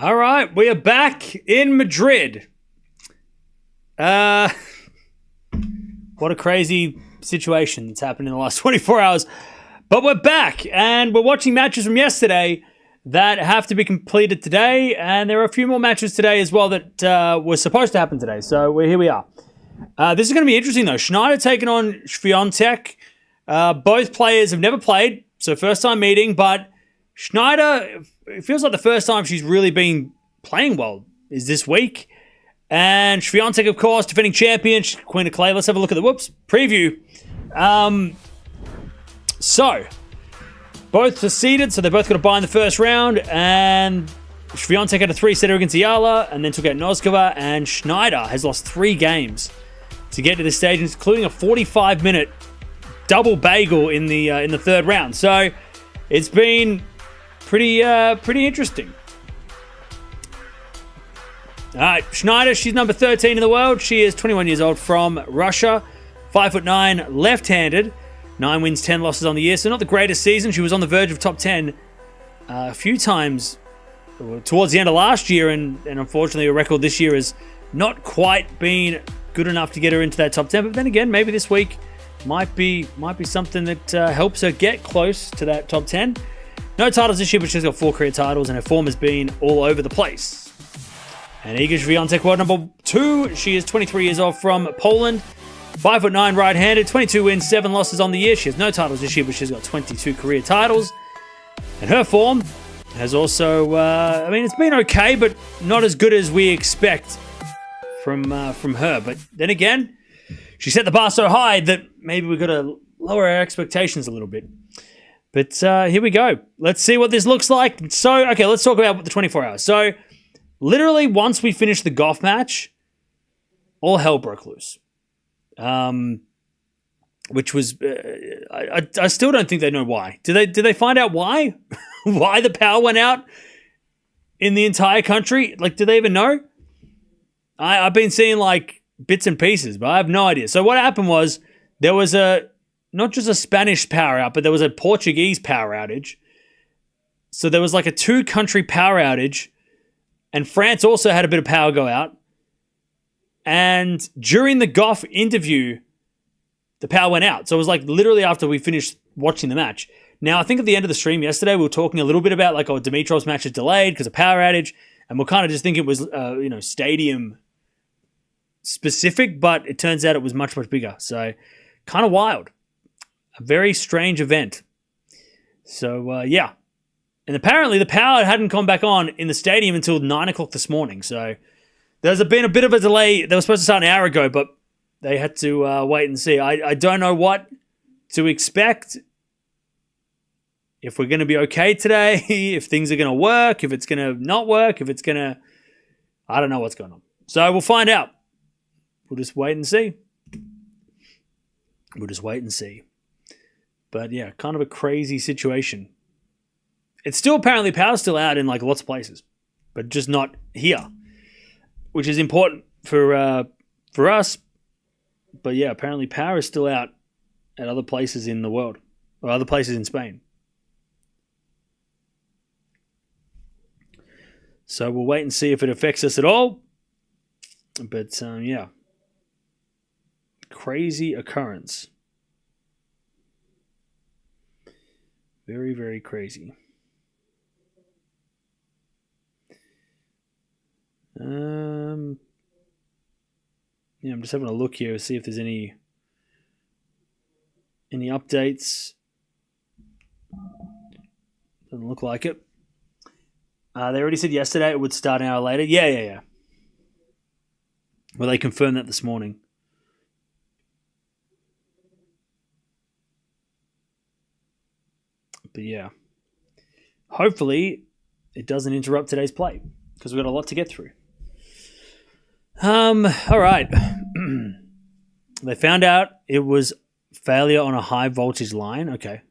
All right, we are back in Madrid. What a crazy situation that's happened in the last 24 hours. But we're back, and we're watching matches from yesterday that have to be completed today, and there are a few more matches today as well that were supposed to happen today. So here we are. This is going to be interesting, though. Shnaider taking on Swiatek. Both players have never played, so first time meeting, but Shnaider, it feels like the first time she's really been playing well is this week. And Swiatek, of course, defending champion, Queen of Clay. Let's have a look at the preview. So, both are seeded, so they both got a bye in the first round. And Swiatek had a 3-setter against Eala and then took out Noskova. And Shnaider has lost 3 games to get to this stage, including a 45-minute double bagel in the third round. So, it's been pretty interesting. All right, Shnaider, she's number 13 in the world. She is 21 years old from Russia. 5'9", left-handed. 9 wins, 10 losses on the year. So not the greatest season. She was on the verge of top 10 a few times towards the end of last year. And unfortunately, her record this year has not quite been good enough to get her into that top 10. But then again, maybe this week might be something that helps her get close to that top 10. No titles this year, but she's got 4 career titles, and her form has been all over the place. And Iga Swiatek, world number 2. She is 23 years old from Poland. 5'9", right-handed. 22 wins, 7 losses on the year. She has no titles this year, but she's got 22 career titles. And her form has also, it's been okay, but not as good as we expect from her. But then again, she set the bar so high that maybe we've got to lower our expectations a little bit. But here we go. Let's see what this looks like. So, okay, let's talk about the 24 hours. So, literally, once we finished the Gauff match, all hell broke loose. Which was, I still don't think they know why. Did they find out why? Why the power went out in the entire country? Like, do they even know? I've been seeing, like, bits and pieces, but I have no idea. So what happened was there was not just a Spanish power out, but there was a Portuguese power outage. So there was like a 2-country power outage. And France also had a bit of power go out. And during the Gauff interview, the power went out. So it was like literally after we finished watching the match. Now, I think at the end of the stream yesterday, we were talking a little bit about like, Dimitrov's match is delayed because of power outage. And we'll kind of just think it was, stadium specific. But it turns out it was much, much bigger. So kind of wild. A very strange event. So, yeah. And apparently the power hadn't come back on in the stadium until 9 o'clock this morning. So there's been a bit of a delay. They were supposed to start an hour ago, but they had to wait and see. I don't know what to expect. If we're going to be okay today, if things are going to work, if it's going to not work, if it's going to... I don't know what's going on. So we'll find out. We'll just wait and see. But yeah, kind of a crazy situation. It's still apparently power's still out in like lots of places, but just not here, which is important for us. But yeah, apparently power is still out at other places in the world or other places in Spain. So we'll wait and see if it affects us at all. But yeah, crazy occurrence. Very, very crazy. Yeah, I'm just having a look here to see if there's any updates. Doesn't look like it. They already said yesterday it would start an hour later. Yeah. Well, they confirmed that this morning. But yeah, hopefully it doesn't interrupt today's play because we've got a lot to get through. All right. They found out it was failure on a high voltage line. Okay.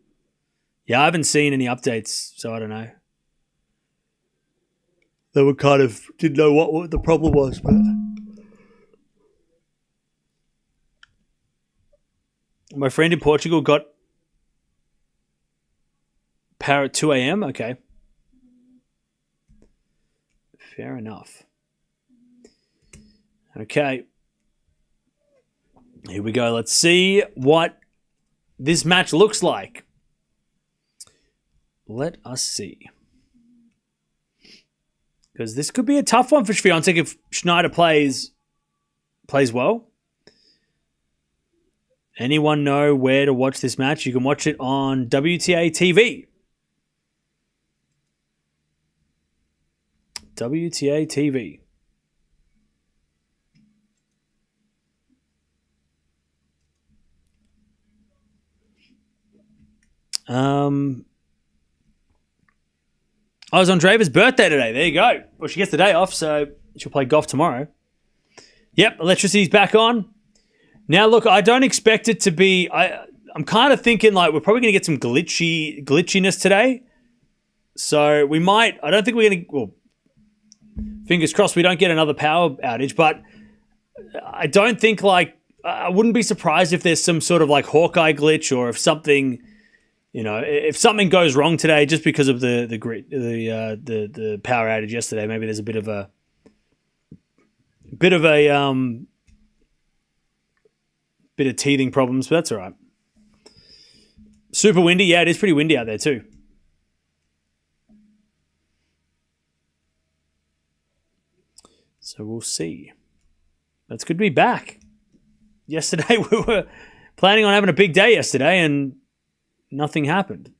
Yeah, I haven't seen any updates, so I don't know. They were kind of didn't know what the problem was, but my friend in Portugal got power at 2 a.m. Okay. Fair enough. Okay. Here we go. Let's see what this match looks like. Let us see. Because this could be a tough one for Swiatek if Shnaider plays well. Anyone know where to watch this match? You can watch it on WTA TV. WTA TV. I was on Andreeva's birthday today. There you go. Well, she gets the day off, so she'll play golf tomorrow. Yep, electricity's back on. Now, look, I don't expect it to be... I'm kind of thinking like we're probably going to get some glitchiness today. So we might... I don't think we're going to... Well, fingers crossed we don't get another power outage, but I don't think like... I wouldn't be surprised if there's some sort of like Hawkeye glitch or if something... You know, if something goes wrong today just because of the power outage yesterday, maybe there's a bit of teething problems, but that's all right. Super windy, yeah, it is pretty windy out there too. So we'll see. It's good to be back. Yesterday we were planning on having a big day yesterday, and nothing happened.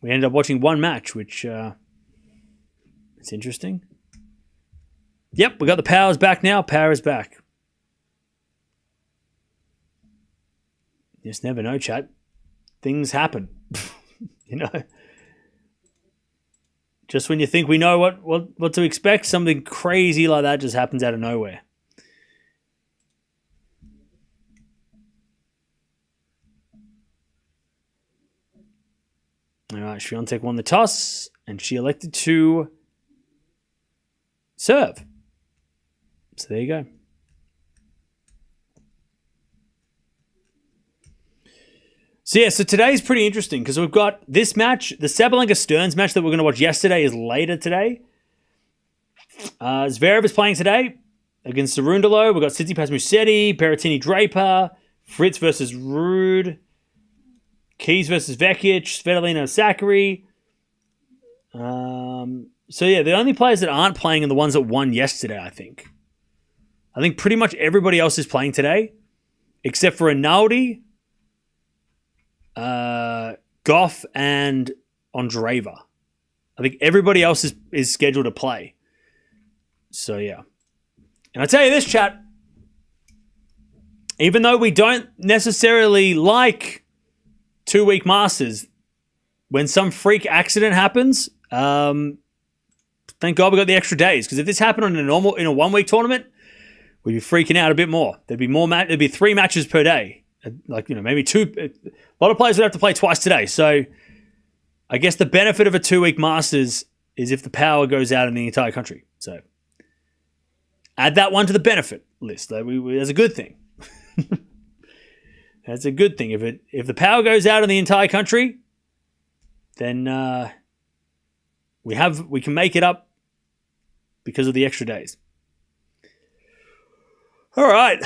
We ended up watching one match, which it's interesting. Yep, we got the powers back now. Power is back. You just never know, chat. Things happen. You know. Just when you think we know what to expect, something crazy like that just happens out of nowhere. All right, Swiatek won the toss, and she elected to serve. So there you go. So today's pretty interesting because we've got this match, the Sabalenka-Stearns match that we're going to watch yesterday is later today. Zverev is playing today against Cerundolo. We've got Tsitsipas Musetti, Berrettini-Draper, Fritz versus Rude, Keys versus Vekic, Svitolina Sakari. So yeah, the only players that aren't playing are the ones that won yesterday, I think. I think pretty much everybody else is playing today, except for Rinaldi, Gauff, and Andreeva. I think everybody else is scheduled to play. So yeah. And I tell you this, chat, even though we don't necessarily like 2-week Masters, when some freak accident happens, thank God we got the extra days. Because if this happened in a 1-week tournament, we'd be freaking out a bit more. There'd be 3 matches per day. Like, you know, maybe 2. A lot of players would have to play twice today. So I guess the benefit of a 2-week Masters is if the power goes out in the entire country. So add that one to the benefit list. That's a good thing. That's a good thing. If the power goes out in the entire country, then we can make it up because of the extra days. All right.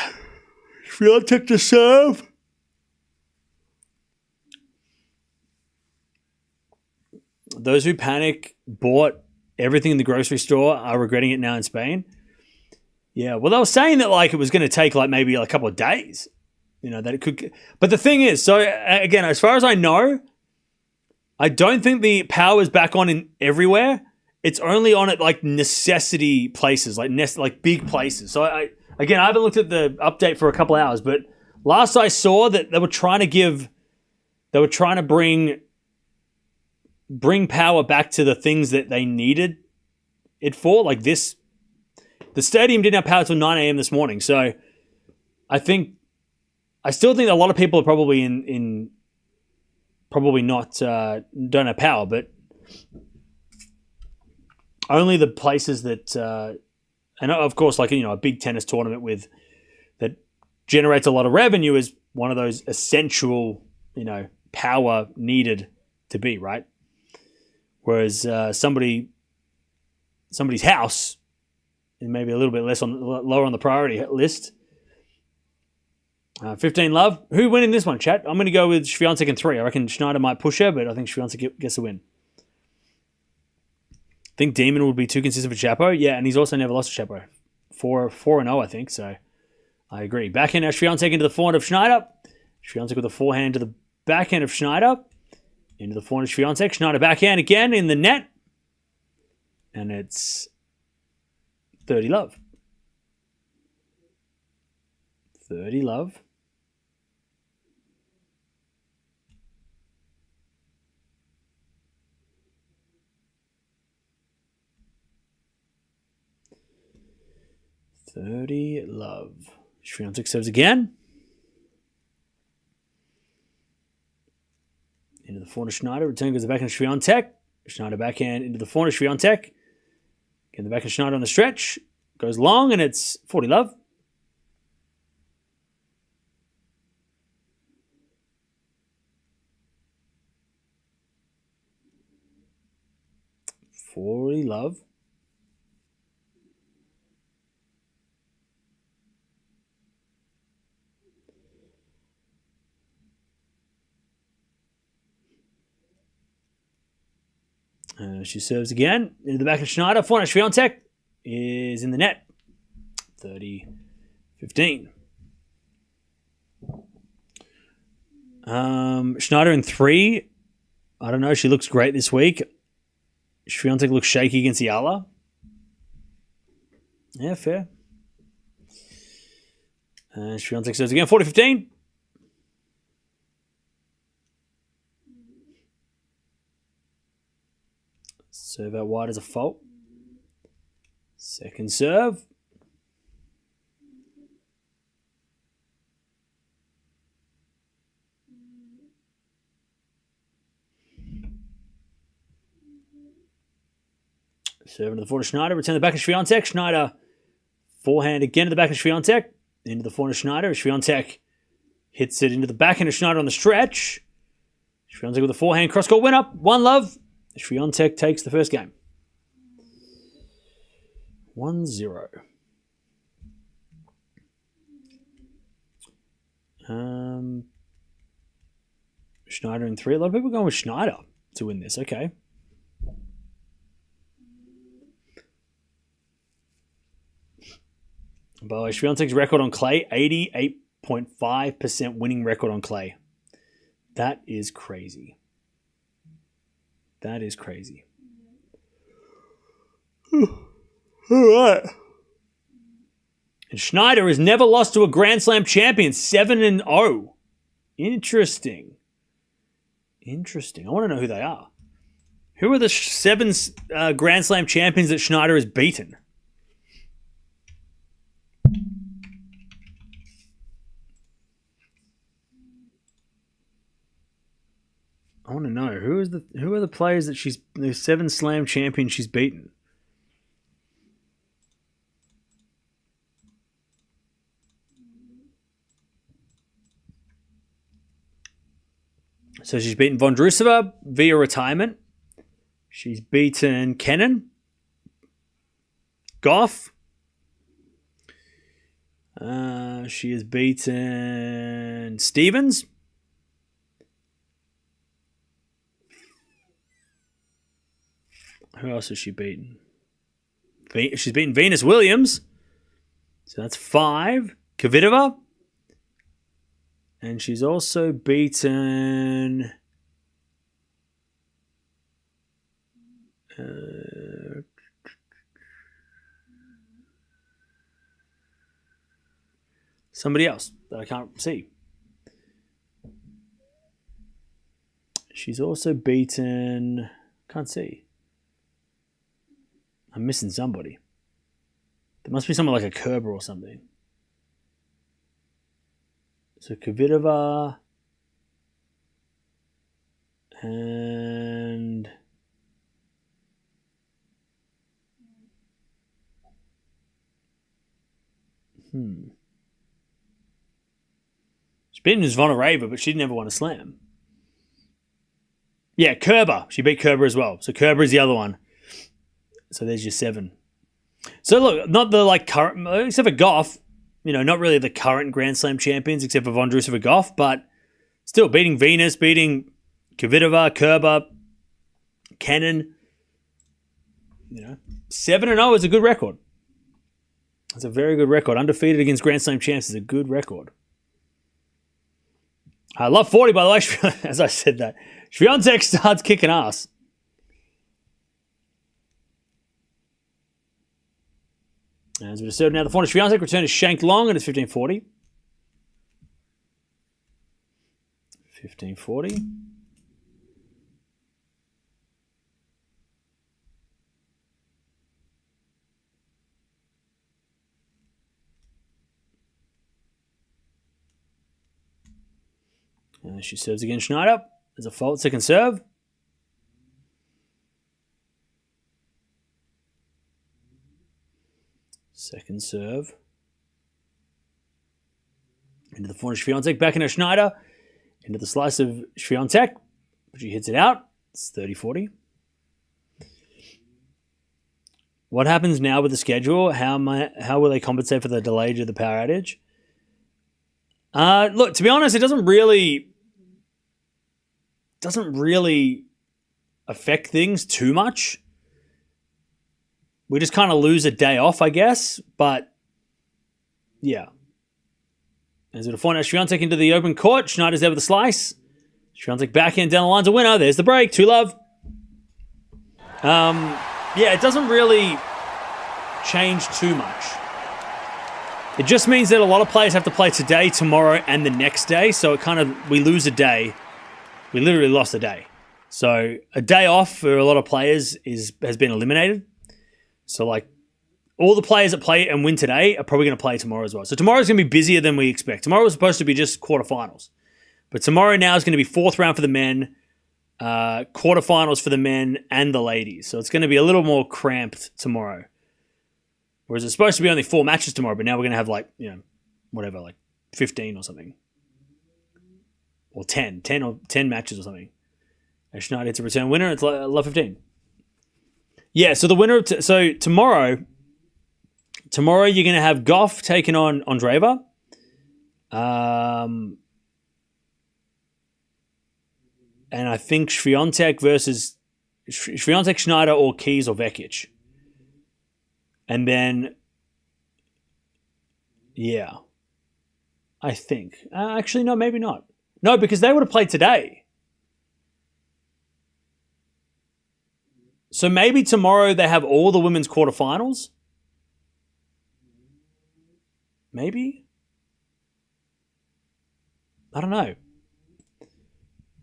Swiatek to serve. Those who bought everything in the grocery store are regretting it now in Spain. Yeah, well, they were saying that like it was going to take like maybe a couple of days. You know, that it could... But the thing is, so again, as far as I know, I don't think the power is back on in everywhere. It's only on at like necessity places, like big places. So I haven't looked at the update for a couple hours, but last I saw that they were trying to bring power back to the things that they needed it for. Like this, the stadium didn't have power until 9 a.m. this morning. So I still think a lot of people are probably probably not don't have power, but only the places that and of course, like, you know, a big tennis tournament that generates a lot of revenue is one of those essential, you know, power needed to be, right? Whereas somebody's house maybe a little bit lower on the priority list. 15 love. Who winning this one, chat? I'm going to go with Swiatek in 3. I reckon Shnaider might push her, but I think Swiatek gets the win. I think Demon would be too consistent for Chapo. Yeah, and he's also never lost to Chapo. 4-0, I think, so I agree. Backhand now Swiatek into the forehand of Shnaider. Swiatek with a forehand to the backhand of Shnaider. Into the forehand of Swiatek. Shnaider backhand again in the net. And it's 30 love. 30 love. Swiatek serves again. Into the forehand of Shnaider. Return goes the backhand of Swiatek. Shnaider backhand into the forehand of Swiatek. Again, the backhand of Shnaider on the stretch. Goes long, and it's 40 love. She serves again into the back of Shnaider. Forehand of Swiatek is in the net. 30-15. Shnaider in 3. I don't know. She looks great this week. Swiatek looks shaky against Eala. Yeah, fair. Swiatek serves again. 40-15. Serve out wide as a fault. Second serve. Serve into the forehand of Shnaider. Return the back of Swiatek. Shnaider forehand again to the back of Swiatek. Into the forehand of Shnaider. Swiatek hits it into the backhand of Shnaider on the stretch. Swiatek with a forehand. Cross-court win up. 1 love. Swiatek takes the first game. 1-0. Shnaider in 3. A lot of people are going with Shnaider to win this. Okay. By the way, Swiatek's record on clay, 88.5% winning record on clay. That is crazy. That is crazy. All right. And Shnaider has never lost to a Grand Slam champion, 7-0. Interesting. I want to know who they are. Who are the 7 Grand Slam champions that Shnaider has beaten? I want to know who are the players that the 7 Slam champions she's beaten. So she's beaten Vondrousova via retirement. She's beaten Kennan, Gauff. She has beaten Stevens. Who else has she beaten? She's beaten Venus Williams. So that's 5. Kvitova. And she's also beaten... somebody else that I can't see. She's also beaten... Can't see. I'm missing somebody. There must be someone like a Kerber or something. So Kvitova and she's beaten Zvonareva, but she'd never won a slam. Yeah, Kerber. She beat Kerber as well. So Kerber is the other one. So there's your 7. So look, not the like current, except for Gauff, not really the current Grand Slam champions, except for Vondrousova Gauff, but still beating Venus, beating Kvitova, Kerber, Cannon. 7-0 is a good record. It's a very good record. Undefeated against Grand Slam champs is a good record. I love 40, by the way, as I said that. Swiatek starts kicking ass. As we serve now, the forehand Swiatek return to Shank Long, and it's 15-40. 15-40. She serves against Shnaider. There's a fault, second serve. Second serve. Into the forehand Swiatek, back into Shnaider. Into the slice of Swiatek. She hits it out. It's 30-40. What happens now with the schedule? How will they compensate for the delay due to the power outage? Look, to be honest, it doesn't really affect things too much. We just kind of lose a day off, I guess. But, yeah. As it'll find out Swiatek into the open court. Schneider's there with a slice. Swiatek backhand down the line's a winner. There's the break. 2-love. Yeah, it doesn't really change too much. It just means that a lot of players have to play today, tomorrow, and the next day. So we lose a day. We literally lost a day. So a day off for a lot of players has been eliminated. So like all the players that play and win today are probably going to play tomorrow as well. So tomorrow's going to be busier than we expect. Tomorrow was supposed to be just quarterfinals. But tomorrow now is going to be fourth round for the men, quarterfinals for the men and the ladies. So it's going to be a little more cramped tomorrow. Whereas it's supposed to be only 4 matches tomorrow, but now we're going to have like 15 or something. Or 10 matches or something. And Shnaider hits a return winner. It's love 15. Yeah, so the winner so tomorrow you're going to have Gauff taking on Andreeva. And I think Swiatek versus Swiatek, Shnaider, or Keys or Vekic. And then, yeah, I think. Actually, no, maybe not. No, because they would have played today. So maybe tomorrow they have all the women's quarterfinals. Maybe? I don't know.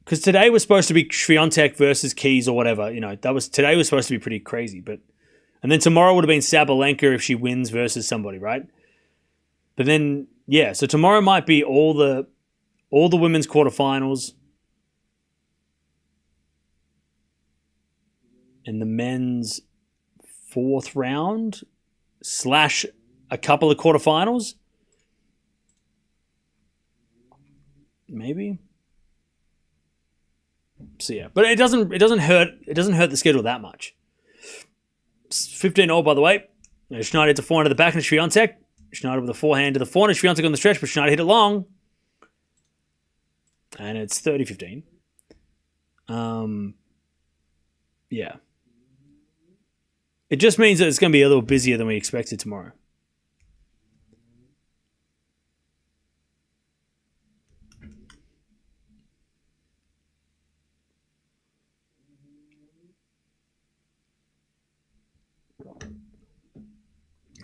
Because today was supposed to be Swiatek versus Keys or whatever. Today was supposed to be pretty crazy. And then tomorrow would have been Sabalenka if she wins versus somebody, right? But then, yeah, so tomorrow might be all the women's quarterfinals and the men's fourth round / a couple of quarterfinals. Maybe. So yeah, but it doesn't hurt the schedule that much. 15-0, by the way. Shnaider hits a forehand to the back and Swiatek. Shnaider with a forehand to the forehand. Swiatek on the stretch, but Shnaider hit it long. And it's 30-15. Yeah. It just means that it's going to be a little busier than we expected tomorrow.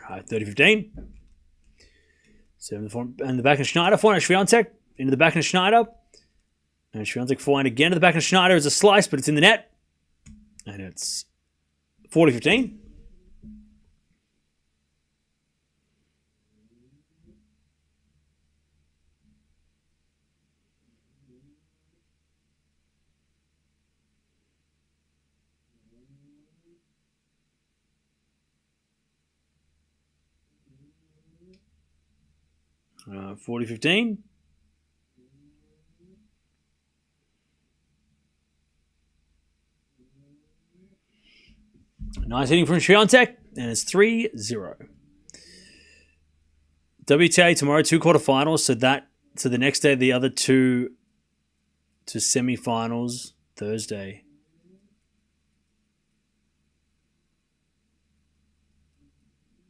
All right, 30-15. 7 and the back of Shnaider. Forehand Swiatek into the back of Shnaider. And Swiatek forehand again to the back of Shnaider is a slice, but it's in the net. And it's 40-15. Uh, 40-15. Nice hitting from Swiatek. And it's 3-0. WTA tomorrow, 2 quarterfinals. So the next day, the other 2 to semifinals Thursday.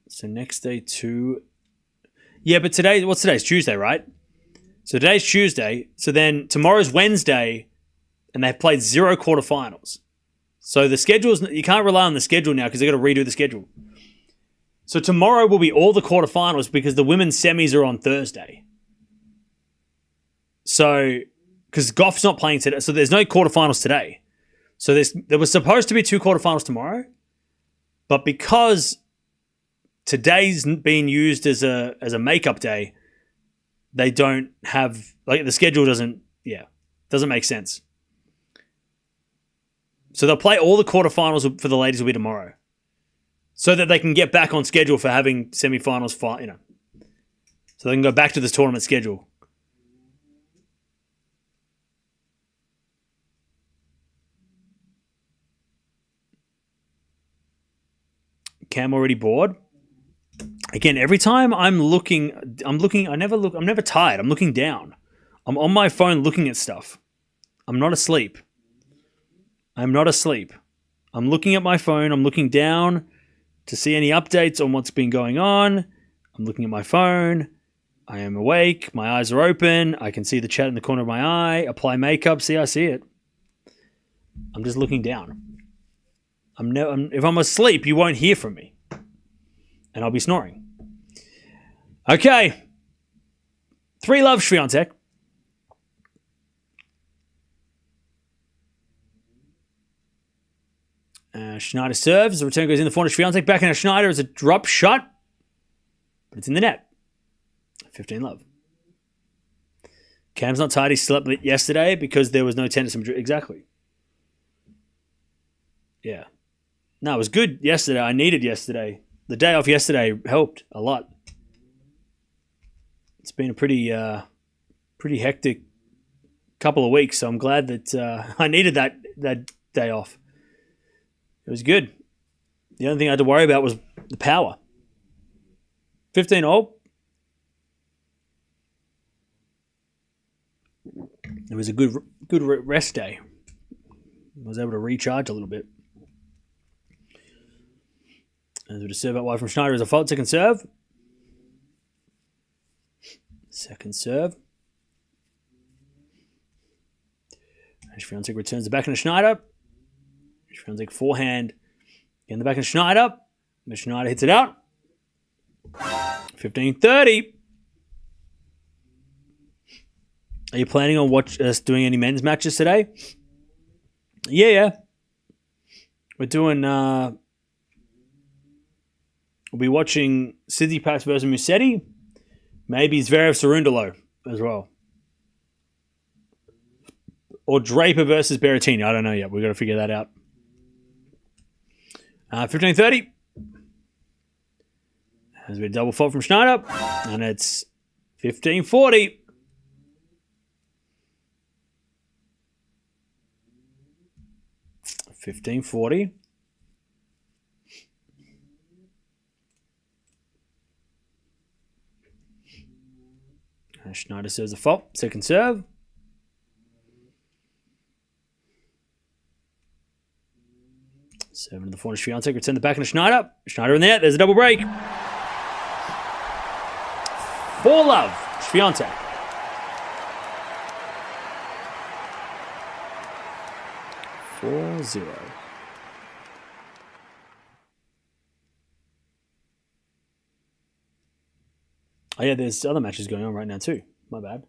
So next day, 2. Yeah, but today, what's today? It's Tuesday, right? So today's Tuesday. So then tomorrow's Wednesday, and they've played 0 quarterfinals. So the schedule's, you can't rely on the schedule now because they've got to redo the schedule. So tomorrow will be all the quarterfinals because the women's semis are on Thursday. So, because Gauff's not playing today, so there's no quarterfinals today. So there was supposed to be 2 quarterfinals tomorrow, but because today's being used as a makeup day, they don't have, like, the schedule doesn't make sense. So they'll play all the quarterfinals for the ladies will be tomorrow, so that they can get back on schedule for having semifinals, so they can go back to this tournament schedule. Cam already bored. Again, every time I'm looking, I'm never tired. I'm looking down. I'm on my phone looking at stuff. I'm not asleep. I'm looking at my phone. I'm looking down to see any updates on what's been going on. I'm looking at my phone. I am awake. My eyes are open. I can see the chat in the corner of my eye. Apply makeup. See, I see it. I'm just looking down. If I'm asleep, you won't hear from me. And I'll be snoring. Okay. 3-love Swiatek. Shnaider serves. The return goes in the forehand of Swiatek. Back in Shnaider is a drop shot. But it's in the net. 15-love. Cam's not tired. He slept yesterday because there was no tennis in Madrid. Exactly. Yeah. No, it was good yesterday. I needed yesterday. The day off yesterday helped a lot. It's been a pretty hectic couple of weeks, so I'm glad that I needed that day off. It was good. The only thing I had to worry about was the power. 15-all. It was a good rest day. I was able to recharge a little bit. As we just serve out wide from Shnaider as a fault. Second serve. And Swiatek returns the back into Shnaider. Swiatek forehand in the back into Shnaider. But Shnaider hits it out. 15-30. Are you planning on doing any men's matches today? Yeah. We're doing... We'll be watching Tsitsipas versus Musetti. Maybe Zverev Cerundolo as well. Or Draper versus Berrettini. I don't know yet. We've got to figure that out. 15-30. Has been a double fault from Shnaider. And it's 15-40. And Shnaider serves a fault. Second serve. Serving to the forehand. Swiatek return the back into Shnaider. Shnaider in there. There's a double break. 4-love. Swiatek. Four-zero. Oh yeah, there's other matches going on right now too. My bad.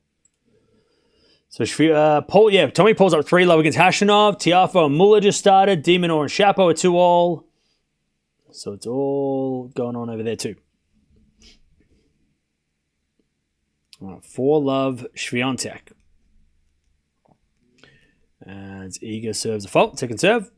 So Tommy Paul's up 3-love against Hashanov. Tiafoe and Muller just started. De Minaur and Shapo are 2-all. So it's all going on over there too. All right, 4-love Swiatek. And Iga serves a fault. Second serve.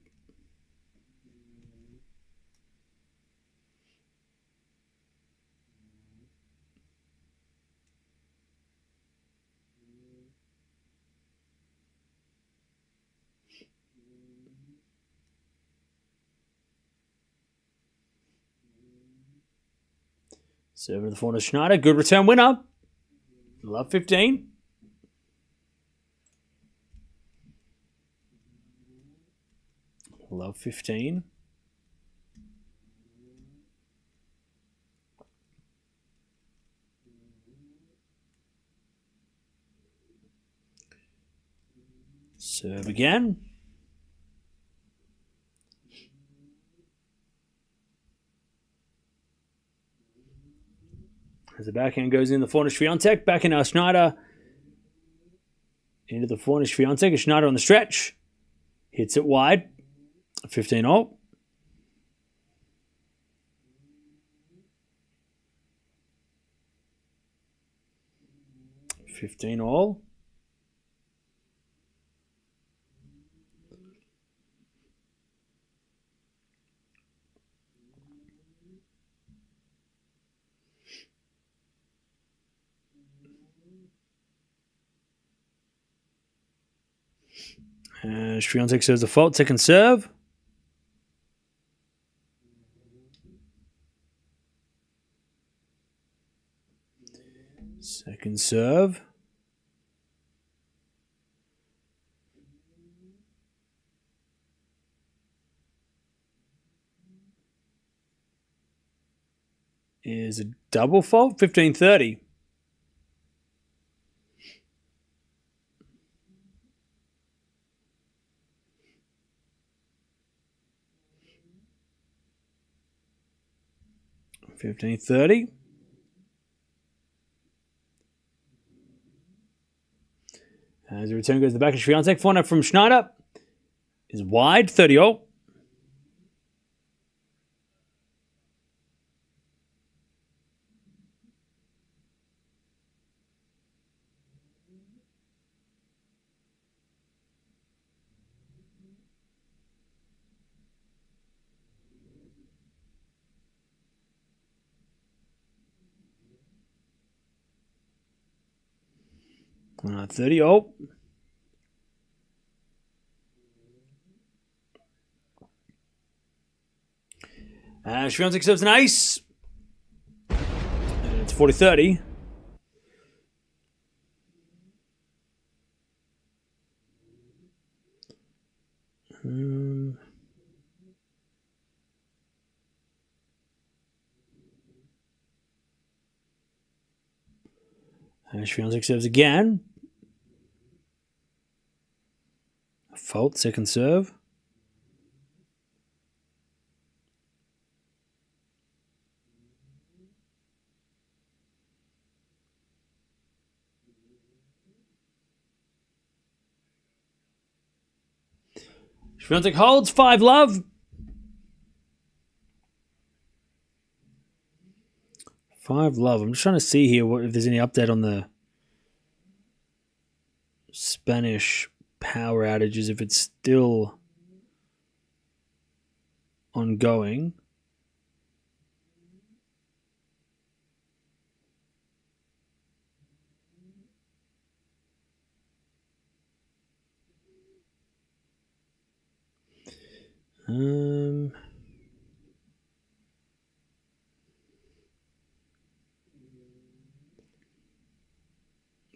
Serve to the forehand of Shnaider. Good return winner. Love 15. Love 15. Serve again. As the backhand goes in, the forehand of Swiatek. Backhand of Shnaider. Into the forehand of Swiatek. Shnaider on the stretch. Hits it wide. 15 all. Swiatek serves the fault. Second serve. Second serve. Is a double fault. 15-30. As the return goes to the back of Swiatek. Forehand from Shnaider is wide. 30 all. Uh, 30 all. Swiatek serves an ace. And it's 40-30. Swiatek serves again. Fault, second serve. Swiatek holds 5 love. 5 love. I'm just trying to see here if there's any update on the Spanish power outages, if it's still ongoing.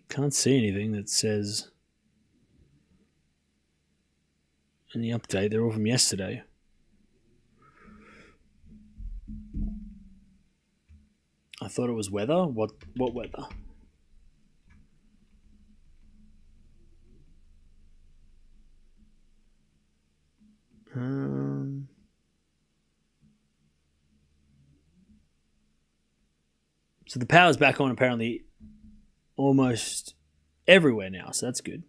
Can't see anything that says any update. They're all from yesterday. I thought it was weather. What weather? So the power's back on apparently almost everywhere now, so that's good.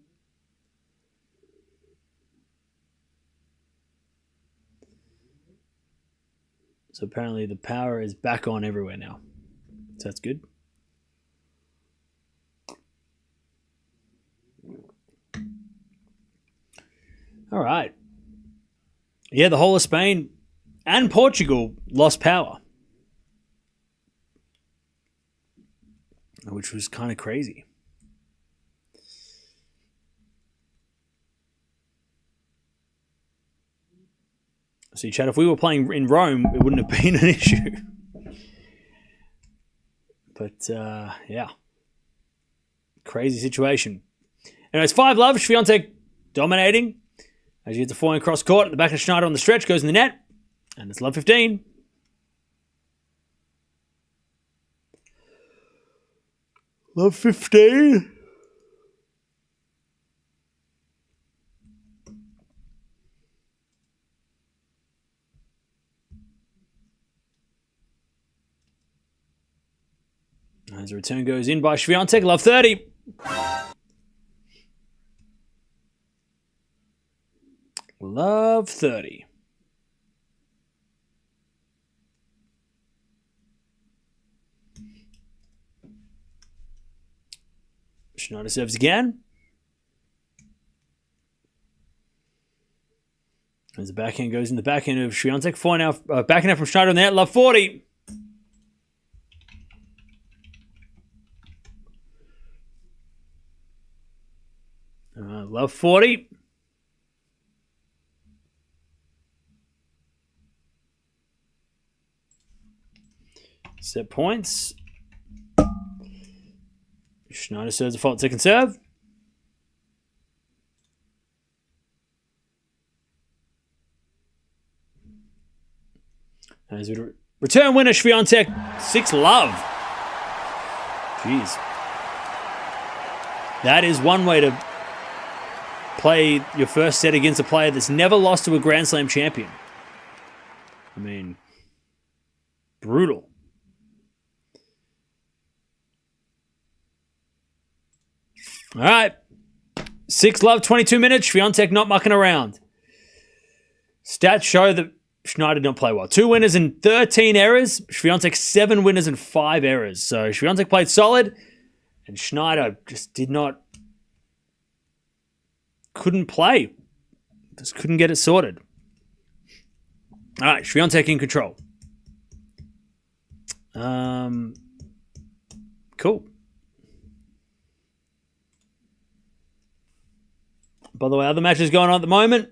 So apparently the power is back on everywhere now. So that's good. All right. Yeah, the whole of Spain and Portugal lost power, which was kind of crazy. See, Chad, if we were playing in Rome, it wouldn't have been an issue. But, yeah. Crazy situation. Anyways, 5-love. Swiatek dominating. As you get the forehand cross court. The back of Shnaider on the stretch goes in the net. And it's love 15. Love 15. As the return goes in by Swiatek, love 30. Love 30. Shnaider serves again. As the backhand goes in the backhand of Swiatek. Backhand out from Shnaider in there. Love 40. Love 40. Set points. Shnaider serves a fault second serve. As we return winner, Swiatek, 6-love. Jeez. That is one way to play your first set against a player that's never lost to a Grand Slam champion. I mean, brutal. All right. 6-love, 22 minutes. Swiatek not mucking around. Stats show that Shnaider did not play well. 2 winners and 13 errors. Swiatek 7 winners and 5 errors. So Swiatek played solid, and Shnaider just couldn't play. Just couldn't get it sorted. All right, Swiatek in control. Cool. By the way, other matches going on at the moment.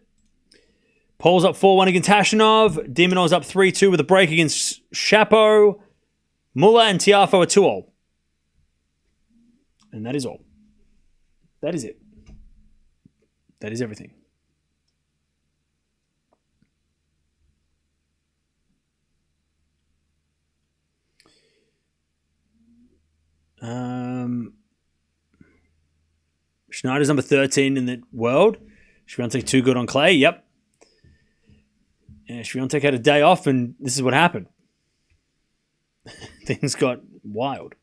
Paul's up 4-1 against Hashanov. Dimonow's up 3-2 with a break against Shapo. Muller and Tiafo are 2-all. And that is all. That is it. That is everything. Schneider's number 13 in the world. Swiatek too good on clay. Yep. Yeah, Swiatek had a day off, and this is what happened. Things got wild.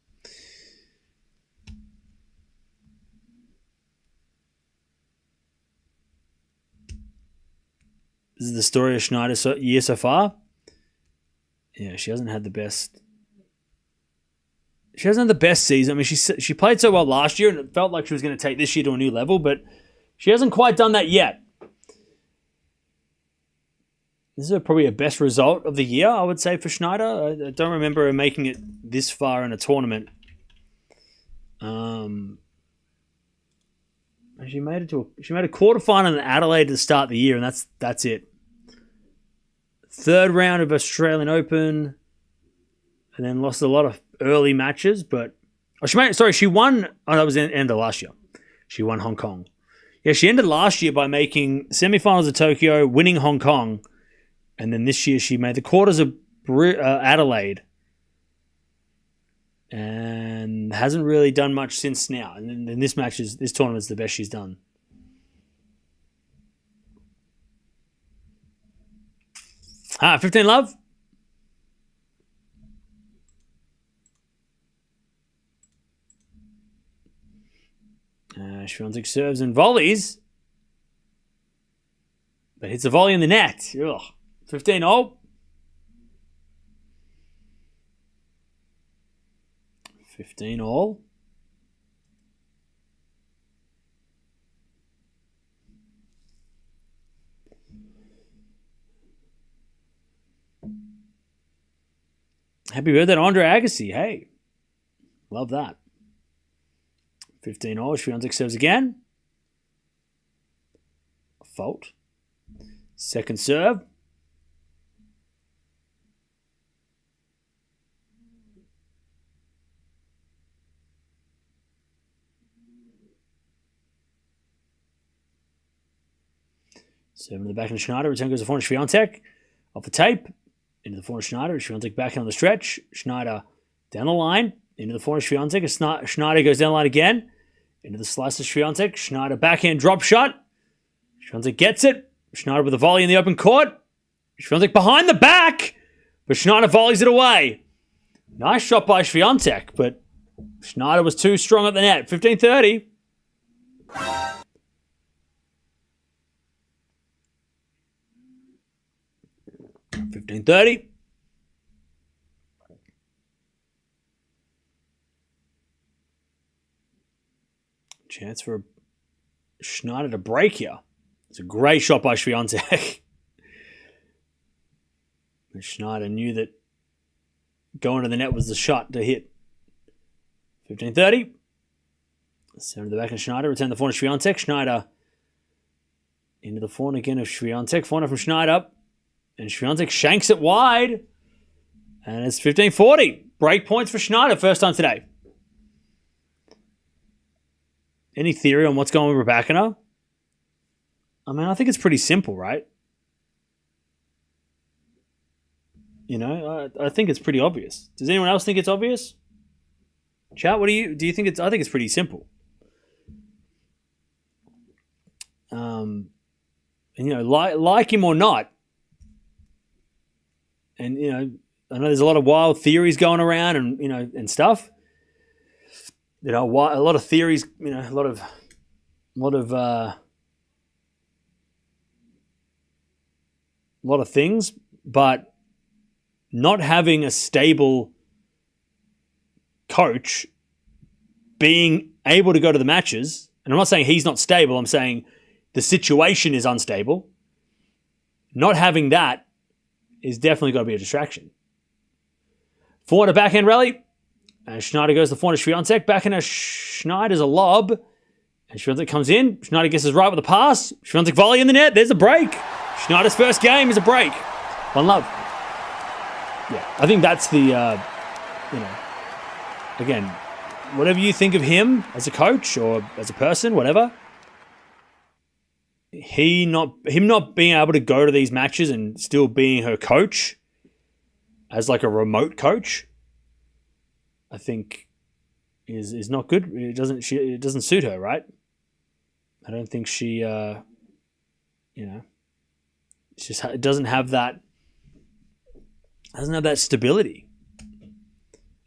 This is the story of Schneider's year so far. Yeah, she hasn't had the best. She hasn't had the best season. I mean, she played so well last year, and it felt like she was going to take this year to a new level, but she hasn't quite done that yet. This is probably her best result of the year, I would say, for Shnaider. I don't remember her making it this far in a tournament. She made a quarterfinal in Adelaide to start the year, and that's it. Third round of Australian Open, and then lost a lot of early matches. But she won. Oh, that was the end of last year. She won Hong Kong. Yeah, she ended last year by making semifinals of Tokyo, winning Hong Kong, and then this year she made the quarters of Adelaide, and hasn't really done much since now. And then this tournament's the best she's done. Ah, 15 love. Swiatek serves and volleys, but hits a volley in the net. Ugh. 15 all. 15 all. Happy birthday to Andre Agassi. Hey, love that. 15 all. Swiatek serves again. Fault. Second serve. 7 to the back of Shnaider. Return goes to forehand Swiatek. Off the tape. Into the forehand Shnaider. Swiatek back on the stretch. Shnaider down the line. Into the forehand Swiatek. Shnaider goes down the line again. Into the slice of Swiatek. Shnaider backhand drop shot. Swiatek gets it. Shnaider with a volley in the open court. Swiatek behind the back. But Shnaider volleys it away. Nice shot by Swiatek, but Shnaider was too strong at the net. 15-30. Chance for Shnaider to break here. It's a great shot by Swiatek. Shnaider knew that going to the net was the shot to hit. 15-30. 7 to the back of Shnaider. Return the forehand Swiatek. Shnaider into the forehand again of Swiatek. Forehand from Shnaider. And Swiatek shanks it wide. And it's 15-40. Break points for Shnaider. First time today. Any theory on what's going on with Raducanu? I mean, I think it's pretty simple, right? You know, I think it's pretty obvious. Does anyone else think it's obvious? Chat, what do you think it's? I think it's pretty simple. And you know, like him or not, and you know, I know there's a lot of wild theories going around, and you know, and stuff. You know, a lot of theories. You know, a lot of things, but not having a stable coach, being able to go to the matches, and I'm not saying he's not stable, I'm saying the situation is unstable. Not having that is definitely got to be a distraction. Forehand a backhand rally. And Shnaider goes to the forehand of Swiatek. Backhand of Shnaider's a lob. And Swiatek comes in. Shnaider guesses right with the pass. Swiatek volley in the net. There's a break. Schneider's first game is a break. One love. Yeah, I think that's the, you know, again, whatever you think of him as a coach or as a person, whatever, him not being able to go to these matches and still being her coach as like a remote coach, I think is not good. It doesn't suit her, right? I don't think she, you know, it doesn't have that stability.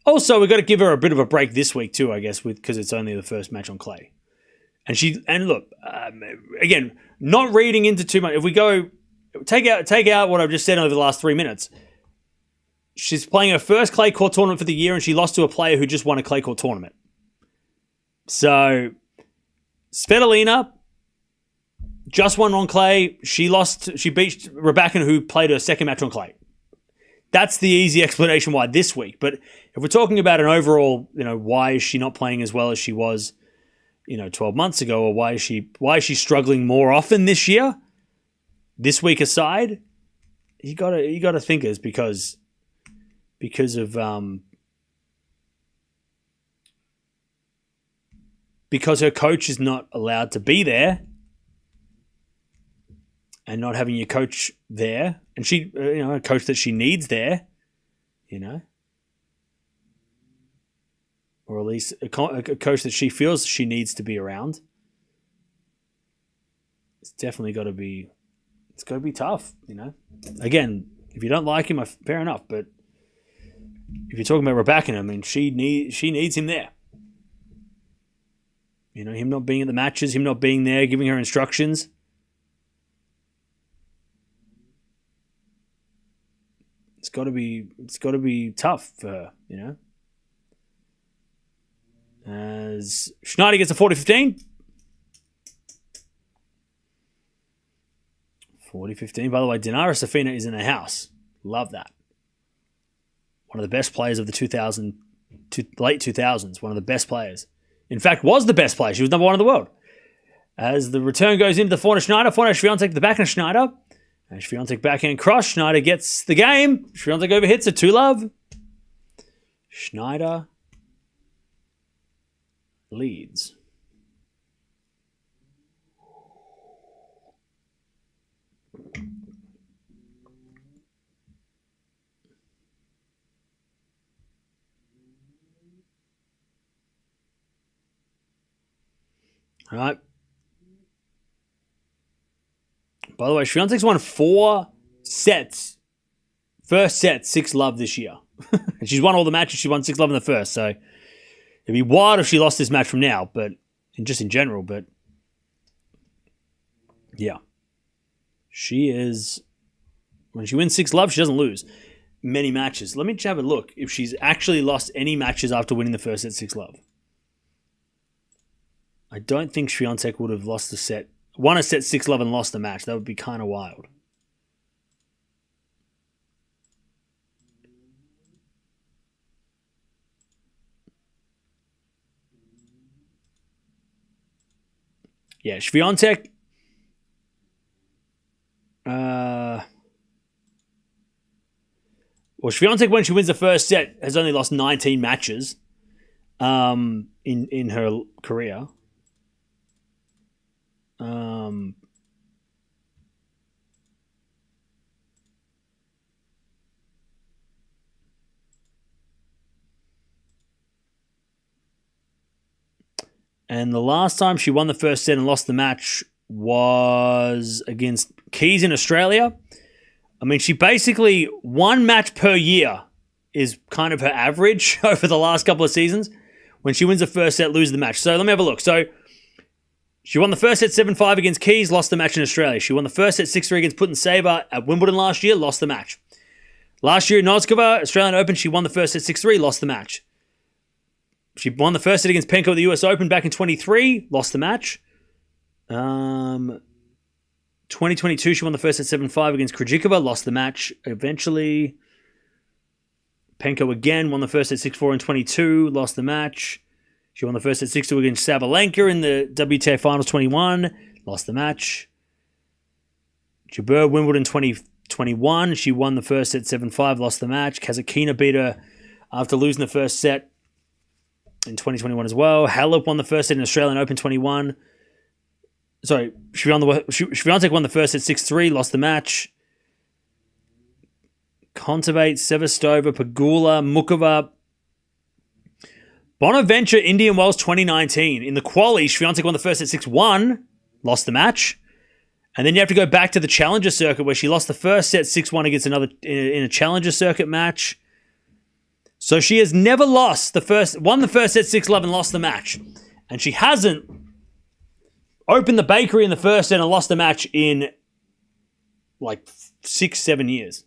Also, we've got to give her a bit of a break this week too, I guess, because it's only the first match on clay. And look, again, not reading into too much. If we go take out what I've just said over the last 3 minutes, she's playing her first clay court tournament for the year, and she lost to a player who just won a clay court tournament. So, Svitolina just won on clay. She beat Raducanu, who played her second match on clay. That's the easy explanation why this week. But if we're talking about an overall, you know, why is she not playing as well as she was, you know, 12 months ago, or why is she struggling more often this year? This week aside, you gotta think it's because of because her coach is not allowed to be there, and not having your coach there, and she, you know, a coach that she needs there, you know, or at least a coach that she feels she needs to be around. It's definitely got to be. It's got to be tough, you know. Again, if you don't like him, fair enough. But if you're talking about Raducanu, I mean, she needs him there. You know, him not being at the matches, him not being there, giving her instructions. It's got to be tough for her, you know. As Shnaider gets a 40-15. 40-15. By the way, Dinara Safina is in the house. Love that. One of the best players of the late 2000s. One of the best players. In fact, was the best player. She was number one in the world. As the return goes into the forehand of Shnaider. Forehand of Swiatek to the backhand of Shnaider. And Swiatek backhand cross. Shnaider gets the game. Swiatek overhits it. 2-love. Shnaider leads. All right. By the way, Swiatek's won 4 sets. First set, 6-love this year. And she's won all the matches. She won 6-love in the first. So it'd be wild if she lost this match from now, but just in general. But yeah. She is... When she wins 6-love, she doesn't lose many matches. Let me just have a look if she's actually lost any matches after winning the first set 6-love. I don't think Swiatek would have lost the set. Won a set 6-love and lost the match. That would be kind of wild. Yeah, Swiatek. Well, Swiatek, when she wins the first set, has only lost 19 matches in her career. And the last time she won the first set and lost the match was against Keys in Australia. I mean, she basically, 1 match per year is kind of her average over the last couple of seasons. When she wins the first set, loses the match. So let me have a look. So she won the first set 7-5 against Keys, lost the match in Australia. She won the first set 6-3 against Putin-Saber at Wimbledon last year, lost the match. Last year at Noskova, Australian Open, she won the first set 6-3, lost the match. She won the first set against Penko at the US Open back in 23, lost the match. 2022, she won the first set 7-5 against Krejcikova, lost the match eventually. Penko again won the first set 6-4 in 22, lost the match. She won the first set 6-2 against Sabalenka in the WTA Finals 21, lost the match. Jabeur, Wimbledon 2021, she won the first set 7-5, lost the match. Kazatkina beat her after losing the first set in 2021 as well. Halep won the first set in Australian Open 21. Sorry, Swiatek won the first set 6-3, lost the match. Kontaveit, Sevastova, Pegula, Mukova. Bonaventure, Indian Wells 2019. In the quali, Swiatek won the first set 6-1, lost the match. And then you have to go back to the Challenger Circuit where she lost the first set 6-1 against another in a Challenger Circuit match. So she has never won the first set 6-love and lost the match. And she hasn't opened the bakery in the first set and lost the match in like 6-7 years.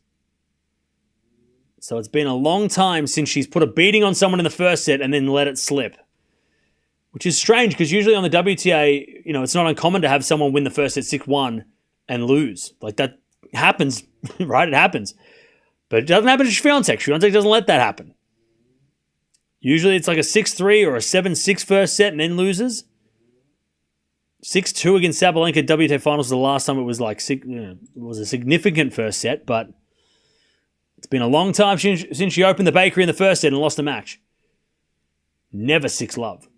So it's been a long time since she's put a beating on someone in the first set and then let it slip. Which is strange because usually on the WTA, it's not uncommon to have someone win the first set 6-1 and lose. Like that happens, right? It happens. But it doesn't happen to Swiatek. Swiatek doesn't let that happen. Usually it's like a 6-3 or a 7-6 first set and then loses. 6-2 against Sabalenka at WTA Finals was the last time it was like it was a significant first set, but it's been a long time since she opened the bakery in the first set and lost the match. Never 6-love.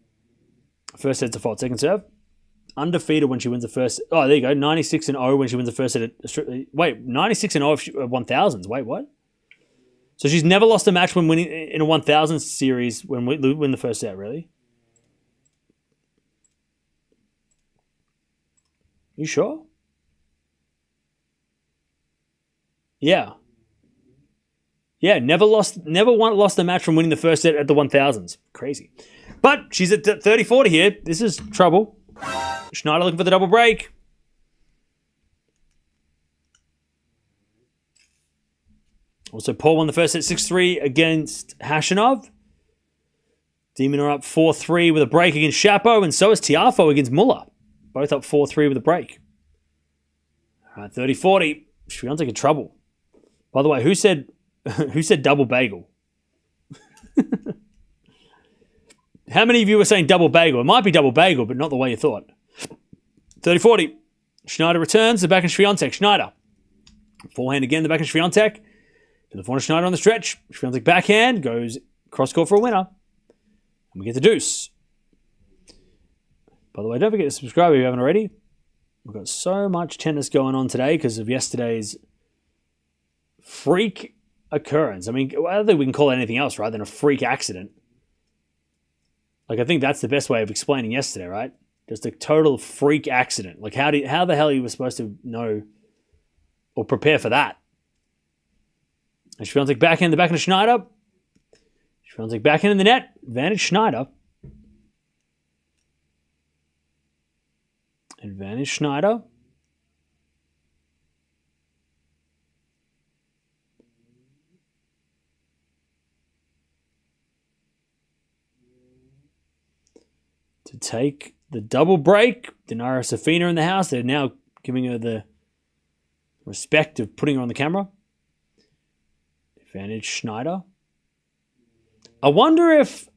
First set's a fault. Second serve. Undefeated when she wins the first. Oh, there you go. 96-0 when she wins the first set. Wait, 96-0 at 1000s. Wait, what? So she's never lost a match when winning in a 1000 series when we win the first set, really? You sure? Yeah. Yeah, never lost a match from winning the first set at the 1000s. Crazy. But she's at 30-40 here. This is trouble. Shnaider looking for the double break. Also, Paul won the first set 6-3 against Hashanov. Demon are up 4-3 with a break against Shapo, and so is Tiafo against Muller. Both up 4-3 with a break. All right, 30-40. Swiatek in trouble. By the way, who said double bagel? How many of you were saying double bagel? It might be double bagel, but not the way you thought. 30-40. Shnaider returns. The back of Swiatek. Shnaider. Forehand again. The back of Swiatek. To the front of Shnaider on the stretch. Swiatek backhand. Goes cross court for a winner. And we get the deuce. By the way, don't forget to subscribe if you haven't already. We've got so much tennis going on today because of yesterday's freak occurrence. I mean, I don't think we can call it anything else, right, than a freak accident. Like, I think that's the best way of explaining yesterday, right? Just a total freak accident. Like, how the hell you were supposed to know or prepare for that? And Swiatek backhand, the backhand of Shnaider. Swiatek backhand in the net. Advantage Shnaider. Advantage Shnaider. To take the double break. Dinara Safina in the house. They're now giving her the respect of putting her on the camera. Advantage Shnaider. I wonder if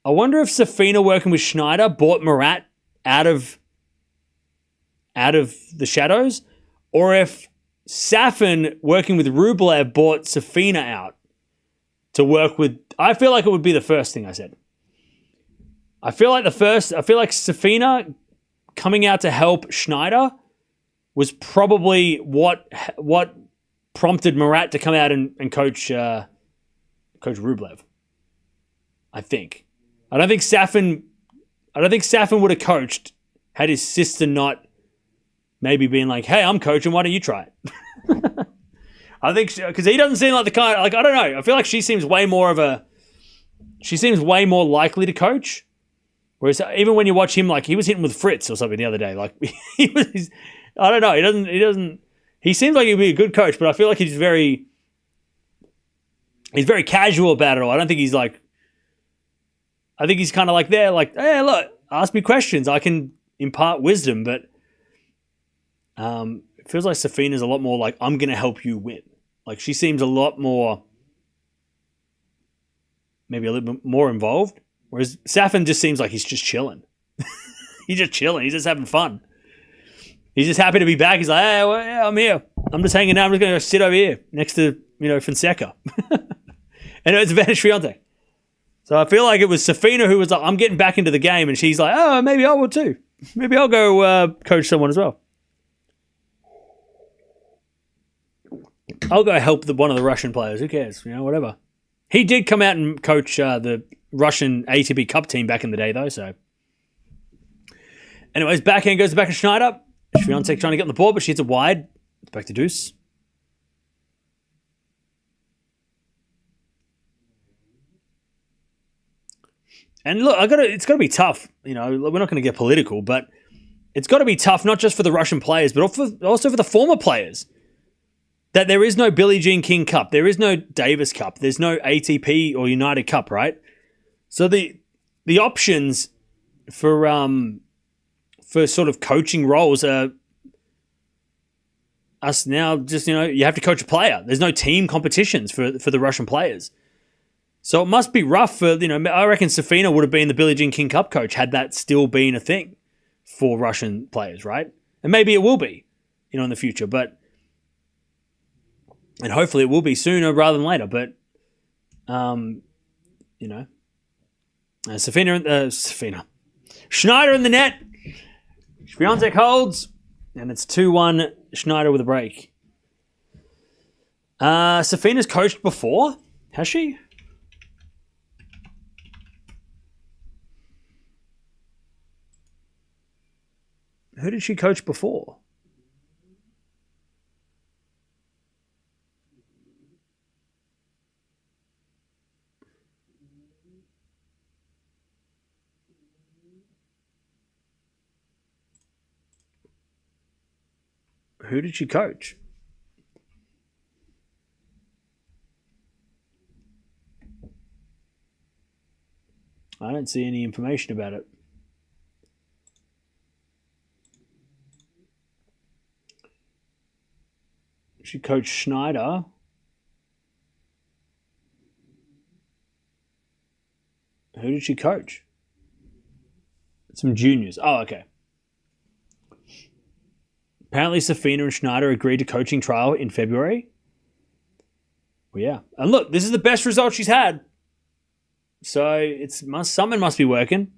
Safina working with Shnaider brought Murat out of the shadows, or if Safin working with Rublev brought Safina out to work with. I feel like it would be the first thing I said. I feel like Safina coming out to help Shnaider was probably what prompted Murat to come out and coach Rublev. I think. I don't think Safin would have coached had his sister not maybe been like, "Hey, I'm coaching. Why don't you try it?" I think because he doesn't seem like the kind. Like, I don't know. I feel like she seems way more likely to coach. Whereas even when you watch him, like he was hitting with Fritz or something the other day. Like I don't know. He doesn't. He seems like he'd be a good coach, but I feel like he's very casual about it all. I don't think he's like. I think he's kind of like there, like, hey, look, ask me questions. I can impart wisdom, but it feels like Safina's a lot more like, I'm going to help you win. Like she seems a lot more, maybe a little bit more involved. Whereas Safin just seems like he's just chilling. He's just chilling. He's just having fun. He's just happy to be back. He's like, hey, well, yeah, I'm here. I'm just hanging out. I'm just going to go sit over here next to, Fonseca. And it's advantage Swiatek. So I feel like it was Safina who was like, I'm getting back into the game. And she's like, oh, maybe I will too. Maybe I'll go coach someone as well. I'll go help one of the Russian players. Who cares? Whatever. He did come out and coach the Russian ATP Cup team back in the day, though. So, anyways, backhand goes back to Shnaider. Swiatek trying to get on the board, but she hits it wide. It's back to deuce. And look, it's got to be tough. We're not going to get political, but it's got to be tough, not just for the Russian players, but also for the former players. That there is no Billie Jean King Cup. There is no Davis Cup. There's no ATP or United Cup, right? So the options for sort of coaching roles are us now just, you have to coach a player. There's no team competitions for the Russian players. So it must be rough for, I reckon Safina would have been the Billie Jean King Cup coach had that still been a thing for Russian players, right? And maybe it will be, in the future, but and hopefully it will be sooner rather than later, but Safina. Shnaider in the net. Swiatek holds, and it's 2-1 Shnaider with a break. Safina's coached before, has she? Who did she coach before? Who did she coach? I don't see any information about it. She coached Shnaider. Who did she coach? Some juniors. Oh, okay. Apparently, Safina and Shnaider agreed to coaching trial in February. Well, yeah. And look, this is the best result she's had. So something must be working.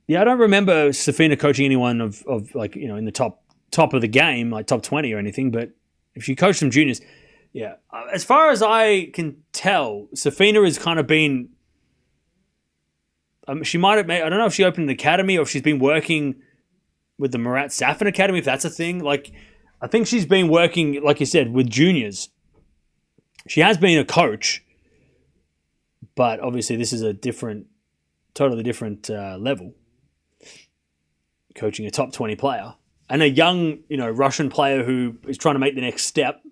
Yeah, I don't remember Safina coaching anyone of like, in the top of the game, like top 20 or anything. But if she coached some juniors, yeah. As far as I can tell, Safina has kind of been She might have made, I don't know if she opened an academy or if she's been working with the Marat Safin Academy, if that's a thing. Like, I think she's been working, like you said, with juniors. She has been a coach, but obviously this is a totally different level. Coaching a top 20 player and a young, Russian player who is trying to make the next step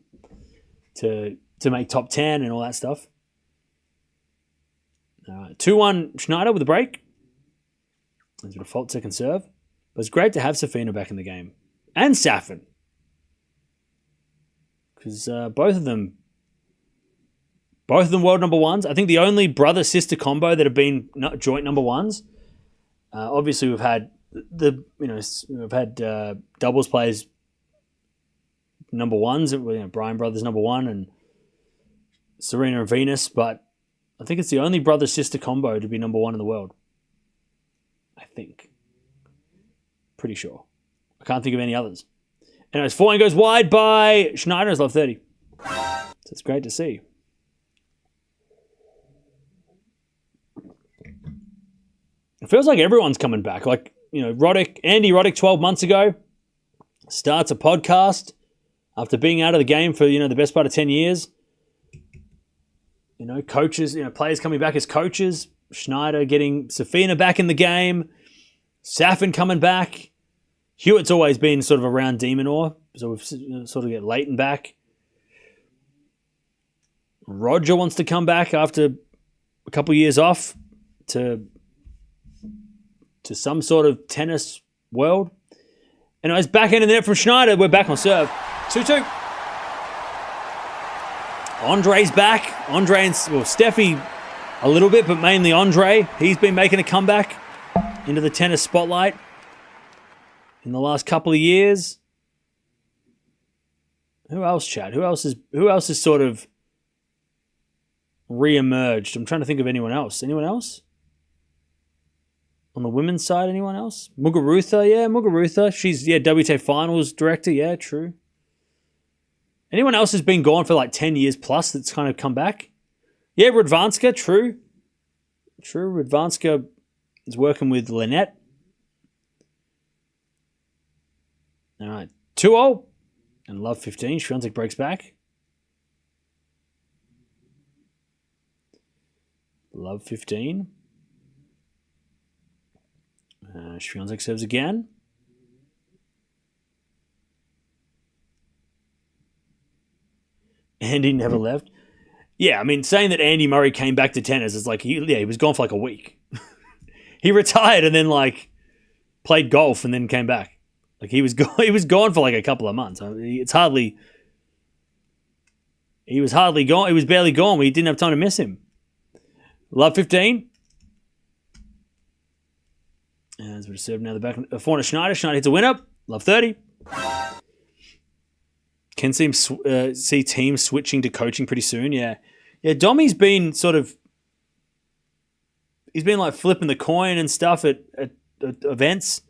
to make top 10 and all that stuff. 2-1 Shnaider with a break. There's a default second serve. But it's great to have Safina back in the game. And Safin. Because both of them world number ones. I think the only brother-sister combo that have been joint number ones. Obviously, we've had doubles players number ones. Bryan brothers number one and Serena and Venus. But I think it's the only brother-sister combo to be number one in the world. I think. Pretty sure. I can't think of any others. Anyways, 4-1 goes wide by Schneider's love 30. So it's great to see. It feels like everyone's coming back. Like, Andy Roddick 12 months ago starts a podcast after being out of the game for, the best part of 10 years. Coaches, players coming back as coaches. Shnaider getting Safina back in the game. Safin coming back. Hewitt's always been sort of around de Minaur, so we've sort of get Leighton back. Roger wants to come back after a couple of years off to some sort of tennis world. And it's back into the net from Shnaider. We're back on serve. 2-2. Andre's back. Andre and Steffi a little bit, but mainly Andre. He's been making a comeback into the tennis spotlight in the last couple of years. Who else, Chad? Who else is sort of re-emerged? I'm trying to think of anyone else. Anyone else? On the women's side, anyone else? Muguruza, yeah, Muguruza. She's, WTA Finals director, yeah, true. Anyone else has been gone for like 10 years plus that's kind of come back? Yeah, Radvanska, true. True, Radvanska is working with Lynette. All right, 2-0. And love 15. Swiatek breaks back. Love 15. Swiatek serves again. Andy never left. Yeah, I mean, saying that Andy Murray came back to tennis is like, he was gone for like a week. He retired and then like played golf and then came back. Like he was gone for like a couple of months. I mean, he was hardly gone. He was barely gone. We didn't have time to miss him. Love 15. And as we're serving now the back. Forehand Shnaider. Shnaider hits a winner. Love 30. Can see teams switching to coaching pretty soon. Yeah. Yeah, Domi's been he's been like flipping the coin and stuff at events.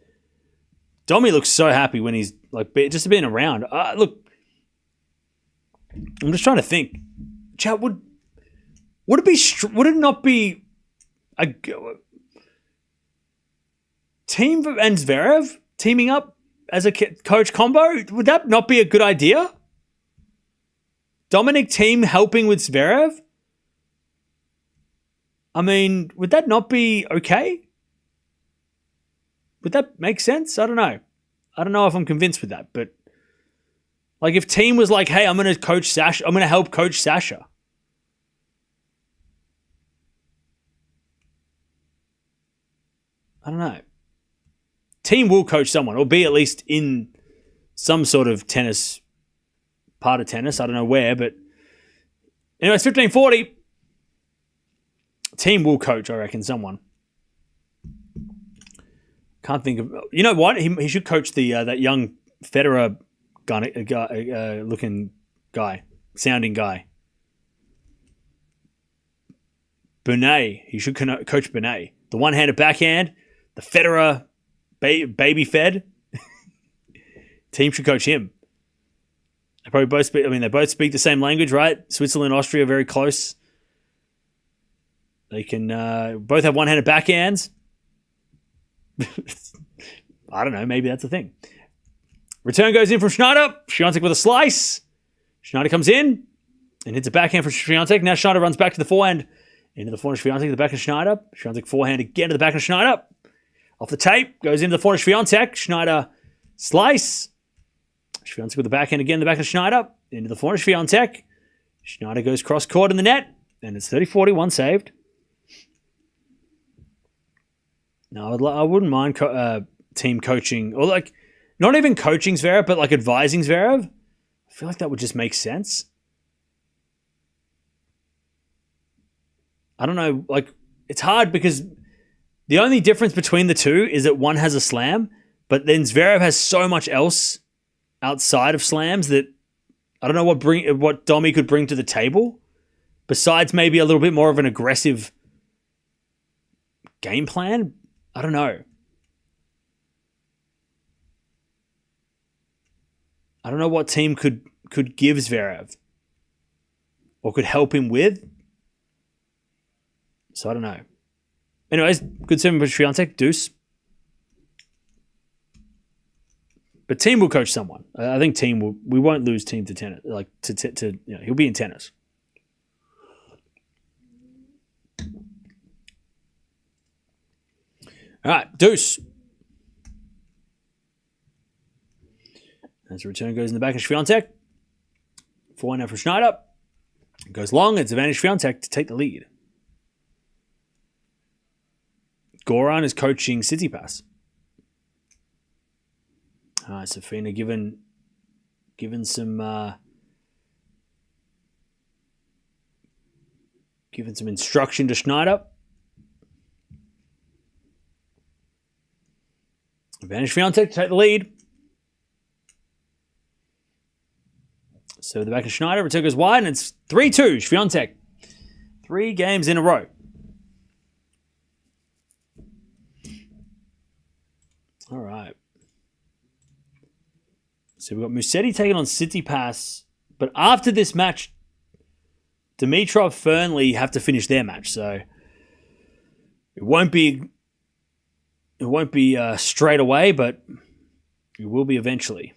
Domi looks so happy when he's like just being around. Look, I'm just trying to think. Chat, would it not be a team and Zverev teaming up as a coach combo? Would that not be a good idea? Dominic Thiem helping with Zverev? I mean, would that not be okay? Would that make sense? I don't know. I don't know if I'm convinced with that, but like if Thiem was like, hey, I'm going to coach Sasha, I'm going to help coach Sasha. I don't know. Thiem will coach someone, or be at least in some sort of tennis, part of tennis. I don't know where, but anyway, it's 15:40. Thiem will coach, I reckon, someone. Can't think of. You know what? He should coach the that young Federer looking guy, sounding guy. Benet. He should coach Benet. The one-handed backhand, the Federer baby fed. Team should coach him. They probably both speak. I mean, they both speak the same language, right? Switzerland, Austria, very close. They can both have one-handed backhands. I don't know. Maybe that's the thing. Return goes in from Shnaider. Swiatek with a slice. Shnaider comes in and hits a backhand from Swiatek. Now Shnaider runs back to the forehand. Into the forehand Swiatek to the back of Shnaider. Swiatek forehand again to the back of Shnaider. Off the tape. Goes into the forehand Swiatek. Shnaider slice. Swiatek with the backhand again to the back of Shnaider. Into the forehand Swiatek. Shnaider goes cross-court in the net. And it's 30-40, one saved. No, I wouldn't mind team coaching. Or like, not even coaching Zverev, but like advising Zverev. I feel like that would just make sense. I don't know. Like, it's hard because the only difference between the two is that one has a slam, but then Zverev has so much else outside of slams that I don't know what Domi could bring to the table besides maybe a little bit more of an aggressive game plan. I don't know. I don't know what team could give Zverev or could help him with. So I don't know. Anyways, good serving for Swiatek, deuce. But team will coach someone. I think team will. We won't lose team to tennis. Like to he'll be in tennis. All right, deuce. As the return goes in the back of Swiatek. Forehand now for Shnaider. It goes long. It's advantage Swiatek to take the lead. Goran is coaching Tsitsipas. Safina given some instruction to Shnaider. Advantage Swiatek to take the lead. So the back of Shnaider, return goes wide, and it's 3-2. Swiatek. 3 games in a row. All right. So we've got Musetti taking on Tsitsipas. But after this match, Dimitrov, Fernley have to finish their match. So it won't be straight away, but it will be eventually.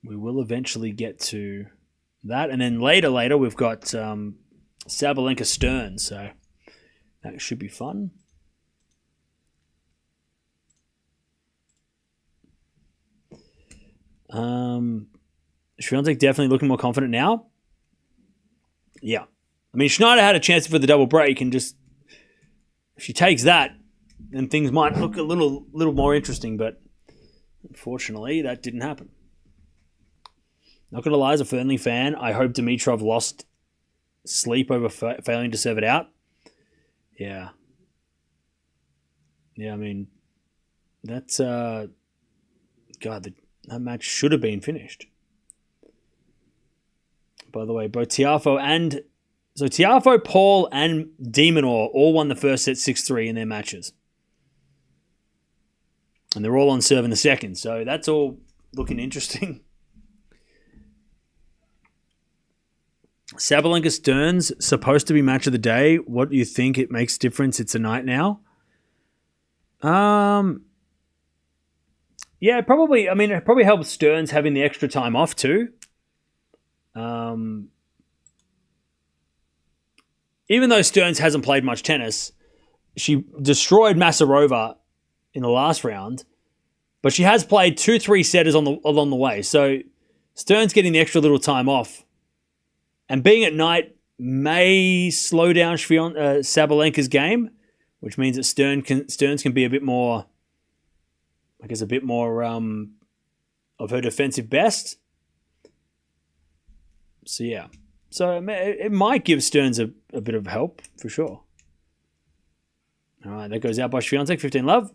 We will eventually get to that. And then later, we've got Sabalenka Stern. So that should be fun. Swiatek definitely looking more confident now. Yeah. I mean, Shnaider had a chance for the double break, and just if she takes that, then things might look a little more interesting, but unfortunately that didn't happen. Not going to lie, as a Fernley fan, I hope Dimitrov lost sleep over failing to serve it out. Yeah. Yeah, I mean, that's... God, that match should have been finished. By the way, both Tiafoe, Paul, and de Minaur all won the first set 6-3 in their matches. And they're all on serve in the second, so that's all looking interesting. Sabalenka Stern's supposed to be match of the day. What do you think? It makes difference. It's a night now. Yeah, probably. I mean, it probably helps Stearns having the extra time off too. Even though Stearns hasn't played much tennis, she destroyed Masarova in the last round, but she has played 2-3 setters along the way. So Stearns getting the extra little time off and being at night may slow down Sabalenka's game, which means that Stearns can be a bit more, I guess, of her defensive best. So yeah. So it might give Stearns a bit of help, for sure. All right, that goes out by Swiatek, 15 love.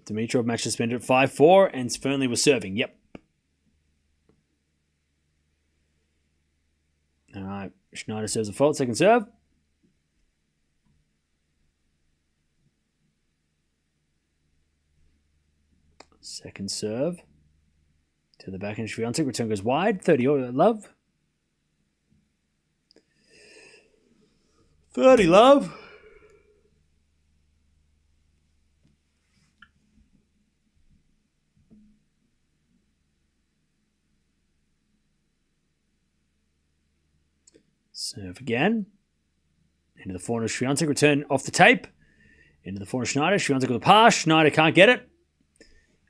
Dimitrov match suspended at 5-4, and Fernley was serving. Yep. All right, Shnaider serves a fault, second serve. Second serve. To the backhand, Swiatek. Return goes wide. 30 love. 30 love. Serve again. Into the forehand of Swiatek. Return off the tape. Into the forehand of Shnaider. Swiatek with a pass. Shnaider can't get it.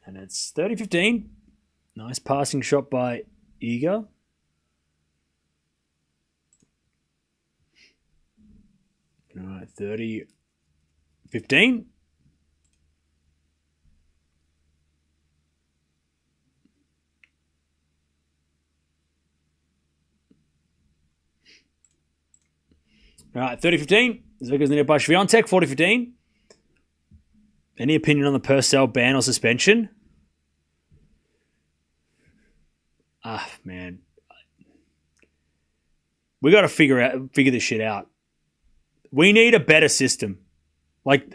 And it's 30-15. Nice passing shot by Iga. All right, 30-15. All right, 30-15. Zvika's needed by Swiatek, 40-15. Any opinion on the Purcell ban or suspension? Man. We got to figure this shit out. We need a better system. Like,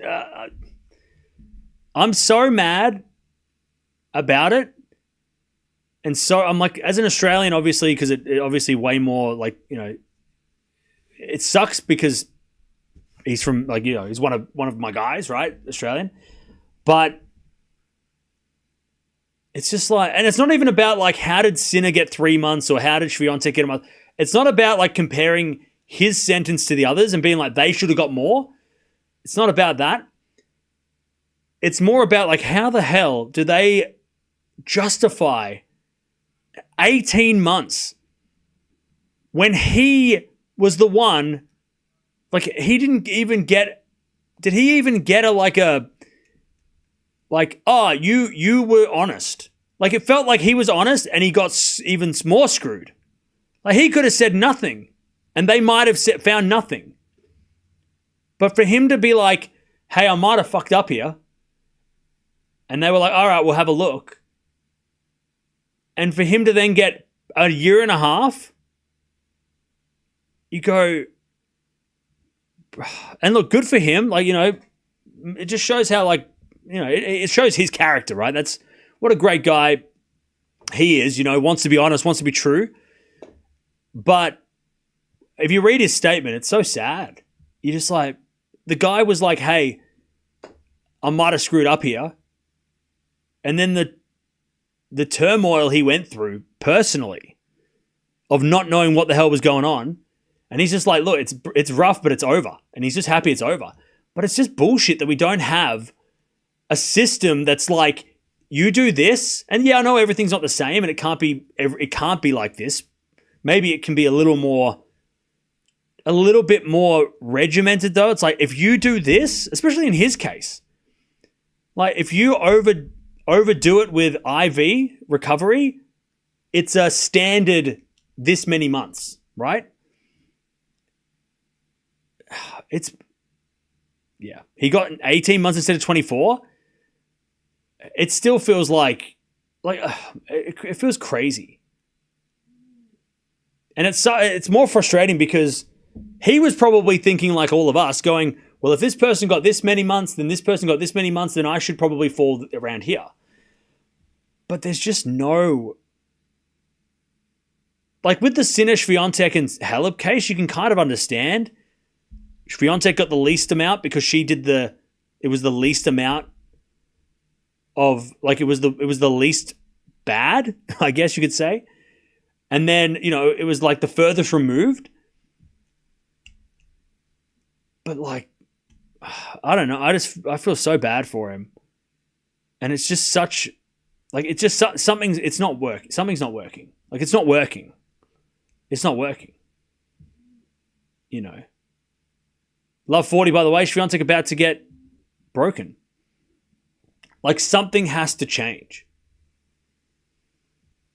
I'm so mad about it. And so I'm like, as an Australian, obviously, because it obviously way more like, you know, it sucks because he's from, like, you know, he's one of my guys, right? Australian. But it's just like, and it's not even about like, how did Sinner get 3 months or how did Swiatek get a month? It's not about like comparing his sentence to the others and being like, they should have got more. It's not about that. It's more about like, how the hell do they justify 18 months when he was the one, like, he didn't even get, did he even get oh, you were honest. Like, it felt like he was honest and he got even more screwed. Like, he could have said nothing and they might have found nothing. But for him to be like, hey, I might have fucked up here. And they were like, all right, we'll have a look. And for him to then get a year and a half, you go, and look, good for him. Like, you know, it just shows how, like, you know, it shows his character, right? That's what a great guy he is, you know, wants to be honest, wants to be true. But if you read his statement, it's so sad. You're just like, the guy was like, hey, I might have screwed up here. And then the turmoil he went through personally of not knowing what the hell was going on. And he's just like, look, it's rough, but it's over. And he's just happy it's over. But it's just bullshit that we don't have a system that's like, you do this, and yeah, I know everything's not the same, and it can't be like this. Maybe it can be a little bit more regimented though. It's like, if you do this, especially in his case, like if you overdo it with IV recovery, it's a standard this many months, right? He got 18 months instead of 24. It still feels like it feels crazy. And it's more frustrating because he was probably thinking like all of us, going, well, if this person got this many months, then this person got this many months, then I should probably fall around here. But there's just no, like with the Sinner, Swiatek, and Halep case, you can kind of understand. Swiatek got the least amount because it was the least amount of, like, it was the least bad, I guess you could say. And then, you know, it was like the furthest removed. But like, I don't know. I feel so bad for him. And it's just such, like, it's just something's not working. Something's not working. Like, it's not working. It's not working. You know. Love 40, by the way. Swiatek about to get broken. Like, something has to change.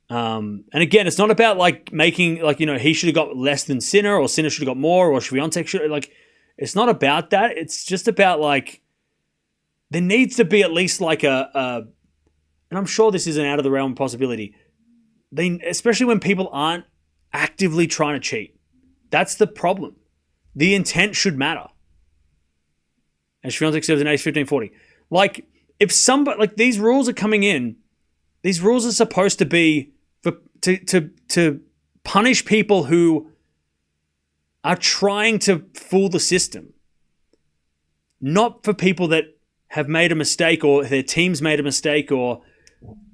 And again, it's not about like making, like, you know, he should have got less than Sinner, or Sinner should have got more, or Swiatek should, like, it's not about that. It's just about like, there needs to be at least like and I'm sure this isn't out of the realm of possibility. Especially when people aren't actively trying to cheat. That's the problem. The intent should matter. And Swiatek serves an ace 15-40. Like, if somebody, like, these rules are coming in, these rules are supposed to be to punish people who are trying to fool the system, not for people that have made a mistake or their team's made a mistake or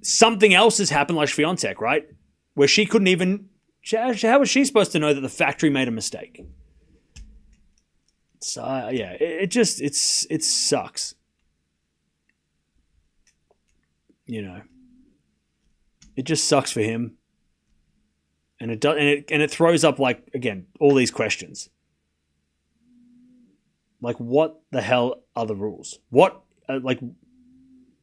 something else has happened, like Swiatek, right? Where she couldn't even, how was she supposed to know that the factory made a mistake? So, yeah, it sucks. You know, it just sucks for him. And it does, and it throws up, like, again, all these questions. Like, what the hell are the rules? What, like,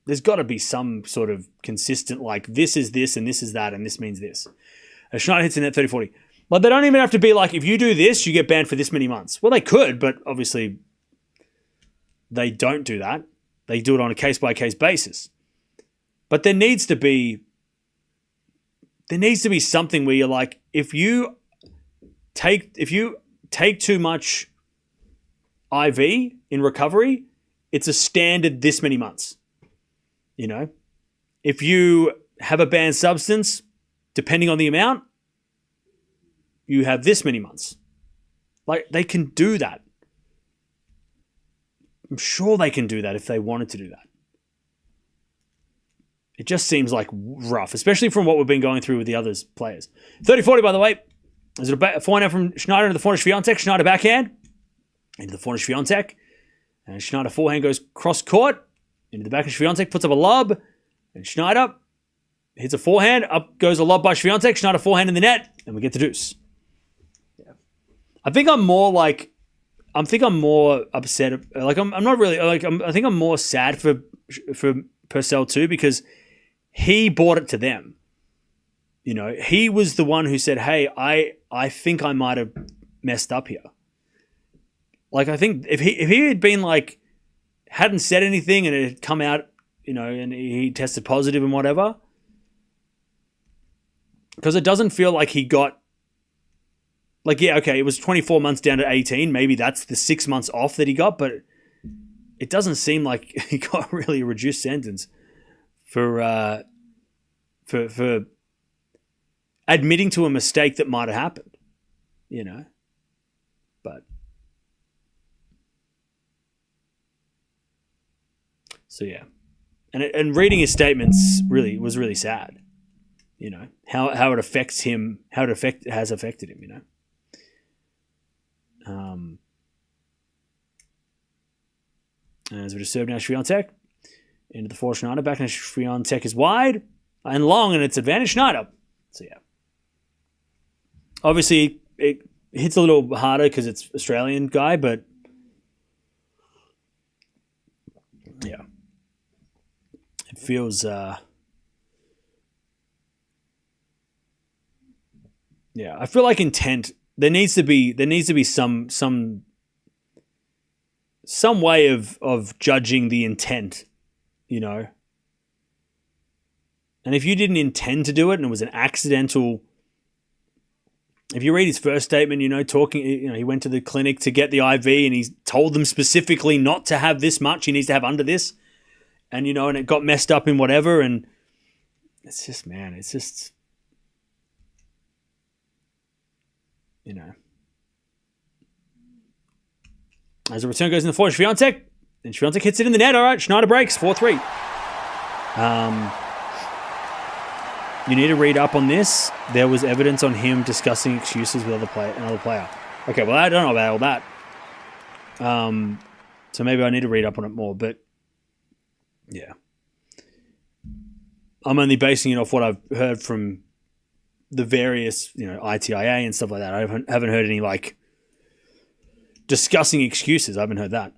there's got to be some sort of consistent, like, this is this and this is that and this means this. Shnaider hits in net 30-40. Like, they don't even have to be like, if you do this, you get banned for this many months. Well, they could, but obviously they don't do that. They do it on a case-by-case basis. But there needs to be something where you're like, if you take too much IV in recovery, it's a standard this many months. You know, if you have a banned substance, depending on the amount, you have this many months. Like, they can do that. I'm sure they can do that if they wanted to do that. It just seems like rough, especially from what we've been going through with the others players. 30-40, by the way. There's a forehand from Shnaider into the forehand Swiatek. Shnaider backhand into the forehand Swiatek. And Shnaider forehand goes cross court into the backhand. Swiatek puts up a lob. And Shnaider hits a forehand. Up goes a lob by Swiatek. Shnaider forehand in the net. And we get the deuce. Yeah. I think I'm more upset. Like, I'm not really, like, I think I'm more sad for Purcell too, because he brought it to them. You know, he was the one who said, hey, I think I might have messed up here. Like, I think if he had been like, hadn't said anything and it had come out, you know, and he tested positive and whatever, because it doesn't feel like he got, like, yeah, okay, it was 24 months down to 18. Maybe that's the 6 months off that he got, but it doesn't seem like he got really a reduced sentence for admitting to a mistake that might have happened, you know. But so yeah, and reading his statements was really sad, you know, how it affects him, has affected him, you know. As we just serve now, Swiatek into the forehand Shnaider. Backhand Swiatek is wide and long, and it's advantage Shnaider. So yeah, obviously it hits a little harder because it's Australian guy, but yeah, it feels yeah. I feel like intent. There needs to be some way of judging the intent, you know. And if you didn't intend to do it and it was an accidental, if you read his first statement, you know, he went to the clinic to get the IV and he told them specifically not to have this much, he needs to have under this, and, you know, and it got messed up in whatever, and it's just, man, it's just, you know. As a return goes in the forehand, Swiatek. And Swiatek hits it in the net. All right, Shnaider breaks, 4-3. You need to read up on this. There was evidence on him discussing excuses with another player. Okay, well, I don't know about all that. So maybe I need to read up on it more. But, yeah. I'm only basing it off what I've heard from the various, you know, ITIA and stuff like that. I haven't heard any, like, discussing excuses. I haven't heard that.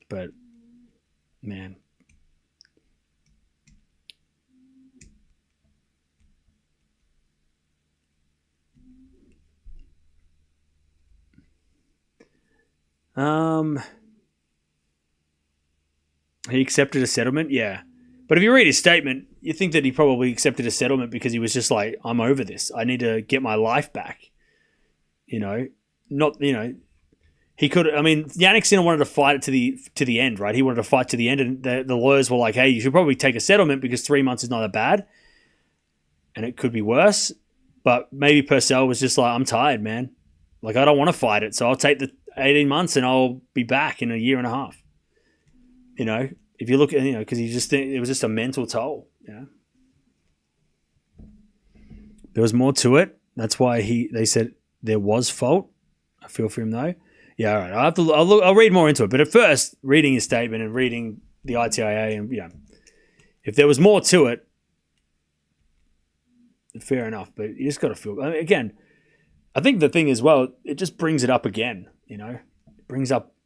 But, man. He accepted a settlement? Yeah. But if you read his statement, you think that he probably accepted a settlement because he was just like, I'm over this. I need to get my life back. You know? Not, you know, he could. I mean, Jannik Sinner wanted to fight it to the end, right? He wanted to fight to the end, and the lawyers were like, "Hey, you should probably take a settlement because 3 months is not that bad, and it could be worse." But maybe Purcell was just like, "I'm tired, man. Like, I don't want to fight it, so I'll take the 18 months and I'll be back in a year and a half." You know, if you look at, because it was just a mental toll. Yeah, there was more to it. That's why they said there was fault. I feel for him though. Yeah, all right. I'll read more into it. But at first, reading his statement and reading the ITIA, and if there was more to it, fair enough. But you just got to feel. I mean, again, I think the thing is, well, it just brings it up again. It brings up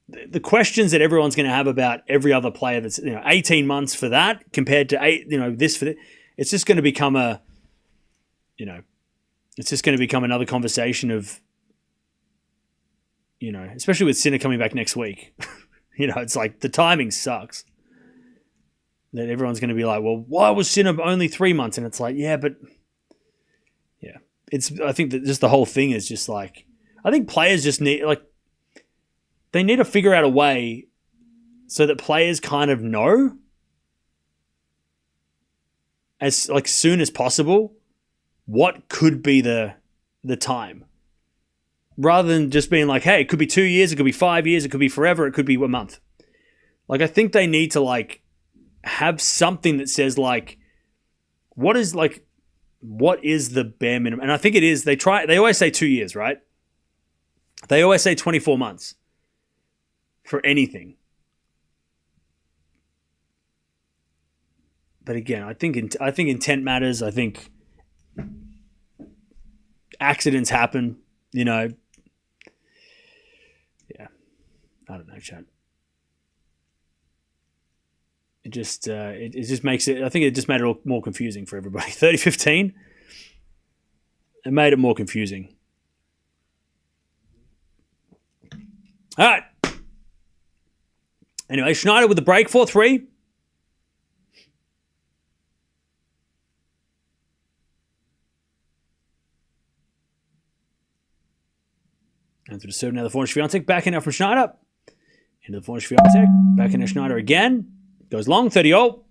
the questions that everyone's going to have about every other player. That's 18 months for that compared to this for this. It's just going to become it's just going to become another conversation of. Especially with Sinner coming back next week, it's like the timing sucks. That everyone's going to be like, well, why was Sinner only 3 months? And it's like, yeah, but yeah, I think that just the whole thing is just like, I think players just they need to figure out a way so that players kind of know as soon as possible what could be the time. Rather than just being like, hey, it could be 2 years, it could be 5 years, it could be forever, it could be a month. I think they need to have something that says what is the bare minimum? And I think it is, they always say 2 years, right? They always say 24 months for anything. But again, I think intent matters. I think accidents happen, I don't know, Chad. It just makes it. I think it just made it all more confusing for everybody. 30-15. It made it more confusing. All right. Anyway, Shnaider with the break 4-3. And through the serve now, the forehand Swiatek. Back in now from Shnaider. Into the forehand Swiatek. Back into Shnaider again. Goes long, 30-all.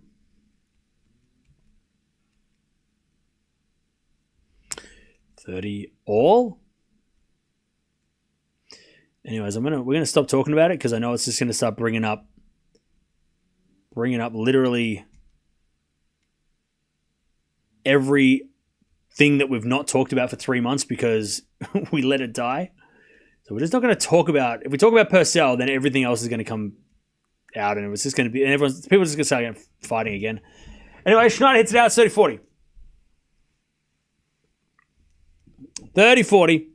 Anyways, we're gonna stop talking about it because I know it's just gonna start bringing up literally everything that we've not talked about for 3 months because we let it die. So we're just not going to talk about. If we talk about Purcell, then everything else is going to come out, and it was just going to be, and people are just going to start fighting again. Anyway, Shnaider hits it out, 30-40. 30-40.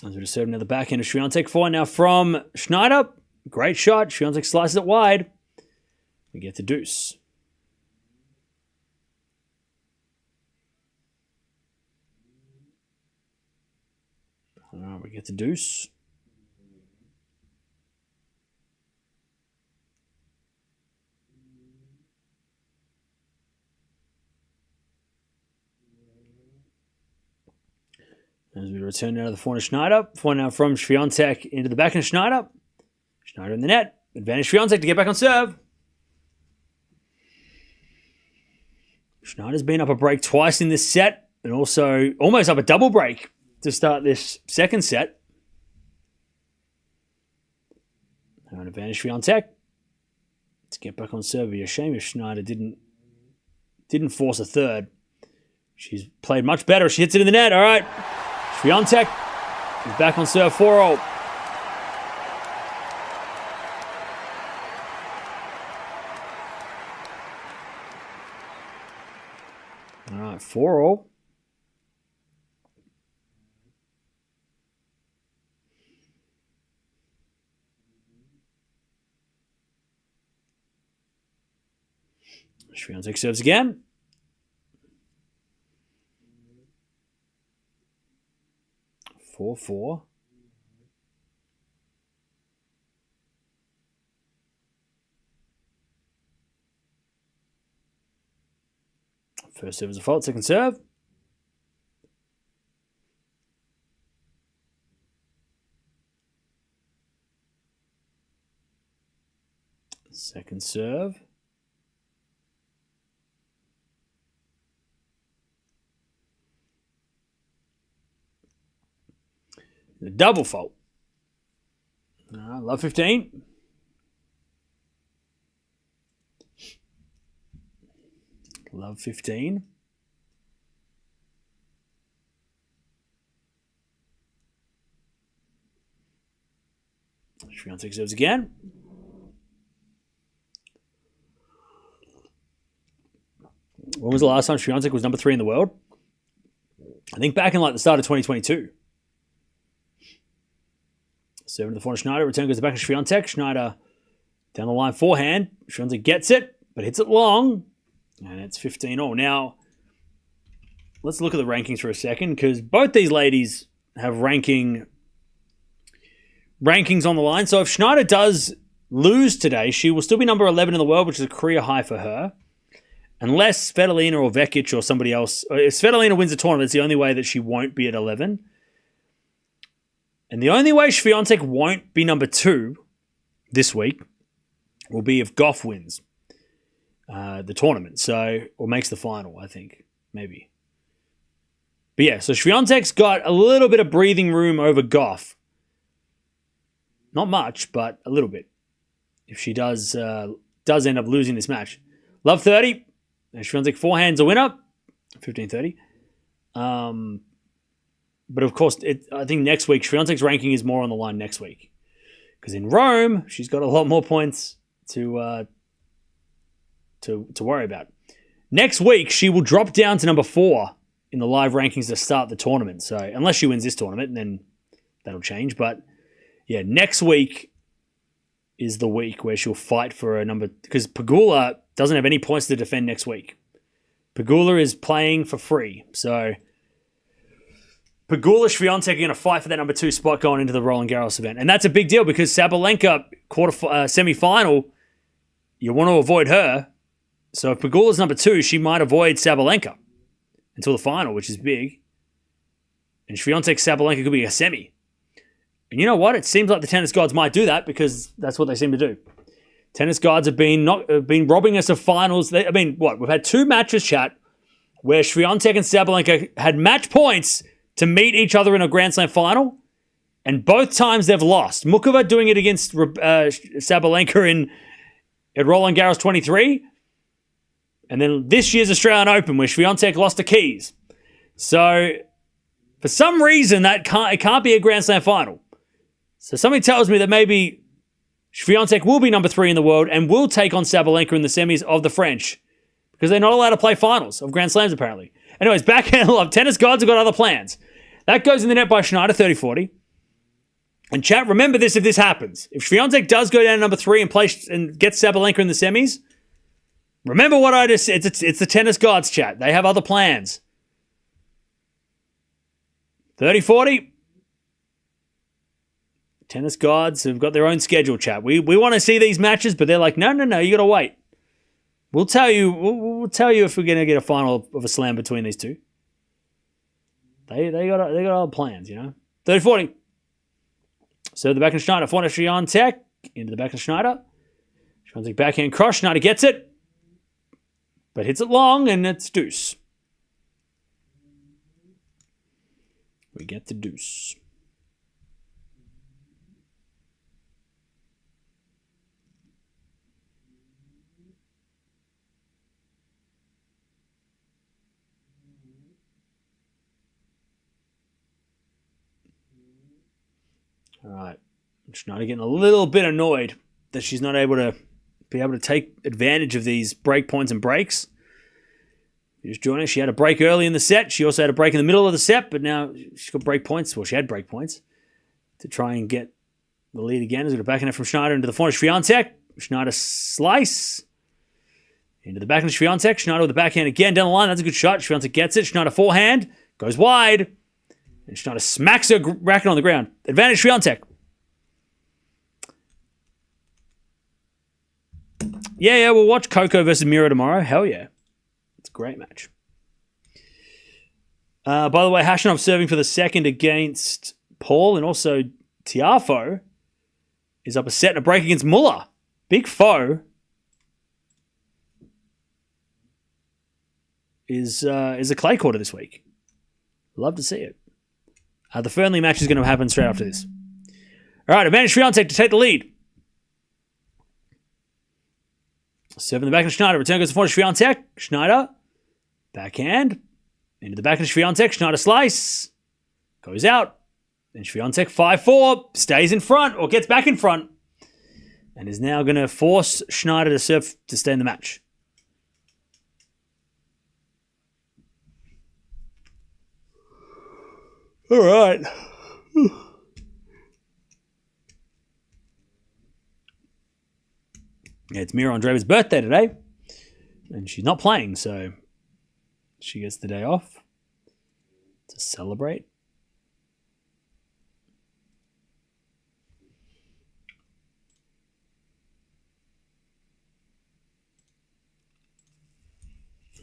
As we just serve now the back end of Swiatek. Forehand now from Shnaider. Great shot. Swiatek slices it wide. We get the deuce. All right, we get the deuce. As we return now to the forehand of Shnaider. Forehand now from Swiatek into the back end of Shnaider. Shnaider in the net. Advantage Swiatek to get back on serve. Schneider's been up a break twice in this set and also almost up a double break to start this second set. Now an advantage Swiatek to get back on serve. It'd be a shame if Shnaider didn't force a third. She's played much better. She hits it in the net. All right. Swiatek is back on serve 4-all. All right, 4-all. Swiatek serves again. 4-4. First serve is a fault. Second serve. Second serve. The double fault. Love 15. Love 15. Swiatek serves again. When was the last time Swiatek was number 3 in the world? I think back in like the start of 2022. Serving to the forehand Shnaider. Return goes to the back of Swiatek. Shnaider down the line forehand. Swiatek gets it, but hits it long. And it's 15-all. Now, let's look at the rankings for a second, because both these ladies have rankings on the line. So if Shnaider does lose today, she will still be number 11 in the world, which is a career high for her. Unless Svitolina or Vekic or somebody else... If Svitolina wins the tournament, it's the only way that she won't be at 11. And the only way Swiatek won't be number 2 this week will be if Gauff wins the tournament, or makes the final, I think, maybe. But yeah, so Swiatek's got a little bit of breathing room over Gauff. Not much, but a little bit. If she does end up losing this match. Love 30. And Swiatek forehand's a winner. 15-30. But of course, I think next week, Swiatek's ranking is more on the line next week. Because in Rome, she's got a lot more points to worry about. Next week, she will drop down to number 4 in the live rankings to start the tournament. So unless she wins this tournament, then that'll change. But yeah, next week is the week where she'll fight for a number... Because Pegula doesn't have any points to defend next week. Pegula is playing for free. So Pegula, Swiatek are going to fight for that number 2 spot going into the Roland Garros event. And that's a big deal because Sabalenka, semi-final, you want to avoid her. So if Pegula's number 2, she might avoid Sabalenka until the final, which is big. And Swiatek, Sabalenka could be a semi. And you know what? It seems like the tennis gods might do that because that's what they seem to do. Tennis gods have been robbing us of finals. We've had 2 matches, chat, where Swiatek and Sabalenka had match points to meet each other in a Grand Slam final, and both times they've lost. Mukova doing it against Sabalenka at Roland Garros 23, and then this year's Australian Open where Swiatek lost to Keys. So for some reason it can't be a Grand Slam final. So something tells me that maybe Swiatek will be number 3 in the world and will take on Sabalenka in the semis of the French because they're not allowed to play finals of Grand Slams apparently. Anyways, backhand love. Tennis gods have got other plans. That goes in the net by Shnaider, 30-40. And chat, remember this if this happens. If Swiatek does go down to number 3 and gets Sabalenka in the semis, remember what I just said. It's the tennis gods, chat. They have other plans. 30-40. Tennis gods have got their own schedule, chat. We want to see these matches, but they're like, no, you got to wait. We'll tell you if we're going to get a final of a slam between these two. They got other plans, you know. 30-40. So the backhand Shnaider, forehand Swiatek into the backhand Shnaider. Swiatek backhand cross. Shnaider gets it, but hits it long, and it's deuce. We get the deuce. All right. Shnaider getting a little bit annoyed that she's not able to take advantage of these break points and breaks. Just joining. She had a break early in the set. She also had a break in the middle of the set, but now she's got break points. Well, she had break points to try and get the lead again. Is going to backhand it from Shnaider into the forehand Swiatek. Shnaider slice into the backhand Swiatek. Shnaider with the backhand again down the line. That's a good shot. Swiatek gets it. Shnaider forehand goes wide. And Shnaider smacks her racket on the ground. Advantage Swiatek. Yeah, we'll watch Coco versus Mirra tomorrow. Hell yeah. It's a great match. By the way, Hashanov serving for the second against Paul, and also Tiafoe is up a set and a break against Muller. Big foe is a clay quarter this week. Love to see it. The Fernley match is going to happen straight after this. All right, advantage Swiatek to take the lead. Serve in the backhand Shnaider. Return goes to forehand Swiatek. Shnaider. Backhand. Into the backhand Swiatek. Shnaider slice. Goes out. Then Swiatek 5-4. Stays in front or gets back in front. And is now going to force Shnaider to serve to stay in the match. All right. Yeah, it's Mirra Andreeva's birthday today. And she's not playing, so she gets the day off to celebrate.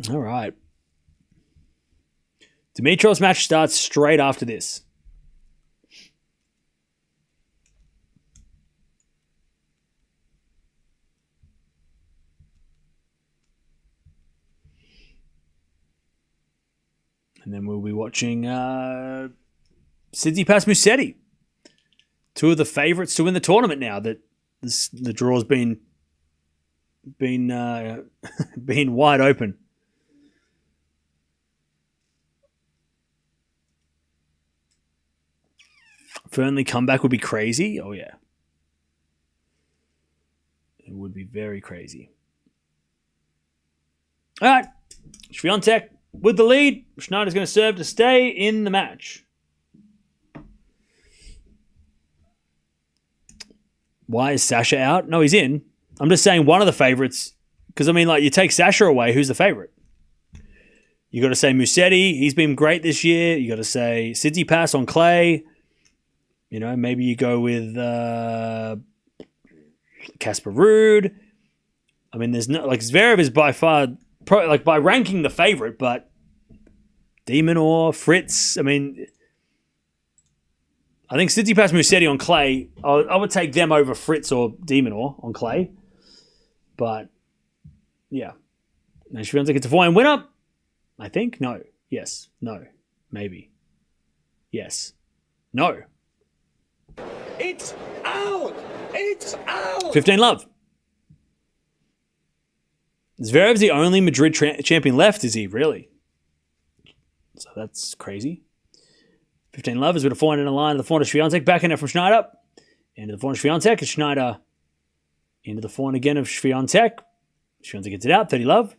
All right. Dimitrov's match starts straight after this. And then we'll be watching Tsitsipas Musetti. Two of the favourites to win the tournament now that the draw's been wide open. Fernley comeback would be crazy. Oh, yeah. It would be very crazy. All right. Swiatek with the lead. Schneider's going to serve to stay in the match. Why is Sasha out? No, he's in. I'm just saying one of the favourites. Because, I mean, like, you take Sasha away, who's the favourite? You got to say Musetti. He's been great this year. You got to say Tsitsipas on clay. You know, maybe you go with Casper Ruud. I mean, there's no, like, Zverev is by far, by ranking the favorite, but Demonor, Fritz, I mean, I think Tsitsipas Musetti on clay, I would take them over Fritz or Demonor on clay. But, yeah. Now, Swiatek gets a 4-1 winner. I think. No. Yes. No. Maybe. Yes. No. It's out! It's out! 15 love. Zverev's the only Madrid champion left, is he? Really? So that's crazy. 15 love is with a 400 in the line of the forehand of Swiatek. Backhand from Shnaider. Into the forehand of Swiatek. And Shnaider into the forehand again of Swiatek. Swiatek gets it out. 30 love.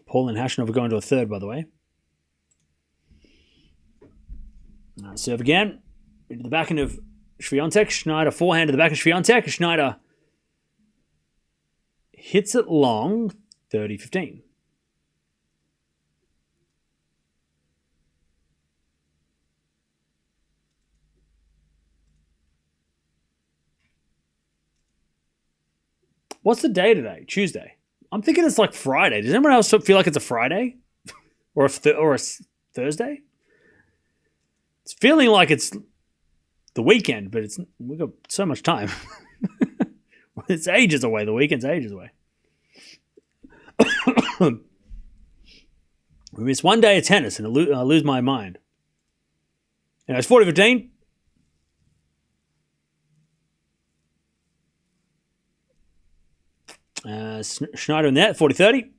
Paul and Hashanov are going to a third, by the way. Serve again. Into the backhand of Swiatek. Shnaider forehand to the back of Swiatek. Shnaider hits it long. 30-15. What's the day today? Tuesday. I'm thinking it's like Friday. Does anyone else feel like it's a Friday? or a Thursday? It's feeling like it's the weekend, but we've got so much time. It's ages away. The weekend's ages away. We miss one day of tennis and I lose my mind. Anyway, it's 40-15. Shnaider in that, 40-30.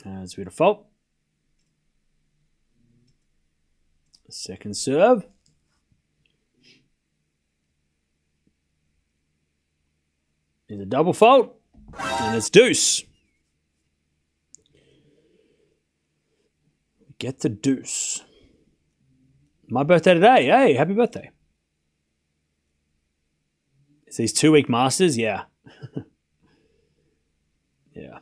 That's beautiful. Second serve. Is a double fault. And it's deuce. We get to deuce. My birthday today. Hey, happy birthday. It's these 2-week Masters? Yeah. Yeah.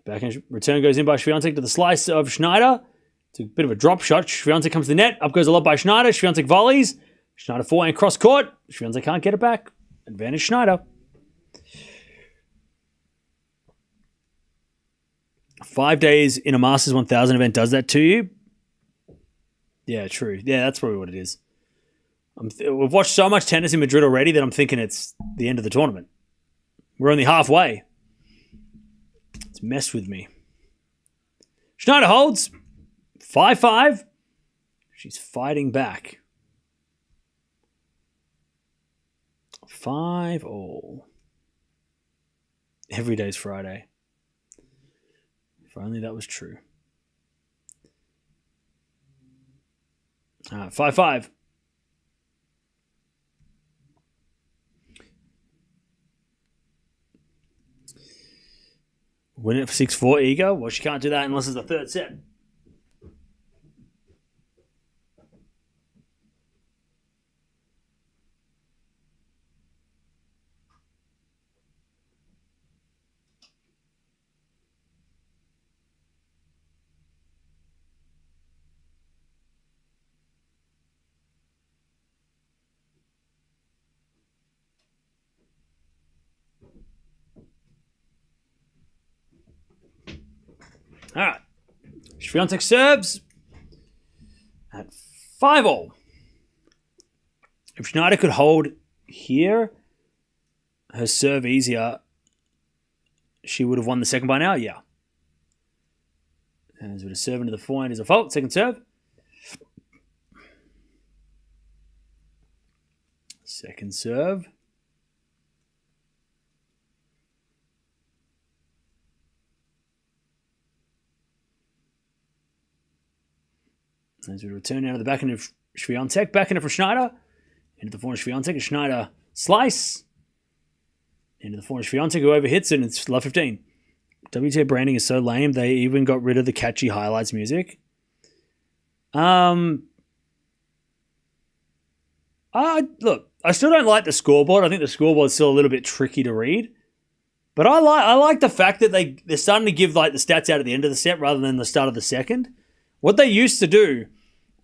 Backhand return goes in by Swiatek to the slice of Shnaider. It's a bit of a drop shot. Swiatek comes to the net. Up goes a lot by Shnaider. Swiatek volleys. Shnaider forehand cross court. Swiatek can't get it back. Advantage Shnaider. 5 days in a Masters 1000 event does that to you? Yeah, true. Yeah, that's probably what it is. We've watched so much tennis in Madrid already that I'm thinking it's the end of the tournament. We're only halfway. It's messed with me. Shnaider holds. 5-5. She's fighting back. 5-all. Every day's Friday. If only that was true. All right, 5-5. Win it for 6-4, Iga. Well, she can't do that unless it's the third set. All right. Swiatek serves at 5-all. If Shnaider could hold here, her serve easier, she would have won the second by now. Yeah. And with a serve into the forehand is a fault. Second serve. Second serve. As we return out of the backhand of Swiatek, backhand for Shnaider. Into the forehand of Swiatek, a Shnaider slice. Into the forehand of Swiatek, who overhits it, and it's love 15. WTA branding is so lame, they even got rid of the catchy highlights music. Look, I still don't like the scoreboard. I think the scoreboard's still a little bit tricky to read. But I like the fact that they're starting to give like the stats out at the end of the set rather than the start of the second. What they used to do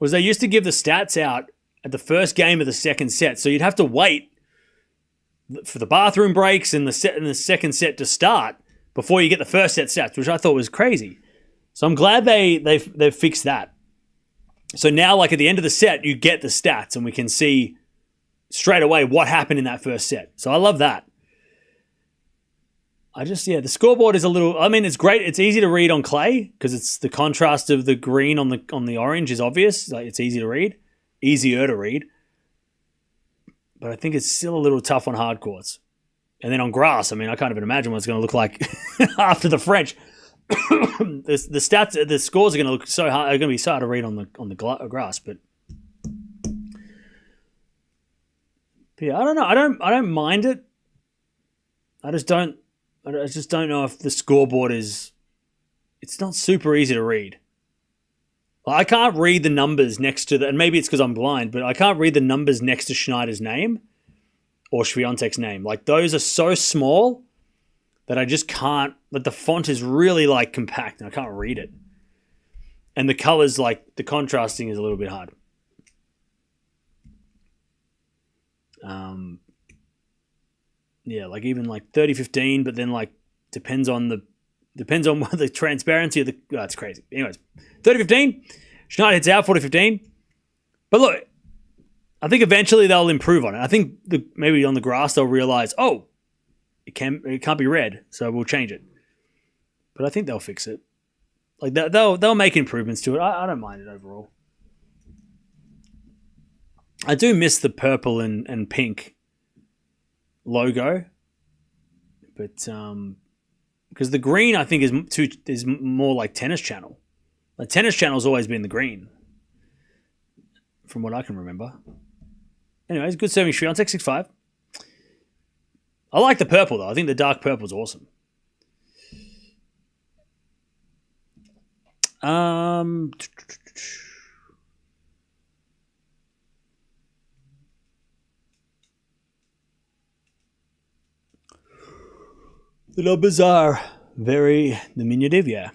was they used to give the stats out at the first game of the second set. So you'd have to wait for the bathroom breaks and the second set to start before you get the first set stats, which I thought was crazy. So I'm glad they've fixed that. So now, like at the end of the set, you get the stats and we can see straight away what happened in that first set. So I love that. The scoreboard is a little, I mean, it's great. It's easy to read on clay because it's the contrast of the green on the orange is obvious. Like it's easier to read. But I think it's still a little tough on hard courts. And then on grass, I mean, I can't even imagine what it's going to look like after the French. The scores are going to look so hard. They're going to be so hard to read on the grass. But yeah, I don't know. I don't mind it. I just don't know if the scoreboard it's not super easy to read. Like, I can't read the numbers next to and maybe it's because I'm blind, but I can't read the numbers next to Schneider's name or Swiatek's name. Like, those are so small that I just can't, like, the font is really, like, compact and I can't read it. And the colors, like, the contrasting is a little bit hard. Yeah, like even like 30-15, but then like depends on the transparency of the. Oh, it's crazy. Anyways, 30-15. Shnaider hits out 40-15. But look, I think eventually they'll improve on it. I think maybe on the grass they'll realize, oh, it can't be red, so we'll change it. But I think they'll fix it. Like they'll make improvements to it. I don't mind it overall. I do miss the purple and pink logo, but because the green I think is more like Tennis Channel. Like Tennis Channel's always been the green, from what I can remember. Anyways, good serving Swiatek 6-5. I like the purple though. I think the dark purple is awesome. The numbers are very diminutive, yeah.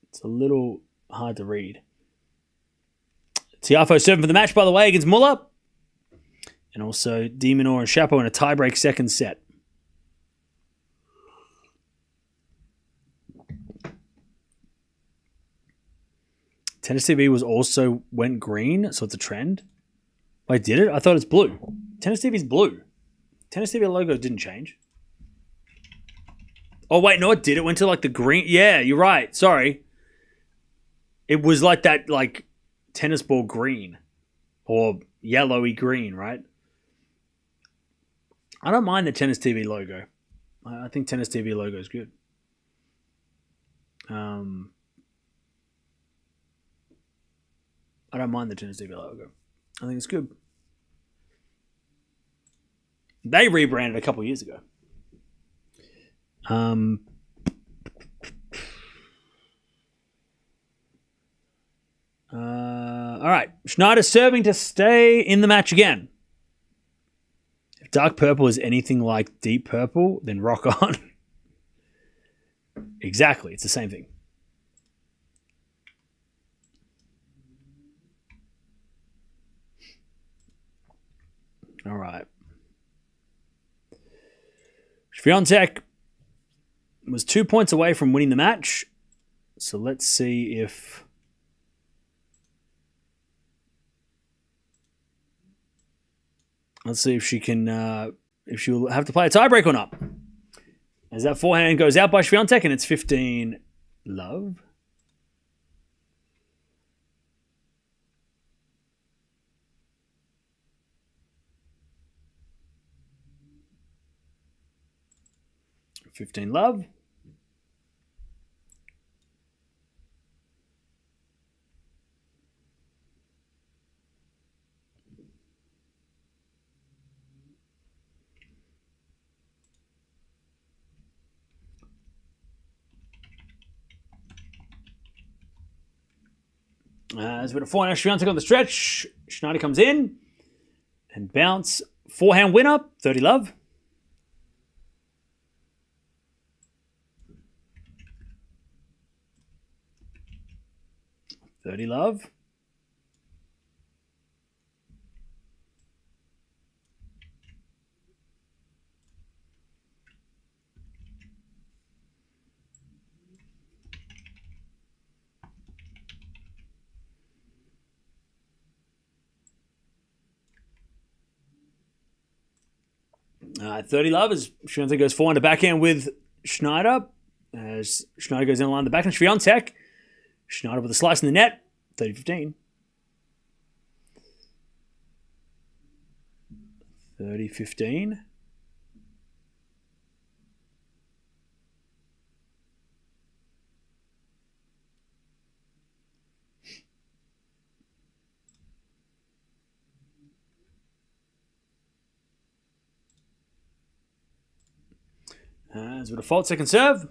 It's a little hard to read. Tiafoe serving for the match, by the way, against Muller. And also de Minaur and Chapo in a tiebreak second set. Tennis TV went green, so it's a trend. Wait, did it? I thought it's blue. Tennis TV's blue. Tennis TV logo didn't change. Oh, wait, no, it did. It went to like the green. Yeah, you're right. Sorry. It was like that, like tennis ball green or yellowy green, right? I don't mind the Tennis TV logo. I think Tennis TV logo is good. I don't mind the Tennis TV logo. I think it's good. They rebranded a couple years ago. All right. Shnaider serving to stay in the match again. If dark purple is anything like deep purple, then rock on. Exactly. It's the same thing. All right. Swiatek was 2 points away from winning the match. So let's see if... Let's see if she can, if she'll have to play a tiebreak or not. As that forehand goes out by Swiatek, and it's 15 love. Love. As with a forehand, Swiatek on the stretch. Shnaider comes in and bounce. Forehand winner, 30 love. Love. Love as Swiatek goes forehand to backhand with Shnaider. As Shnaider goes in line the backhand, Swiatek. Shnaider with a slice in the net, 30-15. 30-15. As with a fault, second serve.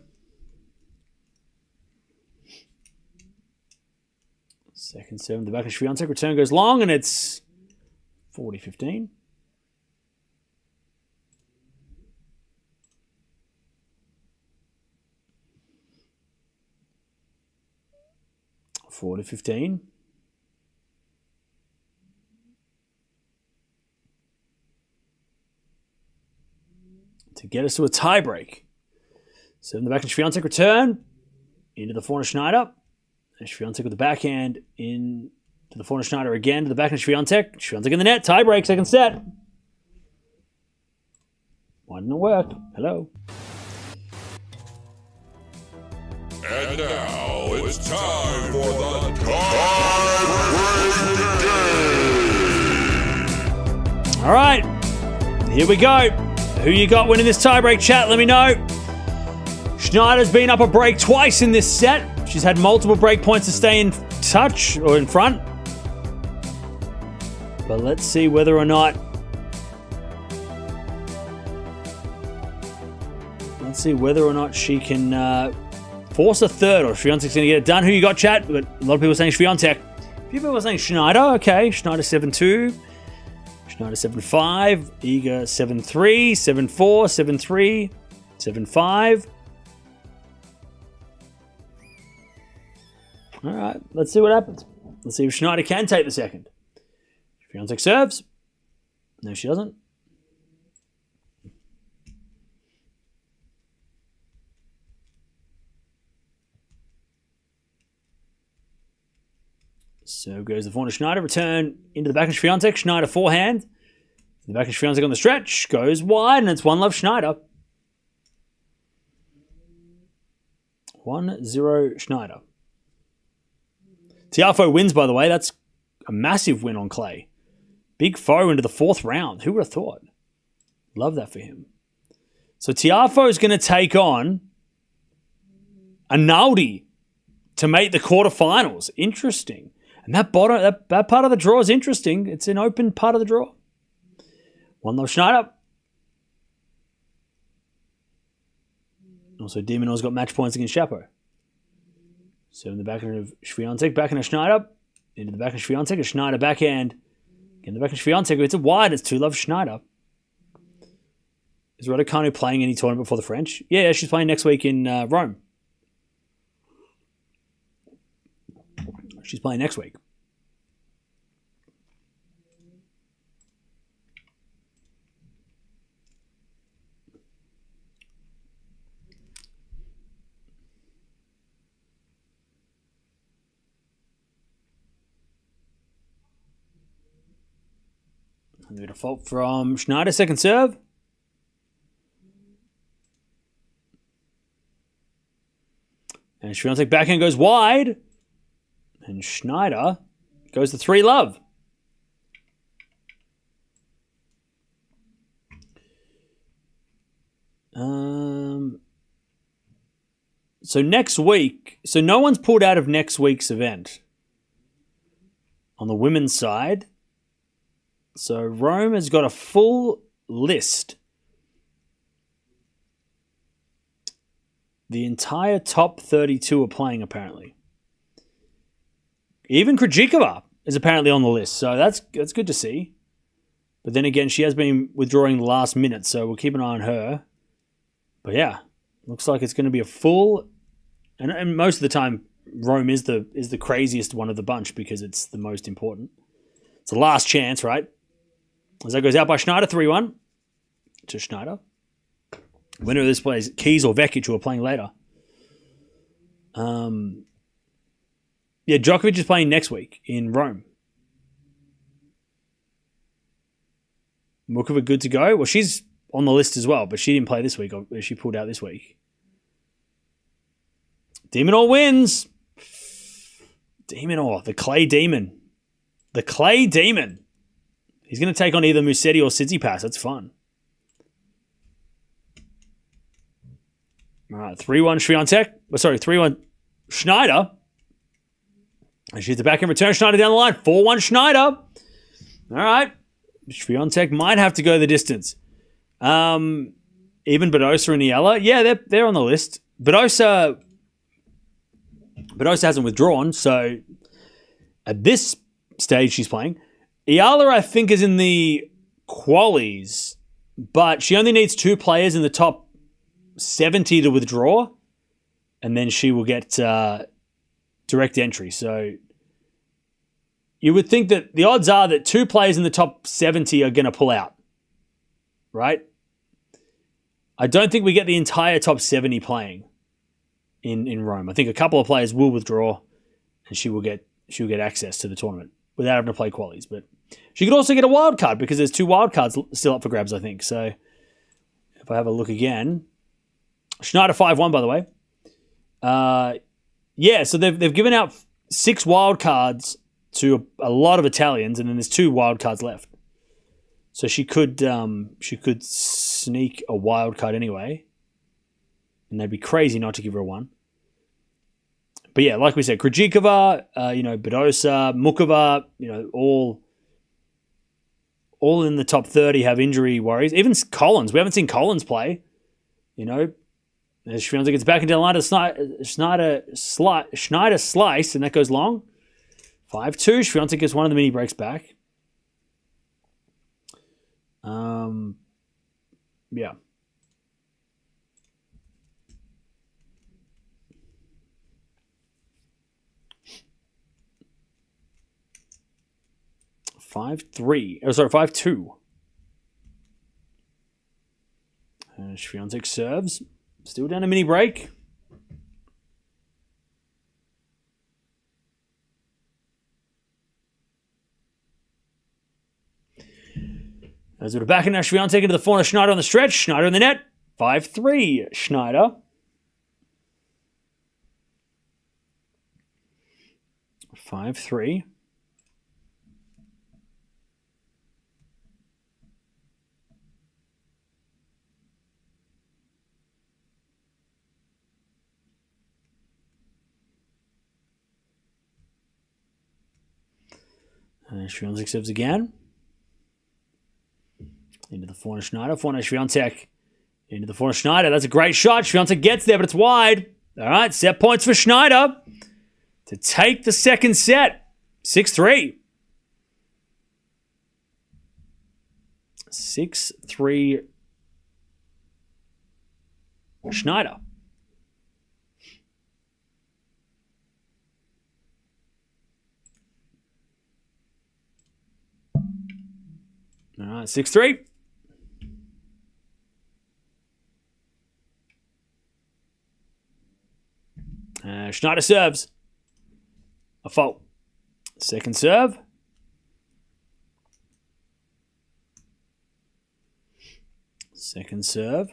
Second serve in the back of Swiatek. Return goes long, and it's 40-15. To get us to a tiebreak. So in the back of Swiatek, return into the forehand Shnaider. And Swiatek with the backhand in to the forehand Shnaider again to the backhand Swiatek. Swiatek in the net, tiebreak, second set. Why didn't it work? Hello. And now it's time for the tiebreak game. All right, here we go. Who you got winning this tiebreak, chat? Let me know. Schneider's been up a break twice in this set. She's had multiple break points to stay in touch or in front. But let's see whether or not... she can force a third, or Swiatek's going to get it done. Who you got, chat? But a lot of people are saying Swiatek. A few people are saying Shnaider. Okay, Shnaider 7-2. Shnaider 7-5. Iga 7-3. 7-4. 7-3. 7-5. All right, let's see what happens. Let's see if Shnaider can take the second. Swiatek serves. No, she doesn't. So goes the forehand to Shnaider. Return into the back of Swiatek. Shnaider forehand. The back of Swiatek on the stretch. Goes wide, and it's 1-love Shnaider. 1-0 Shnaider. Tiafoe wins, by the way. That's a massive win on clay. Big foe into the fourth round. Who would have thought? Love that for him. So Tiafoe is going to take on Analdi to make the quarterfinals. Interesting. And that part of the draw is interesting. It's an open part of the draw. 1-love Shnaider. Also, Demonor's got match points against Chapo. So in the back of Swiatek, back into Shnaider. Into the back of Swiatek, a Shnaider backhand. In the back of Swiatek, it's a wide. It's 2-love Shnaider. Is Raducanu playing any tournament before the French? Yeah, she's playing next week in Rome. She's playing next week. And a fault from Shnaider, second serve. And Swiatek backhand goes wide. And Shnaider goes to 3-love. So next week, so no one's pulled out of next week's event on the women's side. So Rome has got a full list. The entire top 32 are playing, apparently. Even Krejcikova is apparently on the list, so that's good to see. But then again, she has been withdrawing the last minute, so we'll keep an eye on her. But yeah, looks like it's going to be a full... And most of the time, Rome is the craziest one of the bunch because it's the most important. It's the last chance, right? As that goes out by Shnaider, 3-1 to Shnaider. Winner of this plays Keys or Vekic, who are playing later. Yeah, Djokovic is playing next week in Rome. Mukova good to go. Well, she's on the list as well, but she didn't play this week. She pulled out this week. Demonor wins. Demonor, the clay demon. The clay demon. He's going to take on either Musetti or Tsitsipas. That's fun. All right, 3-1 Swiatek. 3-1 Shnaider. And she's the back end return. Shnaider down the line. 4-1 Shnaider. All right. Swiatek might have to go the distance. Even Badosa and Eala. Yeah, they're on the list. Badosa hasn't withdrawn, so at this stage she's playing. Eala, I think, is in the qualies, but she only needs 2 players in the top 70 to withdraw, and then she will get direct entry. So you would think that the odds are that 2 players in the top 70 are going to pull out, right? I don't think we get the entire top 70 playing in Rome. I think a couple of players will withdraw, and she'll get access to the tournament without having to play qualies. But she could also get a wild card because there's 2 wild cards still up for grabs, I think. So if I have a look again, Shnaider 5-1, by the way. Yeah, so they've given out 6 wild cards to a lot of Italians, and then there's 2 wild cards left. So she could sneak a wild card anyway, and they'd be crazy not to give her one. But yeah, like we said, Krejcikova, Badosa, Mukova, all in the top 30 have injury worries. Even Collins, we haven't seen Collins play. As Swiatek gets back into the line to Shnaider slice, and that goes long. 5-2. Swiatek gets one of the mini breaks back. Yeah. 5-3. Oh, sorry, 5-2. Swiatek serves. Still down a mini break. As we're back in now, Swiatek into the forehand. Shnaider on the stretch. Shnaider in the net. 5-3. Shnaider. 5-3. Swiatek serves again. Into the forehand Shnaider. Forehand Swiatek. Into the forehand Shnaider. That's a great shot. Swiatek gets there, but it's wide. All right, set points for Shnaider to take the second set. 6-3. 6-3. Shnaider. All right, 6-3. Shnaider serves. A fault. Second serve. Second serve.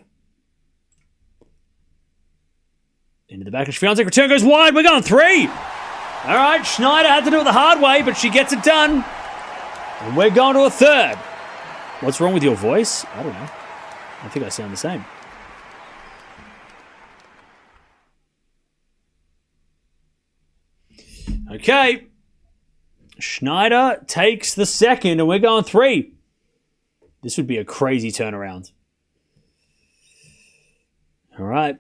Into the back of Swiatek. Return goes wide. We're going 3. All right, Shnaider had to do it the hard way, but she gets it done. And we're going to a third. What's wrong with your voice? I don't know. I think I sound the same. Okay. Shnaider takes the second, and we're going 3. This would be a crazy turnaround. All right.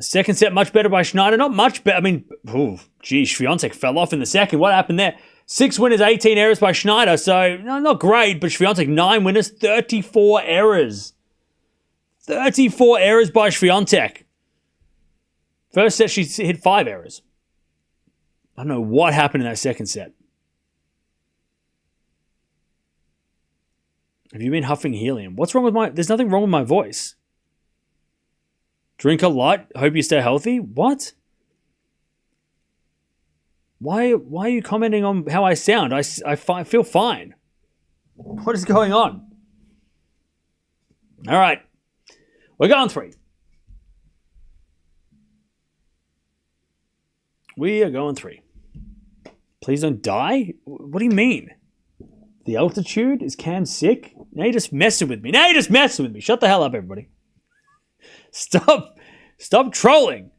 Second set, much better by Shnaider. Not much better. I mean, Swiatek fell off in the second. What happened there? 6 winners, 18 errors by Shnaider. So, no, not great, but Swiatek, 9 winners, 34 errors. 34 errors by Swiatek. First set, she hit 5 errors. I don't know what happened in that second set. Have you been huffing helium? What's wrong with my... There's nothing wrong with my voice. Drink a lot. Hope you stay healthy. What? Why are you commenting on how I sound? I feel fine. What is going on? All right. We're going 3. We are going 3. Please don't die? What do you mean? The altitude? Is Cam sick? Now you're just messing with me. Shut the hell up, everybody. Stop trolling.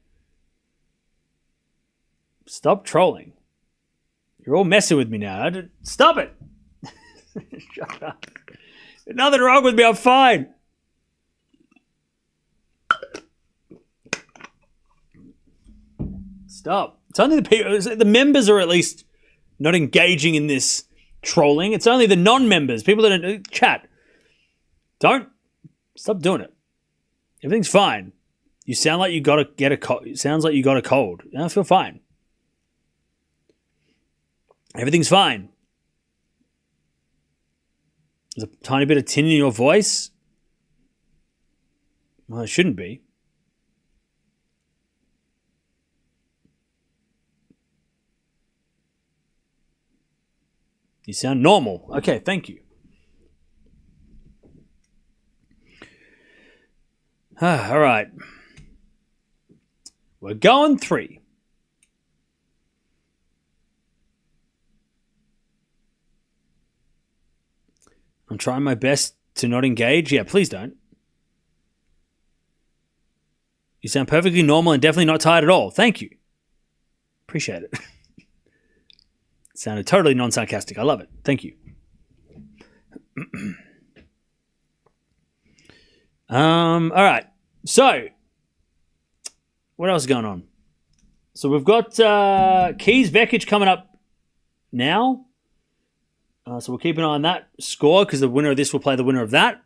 Stop trolling. You're all messing with me now. Stop it. Shut up. There's nothing wrong with me. I'm fine. Stop. It's only the people, the members are at least not engaging in this trolling. It's only the non-members, people that don't chat. Stop doing it. Everything's fine. You sound like you got to get a cold. It sounds like you got a cold. I feel fine. Everything's fine. There's a tiny bit of tin in your voice. Well, it shouldn't be. You sound normal. Okay, thank you. All right. We're going 3. I'm trying my best to not engage. Yeah, please don't. You sound perfectly normal and definitely not tired at all. Thank you. Appreciate it. It sounded totally non-sarcastic. I love it. Thank you. All right. So, what else is going on? So we've got Keys Vekic coming up now. So we'll keep an eye on that score because the winner of this will play the winner of that.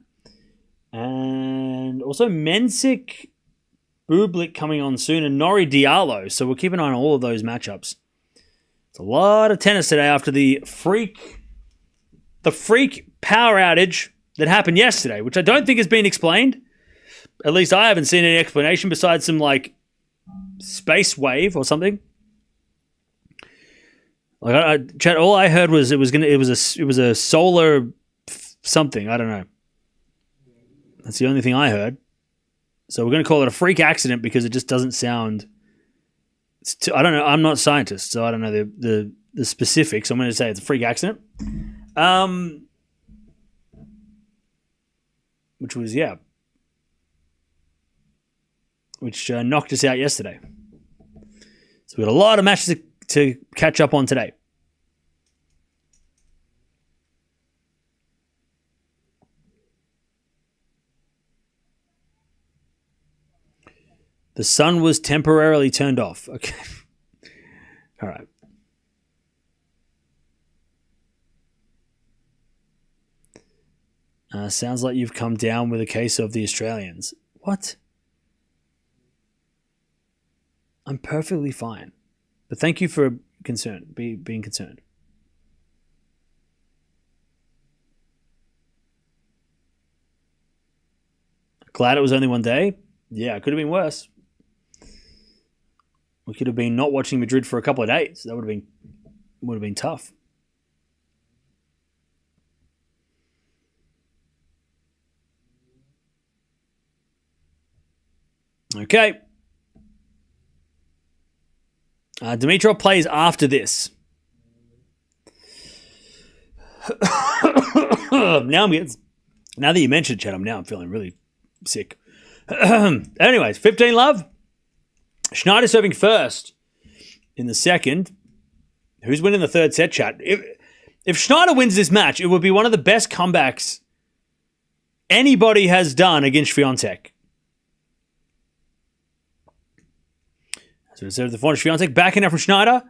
And also Mensik Bublik coming on soon and Nori Diallo. So we'll keep an eye on all of those matchups. It's a lot of tennis today after the freak the freak power outage that happened yesterday, which I don't think has been explained. At least I haven't seen any explanation besides some like space wave or something. Like Chad, all I heard was it was a solar something. I don't know. That's the only thing I heard. So we're going to call it a freak accident because it just doesn't sound. I don't know. I'm not a scientist, so I don't know the specifics. I'm going to say it's a freak accident. Which was which knocked us out yesterday. So we got a lot of matches to catch up on today. The sun was temporarily turned off. Okay. All right. Sounds like you've come down with a case of the Australians. What? I'm perfectly fine. But thank you for being concerned. Glad it was only one day. Yeah, it could have been worse. We could have been not watching Madrid for a couple of days. That would have been tough. Okay. Dimitrov plays after this. Now that you mentioned Chad, I'm feeling really sick. Anyways, 15 love. Shnaider serving first in the second. Who's winning the third set, Chad? If Shnaider wins this match, it would be one of the best comebacks anybody has done against Swiatek. So instead of the forehand Swiatek, backhand out from Shnaider.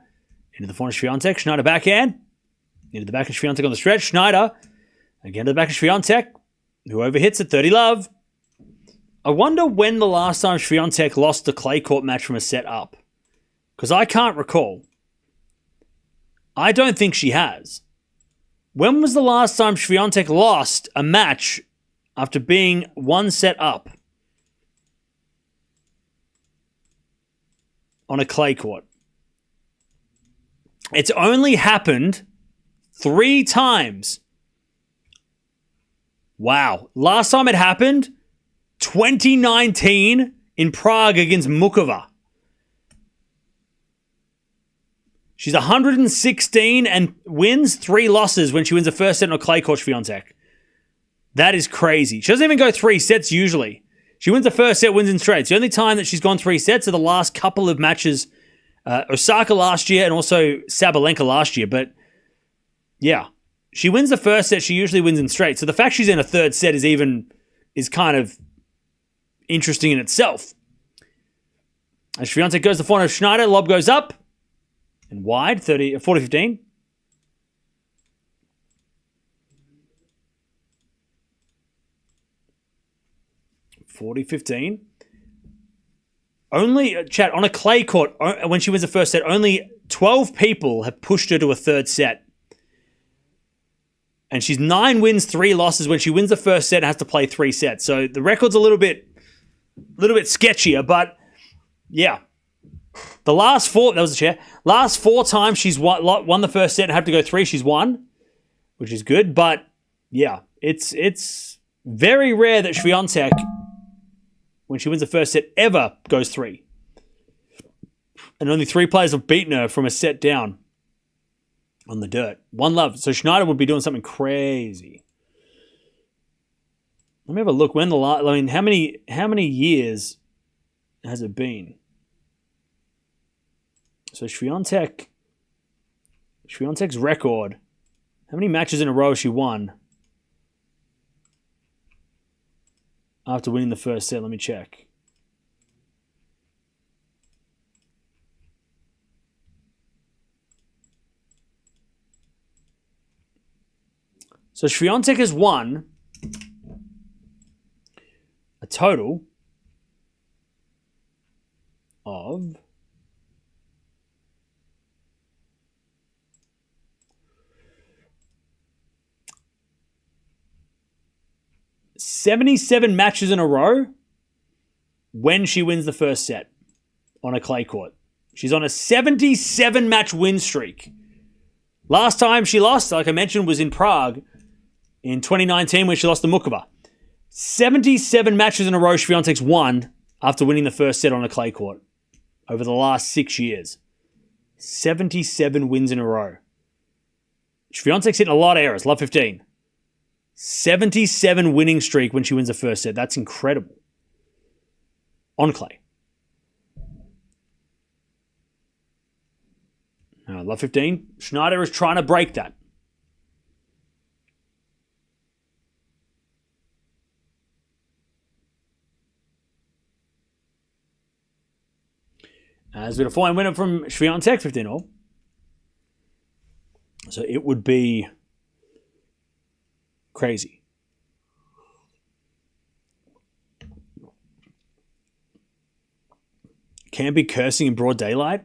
Into the forehand Swiatek. Shnaider backhand. Into the backhand Swiatek on the stretch. Shnaider again to the backhand Swiatek, who overhits at 30 love. I wonder when the last time Swiatek lost the clay court match from a set up. Because I can't recall. I don't think she has. When was the last time Swiatek lost a match after being one set up on a clay court? It's only happened 3 times. Wow. Last time it happened, 2019 in Prague against Mukova. She's 116 and wins 3 losses when she wins the first set on a clay court, Swiatek. That is crazy. She doesn't even go 3 sets usually. She wins the first set, wins in straight. The only time that she's gone 3 sets are the last couple of matches. Osaka last year and also Sabalenka last year. But yeah, she wins the first set. She usually wins in straight. So the fact she's in a third set is kind of interesting in itself. As Swiatek goes to the forehand of Shnaider, lob goes up and wide, 40-15. Only, chat, on a clay court, when she wins the first set, only 12 people have pushed her to a third set. And she's 9 wins, 3 losses. When she wins the first set, has to play 3 sets. So the record's a little bit sketchier, but yeah. The last 4, that was the chair. Last 4 times she's won the first set and had to go 3, she's won, which is good. But yeah, it's very rare that Swiatek, when she wins the first set, ever goes 3. And only 3 players have beaten her from a set down on the dirt. 1 love. So Shnaider would be doing something crazy. Let me have a look. How many years has it been? So Swiatek's record. How many matches in a row has she won after winning the first set? Let me check. So Swiatek has won a total of 77 matches in a row when she wins the first set on a clay court. She's on a 77-match win streak. Last time she lost, like I mentioned, was in Prague in 2019 when she lost to Mukova. 77 matches in a row Swiatek's won after winning the first set on a clay court over the last 6 years. 77 wins in a row. Swiatek's hitting a lot of errors. Love 15. 77 winning streak when she wins the first set. That's incredible. On clay. Love 15. Shnaider is trying to break that. As with a fine winner from Swiatek, 15-all. So it would be crazy. Can't be cursing in broad daylight.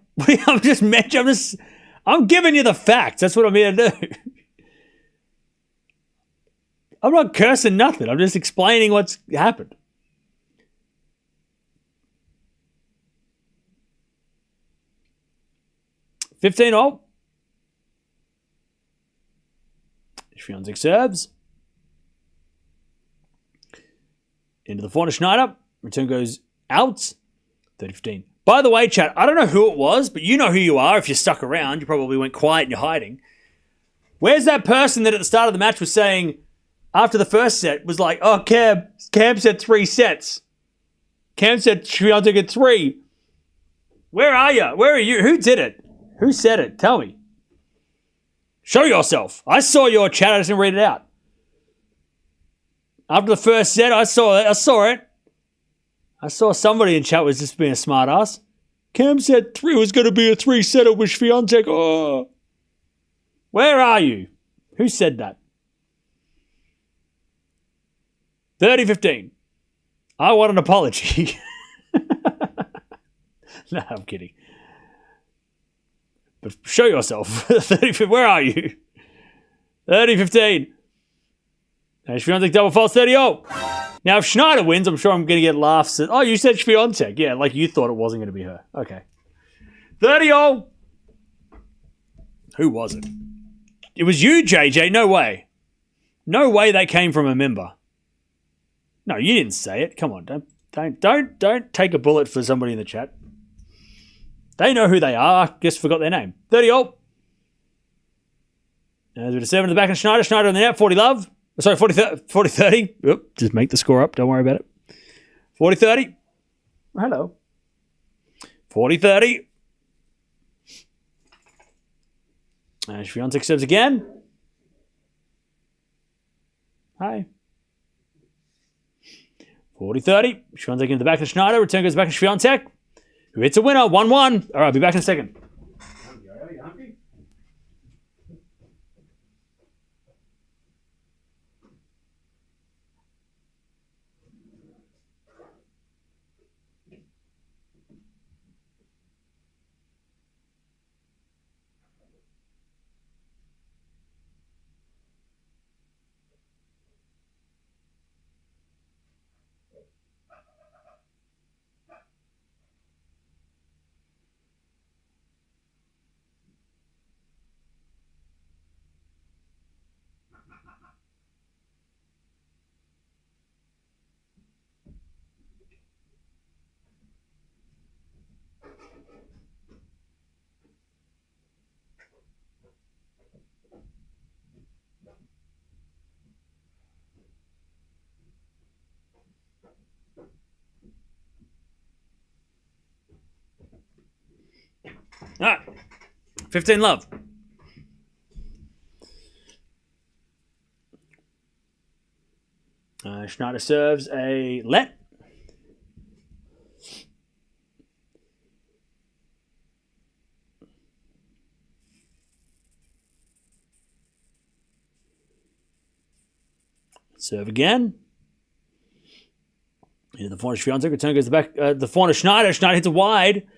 I'm giving you the facts. That's what I'm here to do. I'm not cursing nothing. I'm just explaining what's happened. $15-all. Swiatek serves. Into the forehand, Shnaider. Return goes out. 30-15. By the way, chat, I don't know who it was, but you know who you are if you're stuck around. You probably went quiet and you're hiding. Where's that person that at the start of the match was saying, after the first set, was like, oh, Cam said 3 sets. Cam said Swiatek at 3. Where are you? Where are you? Who did it? Who said it? Tell me. Show yourself. I saw your chat. I just didn't read it out. After the first set, I saw it. I saw somebody in chat was just being a smart ass. Cam said 3 was going to be a 3-setter with Swiatek. Oh. Where are you? Who said that? 30-15. I want an apology. No, I'm kidding. But show yourself. 30, where are you? 30-15. And Swiatek double faults 30-0. Now, if Shnaider wins, I'm sure I'm going to get laughs at, oh, you said Swiatek. Yeah, like you thought it wasn't going to be her. Okay. 30-0. Who was it? It was you, JJ. No way. No way that came from a member. No, you didn't say it. Come on, don't take a bullet for somebody in the chat. They know who they are. I just forgot their name. 30-0. As with a 7 to the back of Shnaider. Shnaider on the net. 40-love. Sorry, 40-30. Oop, just make the score up. Don't worry about it. 40-30. Hello. 40-30. And Swiatek serves again. Hi. 40-30. Swiatek into the back of Shnaider. Return goes back to Swiatek, who hits a winner. 1-1. All right, I'll be back in a second. Are you hungry? All right. 15-love. Shnaider serves a let. Serve again. Into the forehand, Swiatek. Return goes back. The forehand, Shnaider. Shnaider hits it wide.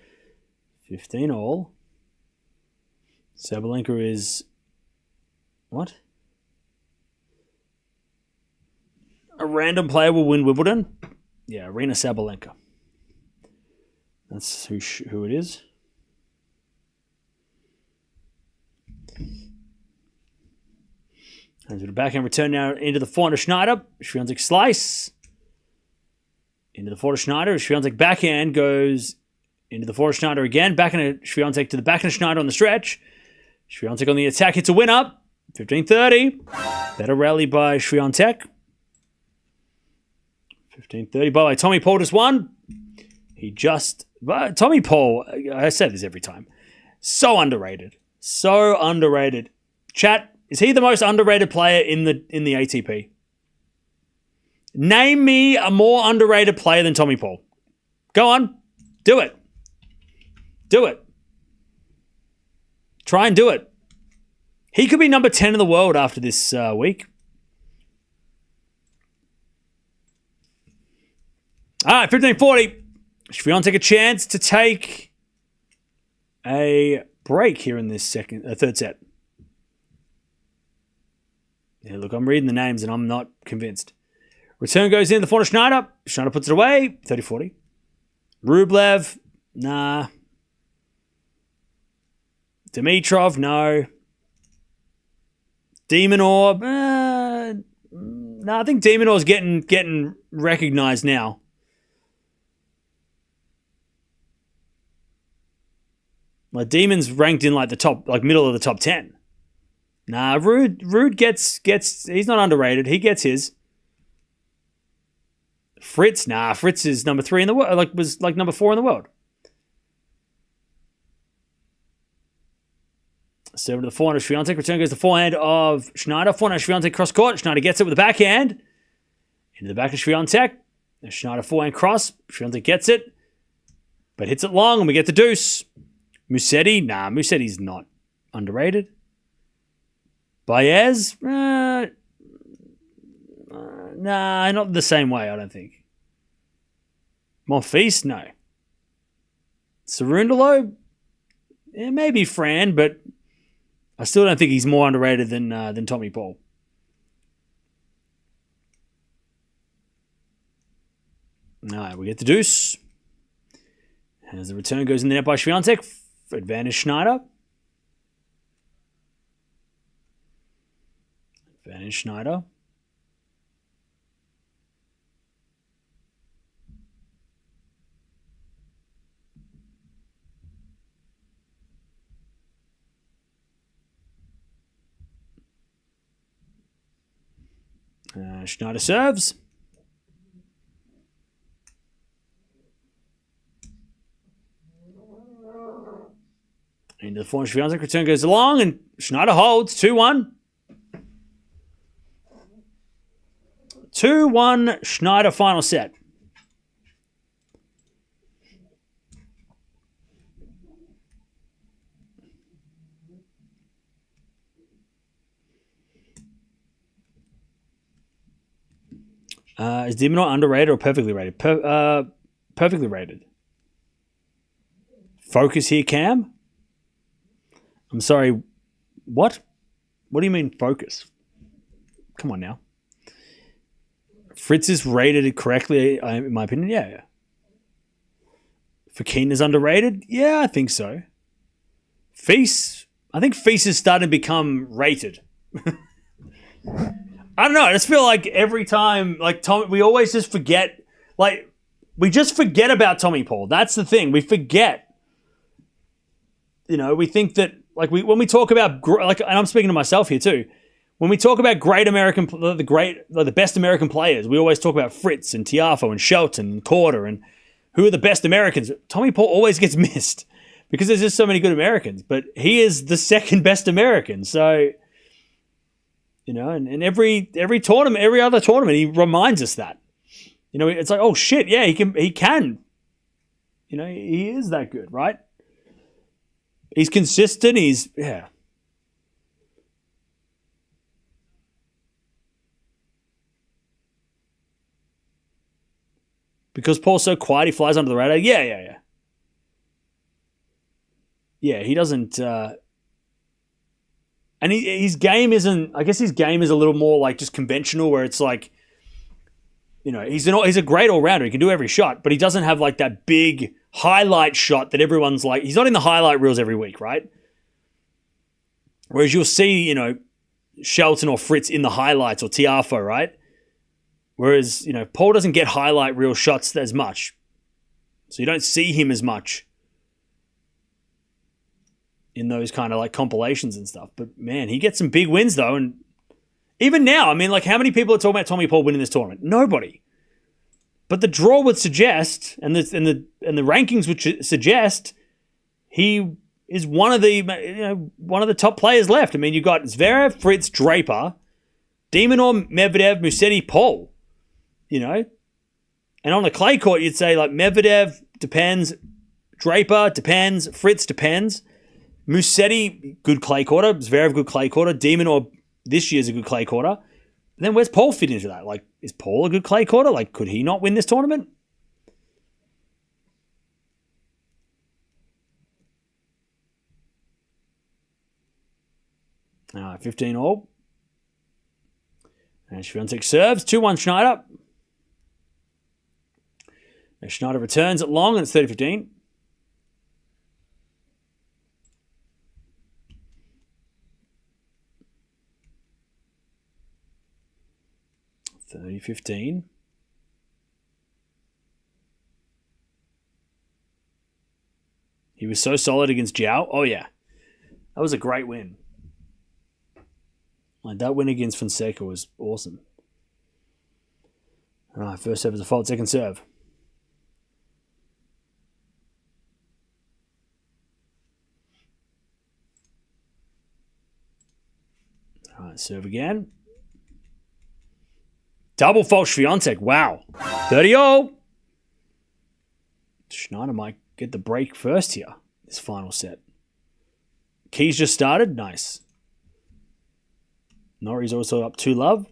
15-all. Sabalenka is... What? A random player will win Wimbledon. Yeah, Aryana Sabalenka. That's who it is. And to the backhand return now into the forehand of Shnaider. Swiatek slice. Into the forehand of Shnaider. Swiatek backhand goes into the forehand of Shnaider again. Backhand of Swiatek to the backhand of Shnaider on the stretch. Swiatek on the attack. Hits a win up. 15-30. Better rally by Swiatek. 15-30. By the way, Tommy Paul just won. Tommy Paul, I say this every time. So underrated. So underrated. Chat, is he the most underrated player in the ATP? Name me a more underrated player than Tommy Paul. Go on. Do it. Do it. Try and do it. He could be number 10 in the world after this week. All right, 15-40. Swiatek a chance to take a break here in this third set. Yeah, look, I'm reading the names and I'm not convinced. Return goes in the forehand of Shnaider. Shnaider puts it away. 30-40. Rublev, nah. Dimitrov, no. Demonor, nah. I think Demonor's getting recognized now. Like Demon's ranked in like the top, like middle of the top 10. Nah, Rude gets. He's not underrated. He gets his. Fritz, nah. Fritz is number 3 in the world. Was number 4 in the world. Serve to the forehand of Swiatek. Return goes the forehand of Shnaider. Forehand of Swiatek cross court. Shnaider gets it with the backhand. Into the back of Swiatek. Shnaider forehand cross. Swiatek gets it. But hits it long and we get the deuce. Musetti. Nah, Musetti's not underrated. Baez. Nah, not the same way, I don't think. Monfils. No. Cerundolo. Yeah, maybe Fran, but I still don't think he's more underrated than Tommy Paul. All right, we get the deuce. As the return goes in the net by Swiatek, advantage Shnaider. Advantage Shnaider. Shnaider serves. Into the forehand, Swiatek return goes along, and Shnaider holds 2-1. 2-1 Shnaider final set. Is Demonor underrated or perfectly rated? Perfectly rated. Focus here, Cam. I'm sorry. What? What do you mean focus? Come on now. Fritz is rated correctly, in my opinion. Yeah. Fakine is underrated. Yeah, I think so. Feast. I think Feast is starting to become rated. I don't know. I just feel like every time, like Tom, we always just forget. Like we just forget about Tommy Paul. That's the thing. We forget. You know, we think that when we talk about and I'm speaking to myself here too. When we talk about great American, the best American players, we always talk about Fritz and Tiafoe and Shelton and Korda and who are the best Americans. Tommy Paul always gets missed because there's just so many good Americans, but he is the second best American. So, you know, and every tournament, every other tournament, he reminds us that. You know, it's like, oh shit, yeah, he can. You know, he is that good, right? He's consistent. Yeah. Because Paul's so quiet, he flies under the radar. Yeah. Yeah, he doesn't... and his game isn't... I guess his game is a little more like just conventional, where it's like he's a great all-rounder. He can do every shot, but he doesn't have like that big highlight shot that everyone's like, he's not in the highlight reels every week, right? Whereas you'll see, Shelton or Fritz in the highlights or Tiafoe, right? Whereas, Paul doesn't get highlight reel shots as much. So you don't see him as much in those kind of like compilations and stuff. But man, he gets some big wins though. And even now, I mean, like how many people are talking about Tommy Paul winning this tournament? Nobody. But the draw would suggest, and the rankings would suggest, he is one of the top players left. I mean, you've got Zverev, Fritz, Draper, Demonor, Medvedev, Musetti, Paul. And on the clay court, you'd say like Medvedev depends, Draper depends, Fritz depends, Musetti good clay quarter, Zverev good clay quarter, Demonor this year's a good clay quarter. Then where's Paul fit into that? Like, is Paul a good clay quarter? Like, could he not win this tournament? All right, 15 all. And Swiatek serves. 2-1 Shnaider. And Shnaider returns at long, and it's 30-15. He was so solid against Joao. Oh, yeah. That was a great win. Like, that win against Fonseca was awesome. All right, first serve is a fault, second serve. All right, serve again. Double fault Swiatek. Wow. 30-all. Shnaider might get the break first here, this final set. Keys just started. Nice. Norrie's also up 2-love.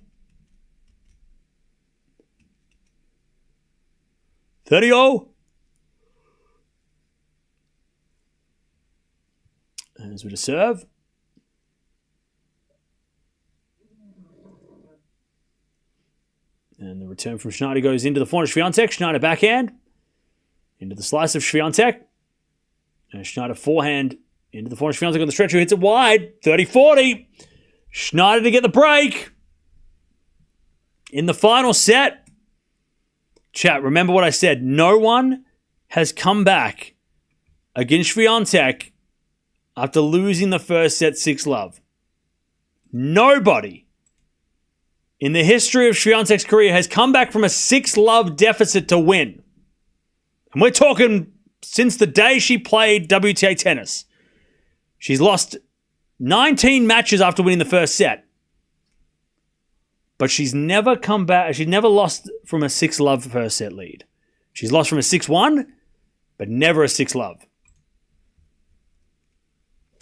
30-all. As with a serve. And the return from Shnaider goes into the forehand of Swiatek. Shnaider backhand. Into the slice of Swiatek. And Shnaider forehand into the forehand of Swiatek on the stretch, who hits it wide. 30-40. Shnaider to get the break. In the final set. Chat, remember what I said. No one has come back against Swiatek after losing the first set 6-love. Nobody in the history of Swiatek's career has come back from a 6-love deficit to win. And we're talking since the day she played WTA tennis. She's lost 19 matches after winning the first set. But she's never come back. She's never lost from a 6-love first set lead. She's lost from a 6-1, but never a 6-love.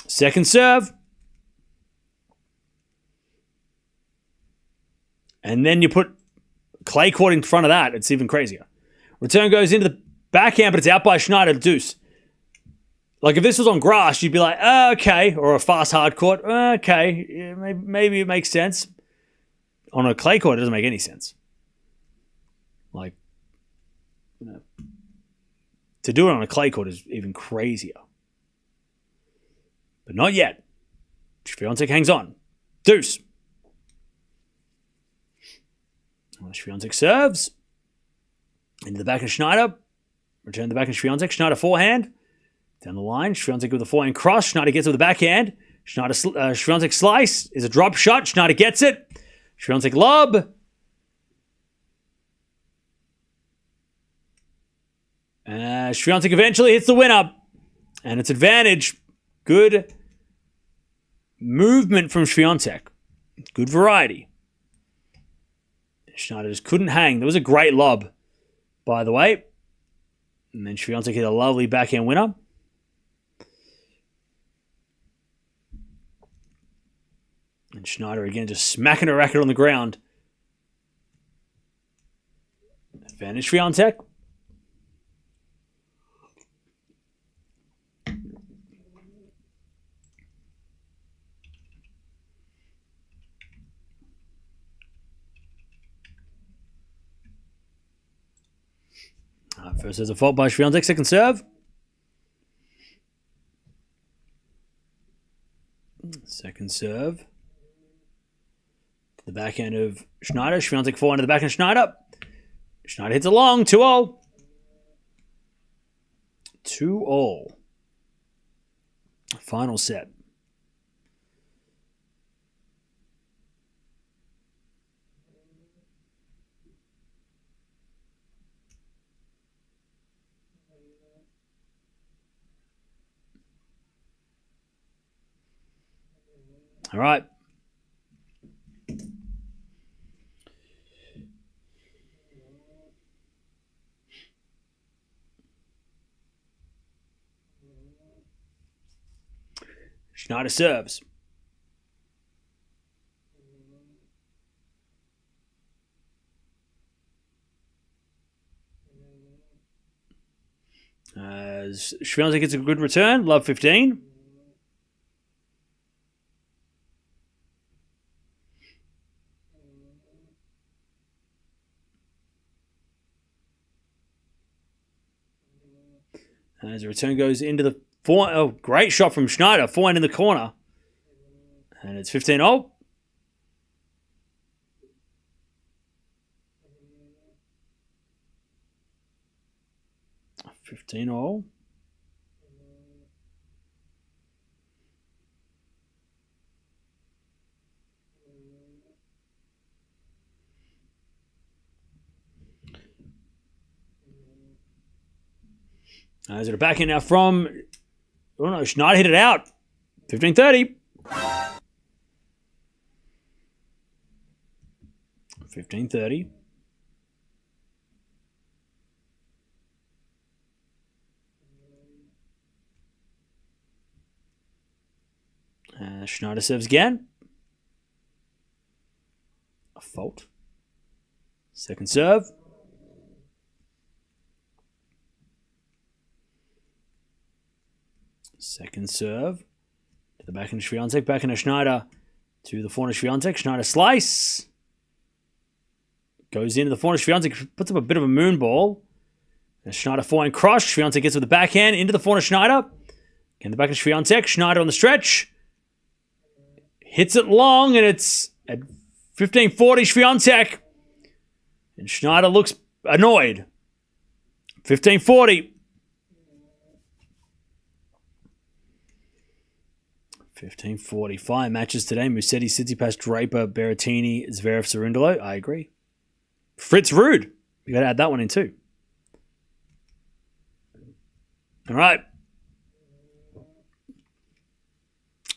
Second serve. And then you put clay court in front of that. It's even crazier. Return goes into the backhand, but it's out by Shnaider. Deuce. Like if this was on grass, you'd be like, okay. Or a fast hard court. Okay. Yeah, maybe it makes sense. On a clay court, it doesn't make any sense. Like, to do it on a clay court is even crazier. But not yet. Swiatek hangs on. Deuce. Swiatek serves. Into the back of Shnaider. Return to the back of Swiatek. Shnaider forehand. Down the line. Swiatek with a forehand cross. Shnaider gets it with the backhand. Swiatek slice is a drop shot. Shnaider gets it. Swiatek lob. Swiatek eventually hits the winner. And it's advantage. Good movement from Swiatek. Good variety. Shnaider just couldn't hang. There was a great lob, by the way. And then Swiatek hit a lovely backhand winner. And Shnaider again just smacking her racket on the ground. Advantage Swiatek. First there's a fault by Swiatek, second serve. Second serve. The backhand of Shnaider. Swiatek forehand to the backhand of Shnaider. Shnaider hits a long, 2-all. 2-all. Final set. All right. Shnaider serves. As Swiatek gets a good return, love 15. As the return goes into the forehand. Oh, great shot from Shnaider. Forehand in the corner. And it's 15-all. Is it a backhand now from... Oh no, Shnaider hit it out. 15-30. 15-30. Shnaider serves again. A fault. Second serve. Second serve. To the backhand of Swiatek. Backhand of Shnaider. To the forehand of Swiatek. Shnaider slice. Goes into the forehand of Swiatek. Puts up a bit of a moon ball. And Shnaider forehand crush. Swiatek gets with the backhand. Into the forehand of Shnaider. Again, the backhand of Swiatek. Shnaider on the stretch. Hits it long. And it's at 15-40 Swiatek. And Shnaider looks annoyed. 15-40. 15-40. Fire matches today. Musetti, Tsitsipas, Draper, Berrettini, Zverev, Cerundolo. I agree. Fritz Ruud. You got to add that one in too. All right.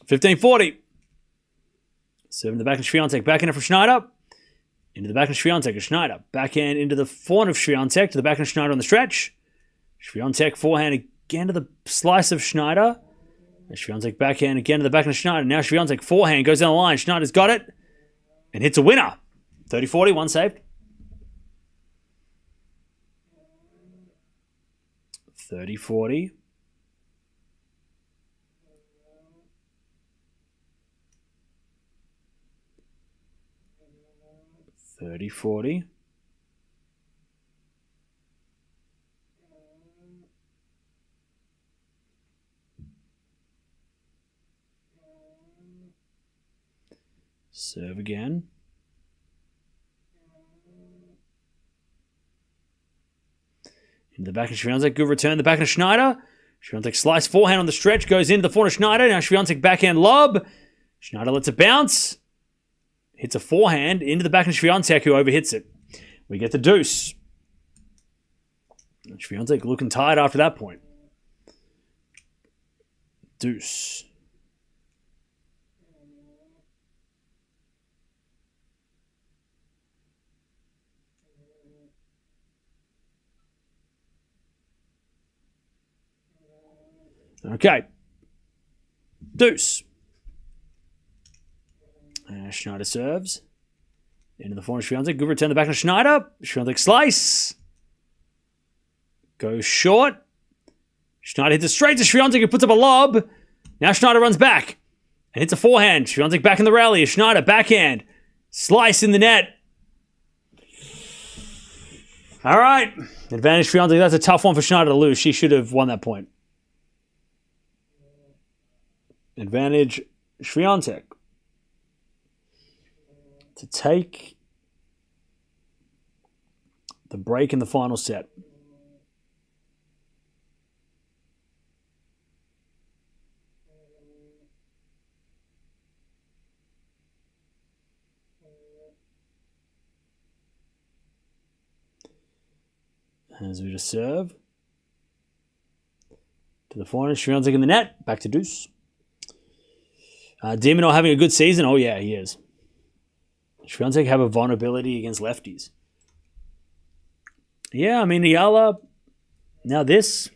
15-40. Serving the backhand of Swiatek. Backhand for Shnaider. Into the backhand of Swiatek. Shnaider. Backhand into the forehand of Swiatek. To the backhand of Shnaider on the stretch. Swiatek forehand again to the slice of Shnaider. Swiatek backhand again to the backhand of Shnaider. Now Swiatek forehand goes down the line. Schneider's got it and hits a winner. 30-40, one saved. 30-40. 30-40. Serve again. Into the back of Swiatek. Good return. The back of Shnaider. Swiatek slice forehand on the stretch. Goes into the forehand of Shnaider. Now Swiatek backhand lob. Shnaider lets it bounce. Hits a forehand into the back of Swiatek, who overhits it. We get the deuce. Swiatek looking tired after that point. Deuce. Okay. Deuce. Shnaider serves. Into the forehand of Swiatek. Good return the back of Shnaider. Swiatek slice. Goes short. Shnaider hits it straight to Swiatek, who puts up a lob. Now Shnaider runs back and hits a forehand. Swiatek back in the rally. Shnaider backhand. Slice in the net. All right. Advantage Swiatek. That's a tough one for Shnaider to lose. She should have won that point. Advantage Swiatek to take the break in the final set. As we just serve to the forehand, Swiatek in the net. Back to deuce. Demon having a good season. Oh yeah, he is. Swiatek have a vulnerability against lefties. Yeah, I mean Eala. Now this.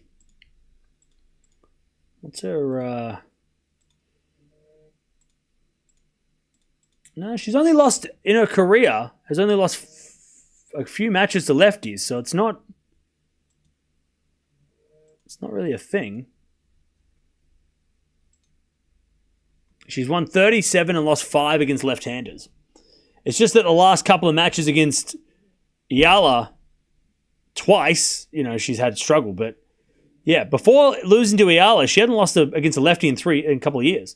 What's her? No, she's only lost in her career. Has only lost a few matches to lefties, so it's not. It's not really a thing. She's won 37 and lost 5 against left-handers. It's just that the last couple of matches against Eala, twice, she's had struggle. But yeah, before losing to Eala, she hadn't lost against a lefty in a couple of years.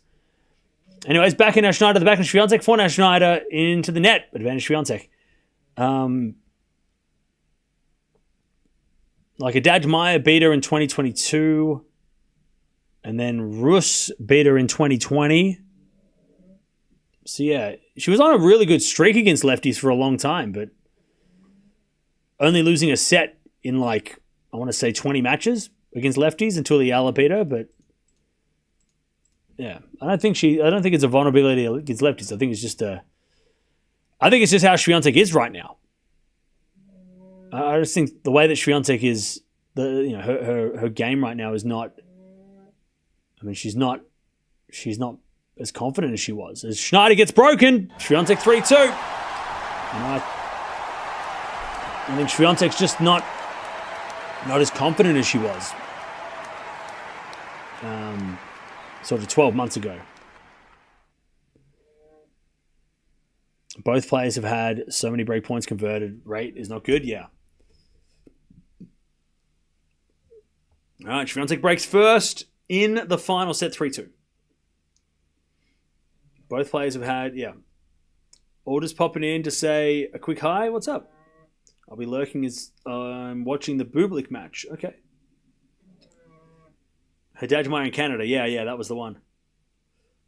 Anyways, back in Shnaider, the back in Swiatek, forehand Shnaider into the net. Advantage Swiatek. Like Haddad Maia beat her in 2022. And then Rus beat her in 2020. So yeah, she was on a really good streak against lefties for a long time, but only losing a set in I want to say 20 matches against lefties until the Eala beat her. But yeah, I don't think it's a vulnerability against lefties. I think it's just how Swiatek is right now. I just think the way that Swiatek is, her game right now is not. I mean, she's not as confident as she was. As Shnaider gets broken, Swiatek 3-2. I think Swiatek's just not as confident as she was sort of 12 months ago. Both players have had so many break points converted. Rate is not good, yeah. All right, Swiatek breaks first in the final set, 3-2. Both players have had, orders popping in to say a quick hi. What's up? I'll be lurking as I'm watching the Bublik match. Okay. Haddad Maia in Canada. Yeah, that was the one.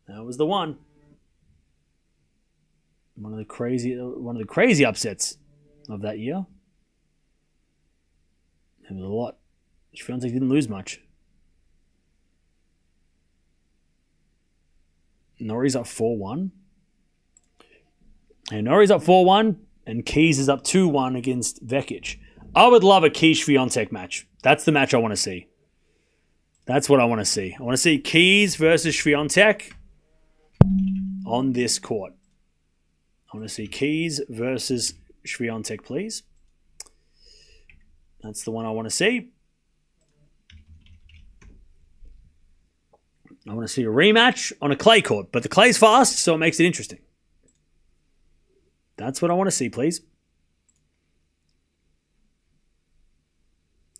That was the one. One of the crazy upsets of that year. There was a lot. Swiatek didn't lose much. Norrie's up 4-1. And Norrie's up 4-1. And Keys is up 2-1 against Vekic. I would love a Keys-Swiatek match. That's the match I want to see. That's what I want to see. I want to see Keys versus Swiatek on this court. I want to see Keys versus Swiatek, please. That's the one I want to see. I want to see a rematch on a clay court, but the clay's fast, so it makes it interesting. That's what I want to see, please.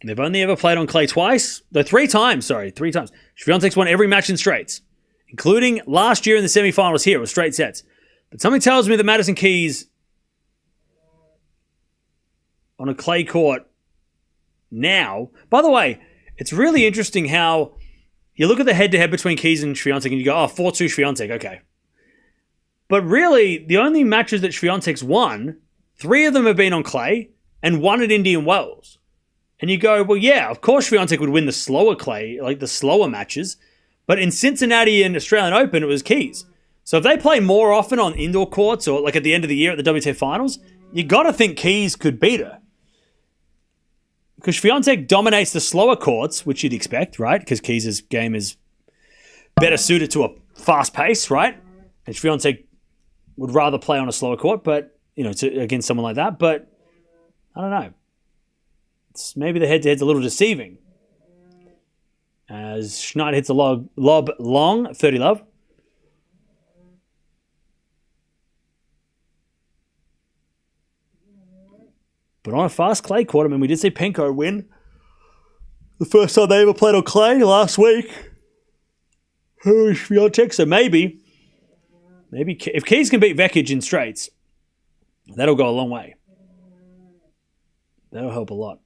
They've only ever played on clay twice. No, 3 times. Swiatek's won every match in straights, including last year in the semifinals here. It was straight sets. But something tells me that Madison Keys on a clay court now. By the way, it's really interesting how you look at the head-to-head between Keys and Swiatek and you go, 4-2 Swiatek, okay. But really, the only matches that Swiatek's won, 3 of them have been on clay and 1 at Indian Wells. And you go, well, yeah, of course Swiatek would win the slower clay, like the slower matches. But in Cincinnati and Australian Open, it was Keys. So if they play more often on indoor courts or like at the end of the year at the WTA Finals, you got to think Keys could beat her. Because Swiatek dominates the slower courts, which you'd expect, right? Because Keys' game is better suited to a fast pace, right? And Swiatek would rather play on a slower court, but, against someone like that. But, I don't know. Maybe the head-to-head's a little deceiving. As Shnaider hits a lob long, 30 love. but on a fast clay court. I mean, we did see Penko win the first time they ever played on clay last week. Swiatek, so maybe if Keys can beat Vekic in straights, that'll go a long way. That'll help a lot.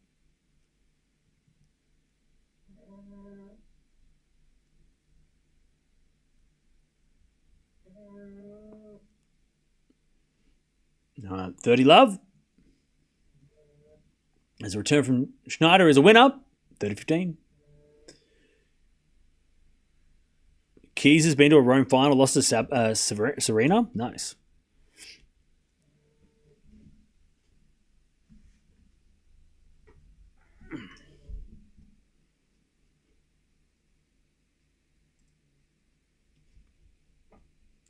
All right, 30 love. As a return from Shnaider as a winner, 30-15. Keys has been to a Rome final, lost to Serena. Nice.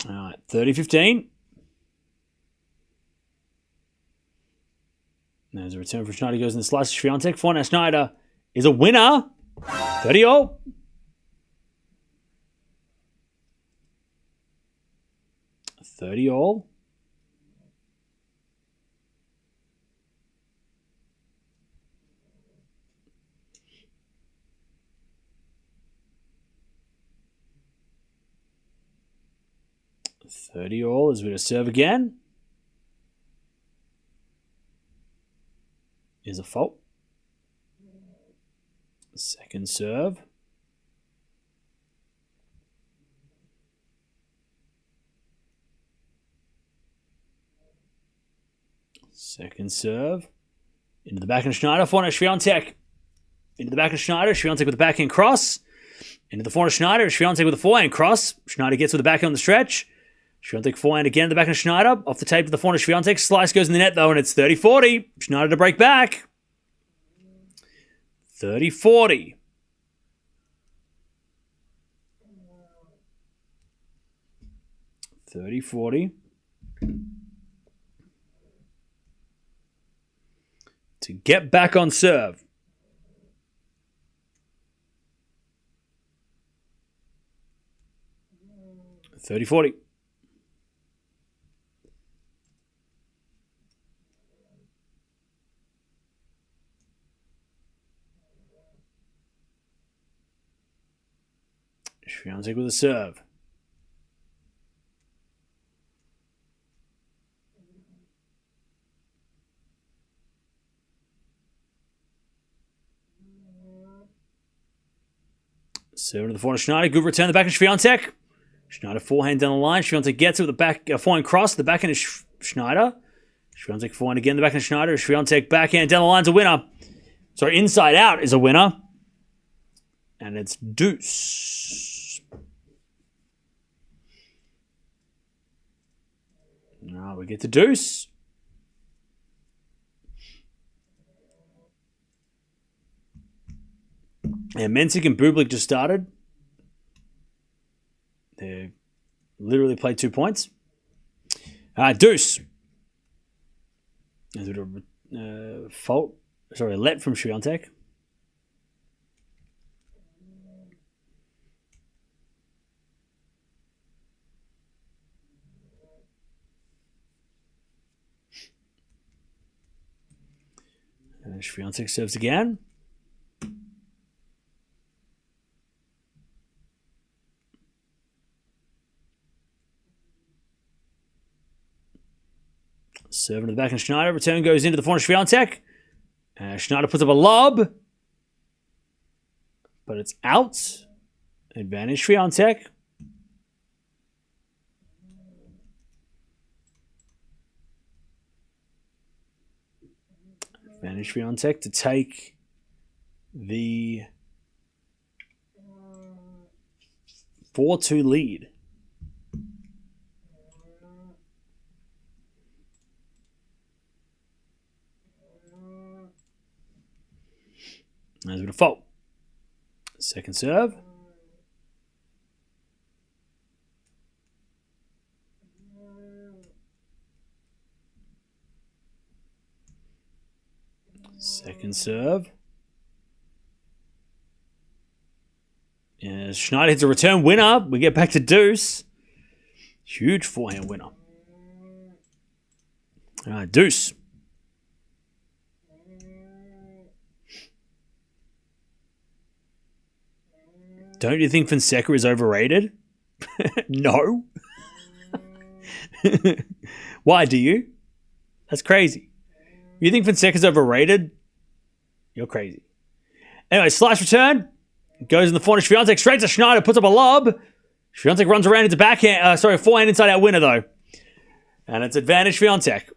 All right, 30-15. There's a return from Shnaider, goes in the slice of Swiatek. Now Shnaider is a winner. 30-all. $30-all. $30-all as we to serve again. Is a fault. Second serve. Second serve. Into the backhand Shnaider. Forehand Swiatek. Into the backhand Shnaider. Swiatek with the backhand cross. Into the forehand Shnaider. Swiatek with the forehand cross. Shnaider gets with the backhand on the stretch. Swiatek forehand again, the backhand Shnaider. Off the tape to the forehand Swiatek. Slice goes in the net though, and it's 30-40. Shnaider to break back. 30-40. To get back on serve. $30-40. Swiatek with a serve. Serve to the forehand Shnaider. Good return. The backhand Swiatek. Shnaider forehand down the line. Swiatek gets it with the back forehand cross. The backhand is Shnaider. Swiatek forehand again. The backhand Shnaider. Swiatek backhand down the line's a winner. Sorry, inside out is a winner. And it's deuce. Now we get to deuce. And Mensik and Bublik just started. They literally played 2 points. Deuce. Is it a fault? Sorry, a let from Swiatek. Swiatek serves again. Serving to the back and Shnaider. Return goes into the forehand Swiatek. Shnaider puts up a lob. But it's out. Advantage Swiatek. Advantage Swiatek to take the 4-2 lead. There's a bit of fault. Second serve. Second serve. As Shnaider hits a return winner, we get back to deuce. Huge forehand winner. Deuce. Don't you think Fonseca is overrated? No. Why do you? That's crazy. You think Fonseca's overrated? You're crazy. Anyway, slice return. Goes in the forehand. Swiatek straight to Shnaider. Puts up a lob. Swiatek runs around into backhand. Forehand inside out winner though. And it's advantage Swiatek.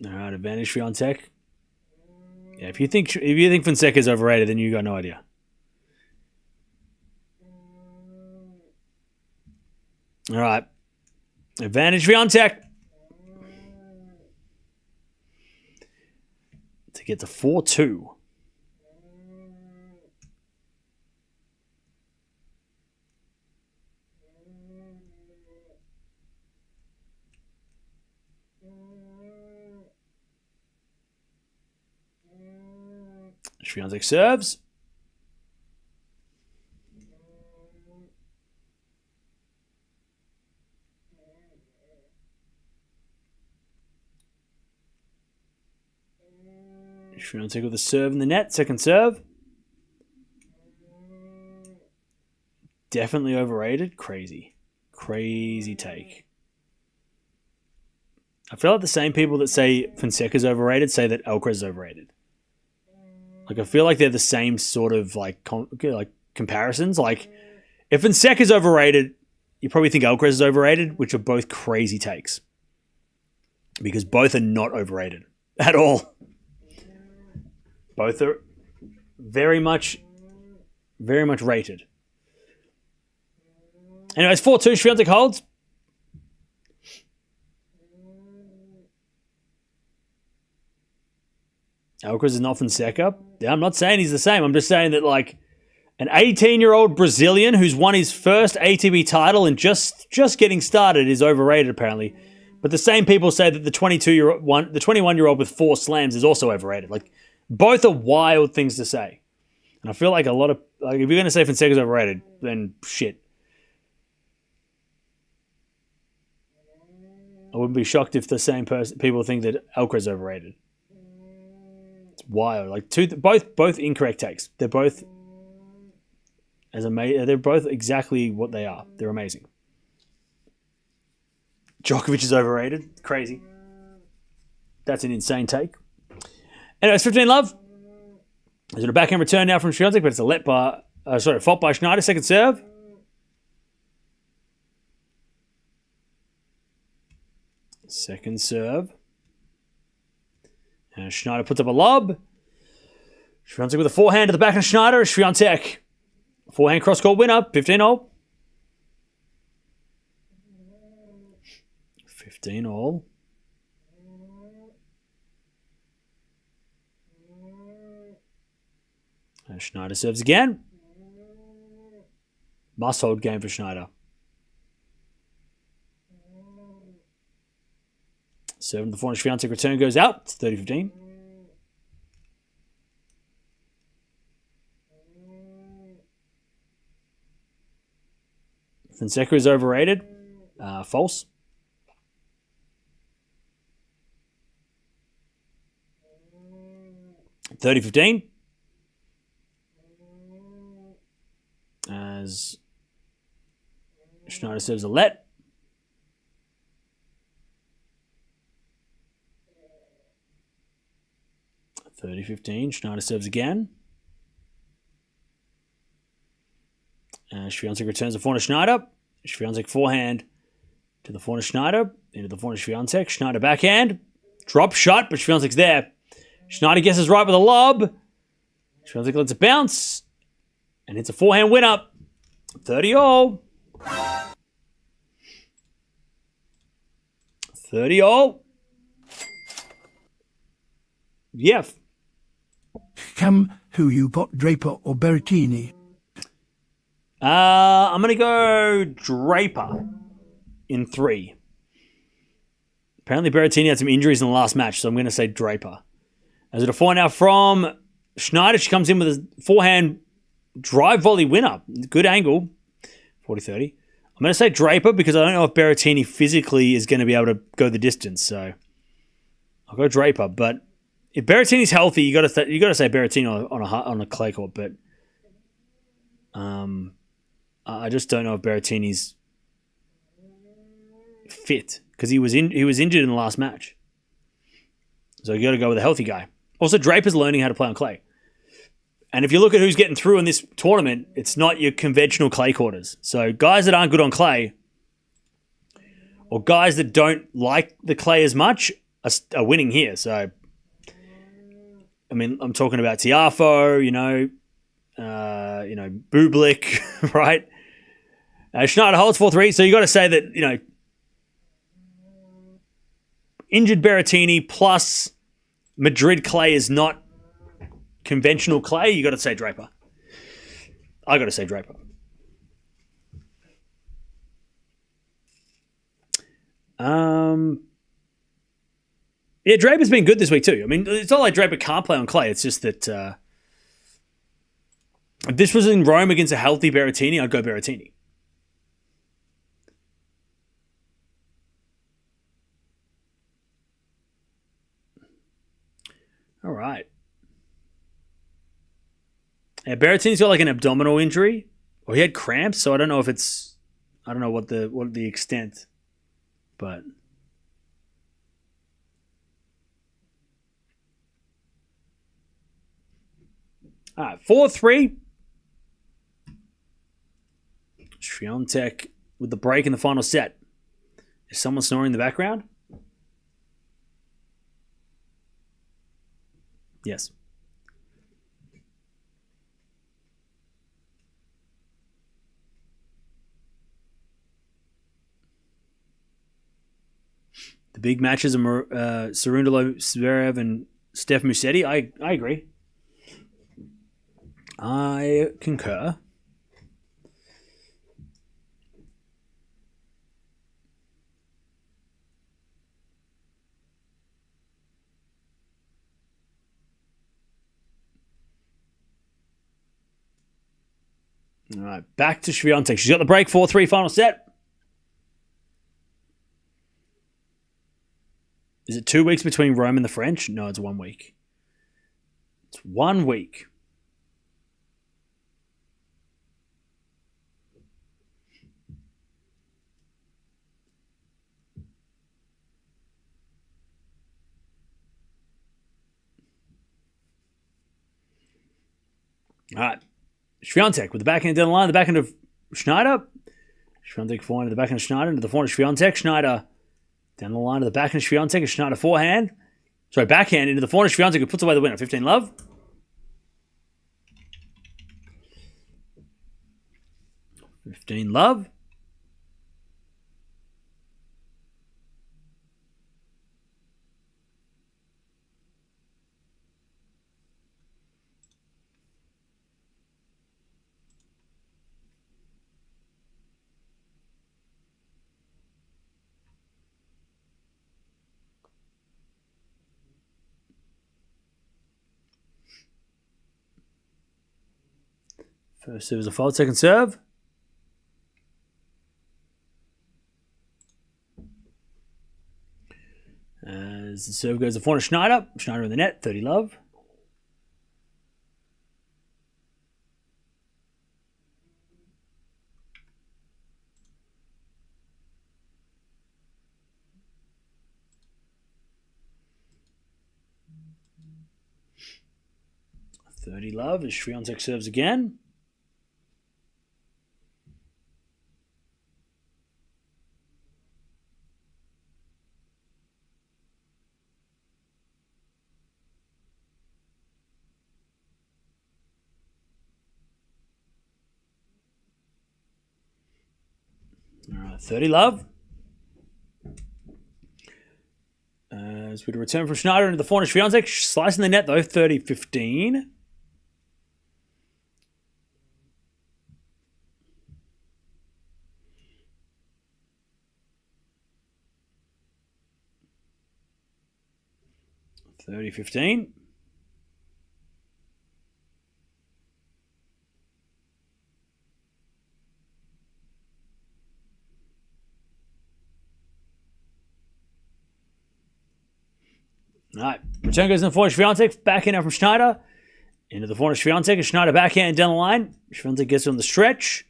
All right, advantage Swiatek. Yeah, if you think Fonseca's overrated, then you got no idea. All right, advantage Swiatek. To get to 4-2. Swiatek serves. Swiatek with a serve in the net. Second serve. Definitely overrated. Crazy. Crazy take. I feel like the same people that say Fonseca's overrated say that Alcaraz is overrated. Like, I feel like they're the same sort of, like comparisons. Like, if Fonseca's overrated, you probably think Alcaraz is overrated, which are both crazy takes. Because both are not overrated at all. Both are very much rated. Anyways, 4-2, Swiatek holds. Alcaraz is not Fonseca. Yeah, I'm not saying he's the same. I'm just saying that, like, an 18-year-old Brazilian who's won his first ATP title and just getting started is overrated, apparently. But the same people say that the 21-year-old with 4 slams is also overrated. Like, both are wild things to say. And I feel like a lot of, like, if you're going to say Fonseca's overrated, then shit. I wouldn't be shocked if the same people think that Alcaraz is overrated. Wild, like both incorrect takes. They're both they're both exactly what they are. They're amazing. Djokovic is overrated. Crazy. That's an insane take. Anyway, it's 15 love. Is it a backhand return now from Swiatek, but it's a fault by Shnaider. Second serve. Second serve. And Shnaider puts up a lob. Swiatek with a forehand to the back of Shnaider. Swiatek. Forehand cross-court winner. 15-all. 15-all. And Shnaider serves again. Must-hold game for Shnaider. Serving the forehand, Swiatek return goes out. It's 30-15. Fonseca is overrated. False. $30-15. As Shnaider serves a let. 30-15. Shnaider serves again. Swiatek returns the forehand to Shnaider. Swiatek forehand to the forehand to Shnaider. Into the forehand to Swiatek. Shnaider backhand. Drop shot, but Swiatek's there. Shnaider guesses right with a lob. Swiatek lets it bounce. And hits a forehand winner. 30-all. 30-all. Yeah. Cam, who you got, Draper or Berrettini? I'm going to go Draper in 3. Apparently Berrettini had some injuries in the last match, so I'm going to say Draper. As it a forehand now from Shnaider. She comes in with a forehand drive volley winner. Good angle. 40-30. I'm going to say Draper because I don't know if Berrettini physically is going to be able to go the distance, so I'll go Draper, but if Berrettini's healthy, you got to say Berrettini on a clay court, but I just don't know if Berrettini's fit because he was injured in the last match. So you got to go with a healthy guy. Also, Draper's learning how to play on clay. And if you look at who's getting through in this tournament, it's not your conventional clay courters. So guys that aren't good on clay or guys that don't like the clay as much are winning here. So, I mean, I'm talking about Tiafoe, Bublik, right? Shnaider holds 4-3. So you got to say that, injured Berrettini plus Madrid clay is not conventional clay. You got to say Draper. I got to say Draper. Yeah, Draper's been good this week too. I mean, it's not like Draper can't play on clay. It's just that if this was in Rome against a healthy Berrettini, I'd go Berrettini. All right. Yeah, Berrettini's got like an abdominal injury, or he had cramps. So I don't know what the extent, but all right, 4-3. Swiatek with the break in the final set. Is someone snoring in the background? Yes. The big matches are Cerundolo, Zverev, and Steph Musetti. I agree. I concur. All right, back to Swiatek. She's got the break, 4-3 final set. Is it 2 weeks between Rome and the French? No, it's 1 week. It's 1 week. All right. Swiatek with the backhand down the line, the backhand of Shnaider. Swiatek forehand to the backhand of Shnaider, into the forehand of Swiatek. Shnaider down the line to the backhand of Swiatek, and Shnaider forehand. Sorry, backhand into the forehand of Swiatek, who puts away the winner. 15 love. First serve is a fault, second serve. As the serve goes to forehand of Shnaider. Shnaider in the net, 30 love. $30 love as Swiatek serves again. All right, 30 love. As we return from Shnaider into the forehand of Swiatek, slicing the net though, 30-15. All right. Return goes in the forehand. Swiatek. Backhand out from Shnaider. Into the forehand. Swiatek. And Shnaider backhand down the line. Swiatek gets it on the stretch.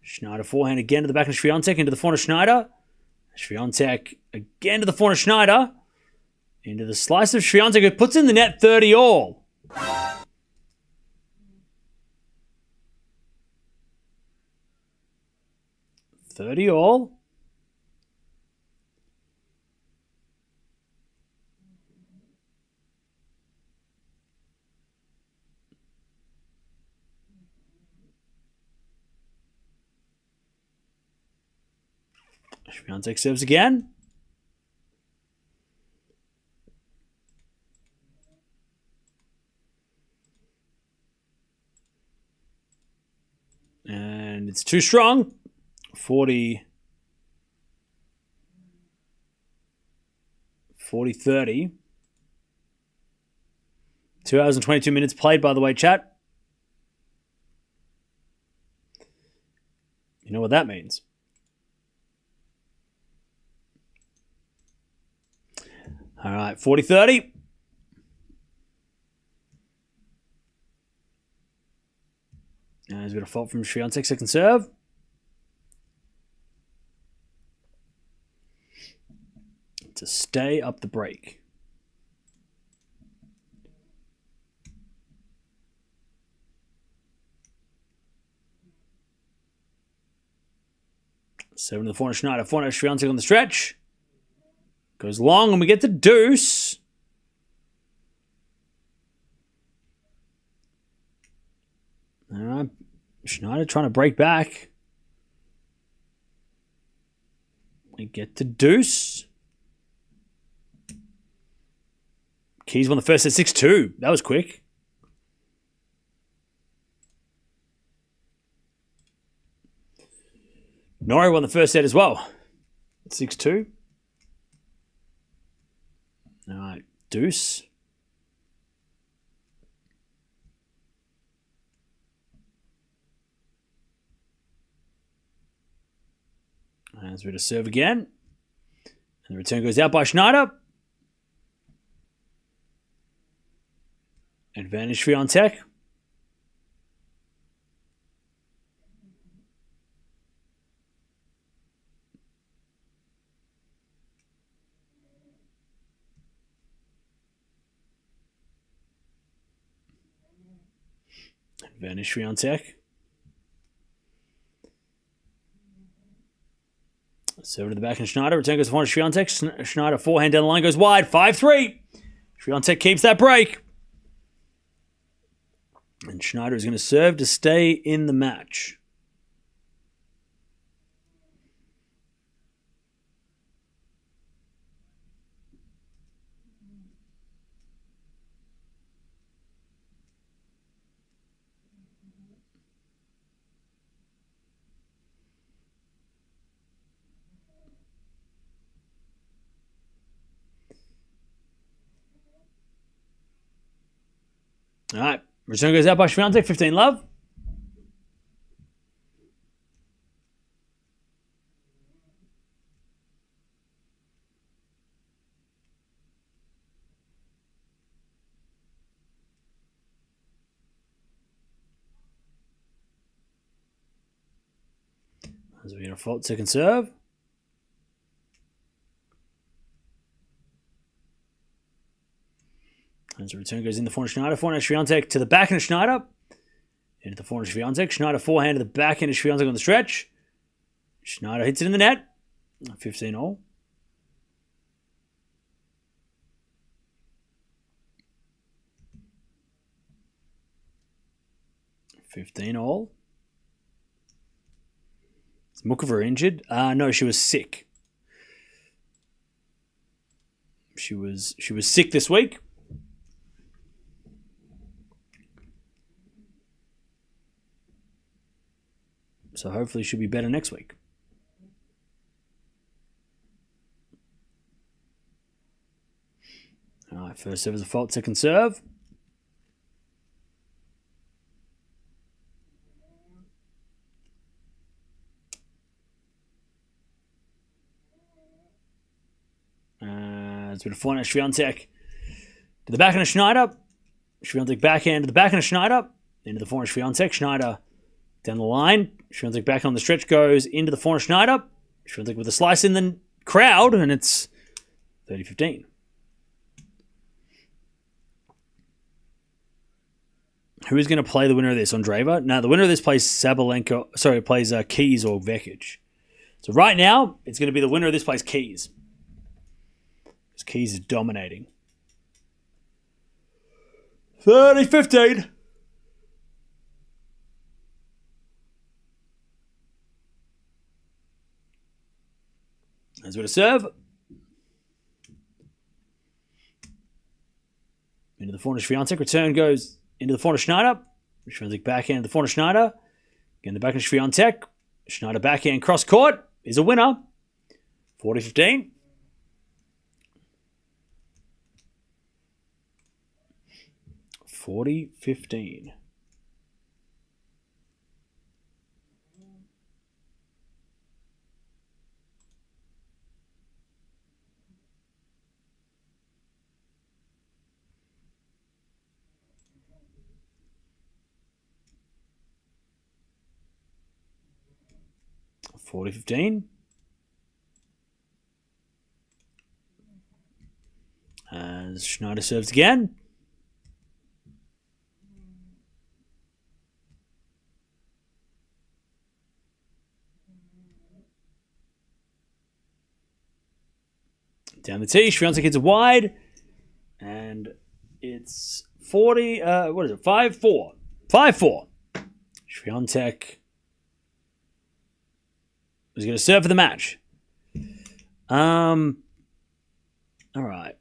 Shnaider forehand again to the back of Swiatek. Into the forehand of Shnaider. Swiatek again to the forehand of Shnaider. Into the slice of Swiatek, who puts in the net 30 all. Swiatek serves again. And it's too strong. 40-30. 2 hours and 22 minutes played, by the way, chat. You know what that means. All right, 40-30. There's a bit of fault from Swiatek, second serve. To stay up the break. Seven to the forehand, Shnaider. Forehand, Swiatek on the stretch. Goes long, and we get the deuce. All right. Shnaider trying to break back. We get to deuce. Keys won the first set 6-2. That was quick. Norrie won the first set as well. 6-2. All right. Deuce. As we're to serve again. And the return goes out by Shnaider. Advantage Swiatek. Advantage Swiatek. Serve to the back and Shnaider. Return goes forward to Swiatek. Shnaider forehand down the line goes wide. 5-3. Swiatek keeps that break. And Shnaider is going to serve to stay in the match. All right. Return goes out by Swiatek, 15 love. As we get a fault, second serve. As the return goes in the forehand Shnaider. Forehand Swiatek to the backhand of Shnaider. Into the forehand Swiatek. Shnaider forehand to the backhand of Swiatek on the stretch. Shnaider hits it in the net. 15 all. Is Mukova injured? No, she was sick. She was sick this week. So hopefully she'll be better next week. All right, first serve is a fault, second serve. It's been a forehand Swiatek The backhand of Shnaider. Swiatek backhand to the backhand of Shnaider. Into the forehand of Swiatek. Shnaider down the line. Swiatek back on the stretch goes into the forehand of Shnaider. Swiatek with a slice in the crowd, and it's 30-15. Who is going to play the winner of this? Andreeva? No, the winner of this plays Sabalenka. Sorry, plays Keys or Vekic. So right now, it's going to be the winner of this plays Keys. Because Keys is dominating. 30-15. As with a serve. Into the forehand of Swiatek. Return goes into the forehand of Shnaider. Swiatek backhand to the forehand of Shnaider. Again, the backhand of Swiatek. Shnaider backhand cross court is a winner. 40-15. $40-15. $40-15. As Shnaider serves again. Down the tee, Swiatek hits it wide, and it's 40. What is it? 5-4. 5-4. Swiatek is going to serve for the match. All right.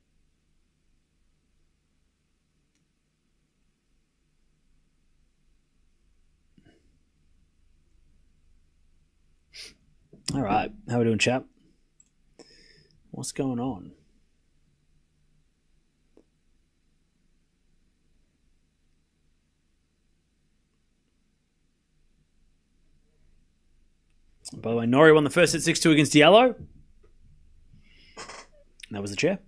All right. How are we doing, chap? What's going on? By the way, Norrie won the first set 6-2 against Diallo. That was the chair.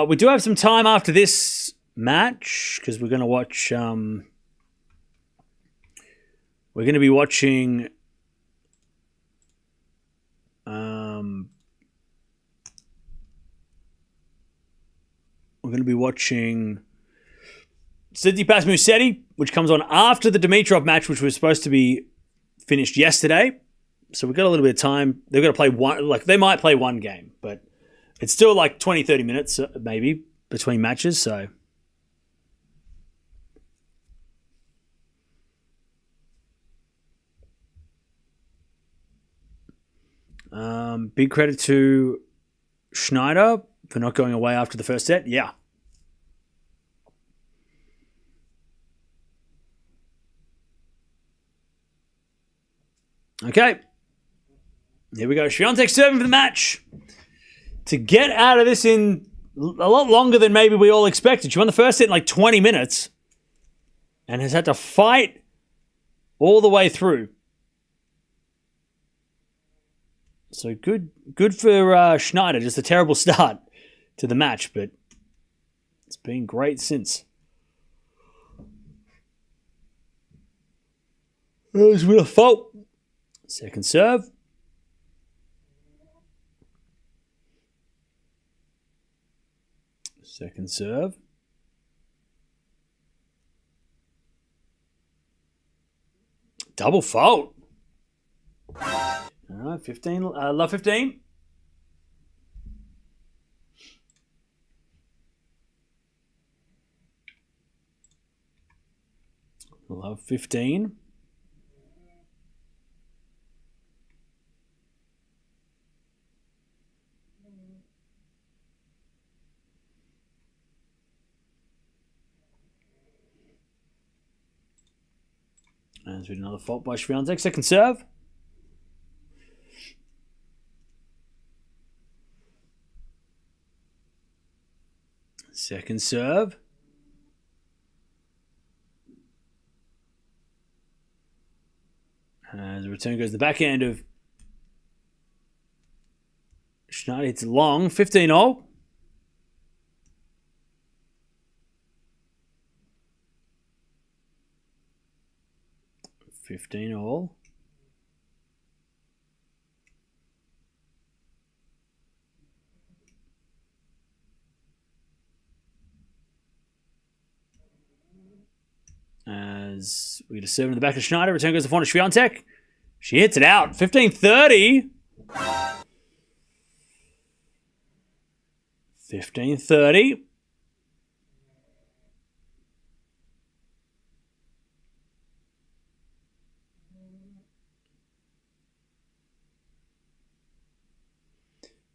We do have some time after this match because we're going to watch. We're going to be watching. We're going to be watching Tsitsipas Musetti, which comes on after the Dimitrov match, which was supposed to be finished yesterday. So we've got a little bit of time. They've got to play one, like they might play one game, but it's still like 20, 30 minutes maybe between matches. So big credit to Shnaider for not going away after the first set. Yeah. Okay. Here we go. Swiatek serving for the match. To get out of this in a lot longer than maybe we all expected. She won the first set in like 20 minutes and has had to fight all the way through. So good for Shnaider. Just a terrible start to the match, but it's been great since. There's with a fault. Second serve. Second serve. Double fault. All right, 15. Love 15. Love 15. As with another fault by Swiatek. Second serve. Second serve. As the return goes to the backhand of Shnaider. Hits long. 15-0. 15 all. As we get a serve in the back of Shnaider. Return goes to forehand Swiatek. She hits it out. 15-30. 15-30.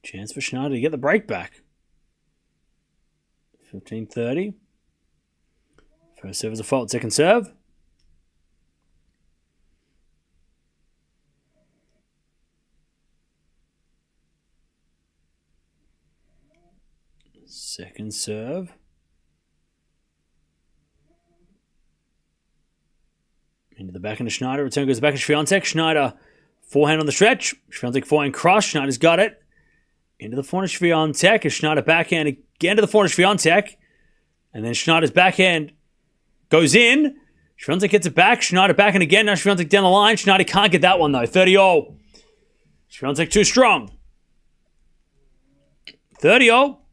Chance for Shnaider to get the break back. 15-30. First serve is a fault. Second serve. Second serve. Into the back end of Shnaider. Return goes back to Swiatek. Shnaider forehand on the stretch. Swiatek forehand cross. Schneider's got it. Into the forehand Swiatek. As Shnaider backhand again to the forehand Swiatek. And then Schneider's backhand goes in. Swiatek gets it back. Shnaider backhand again. Now Swiatek down the line. Shnaider can't get that one though. 30-all. Swiatek too strong. 30-all.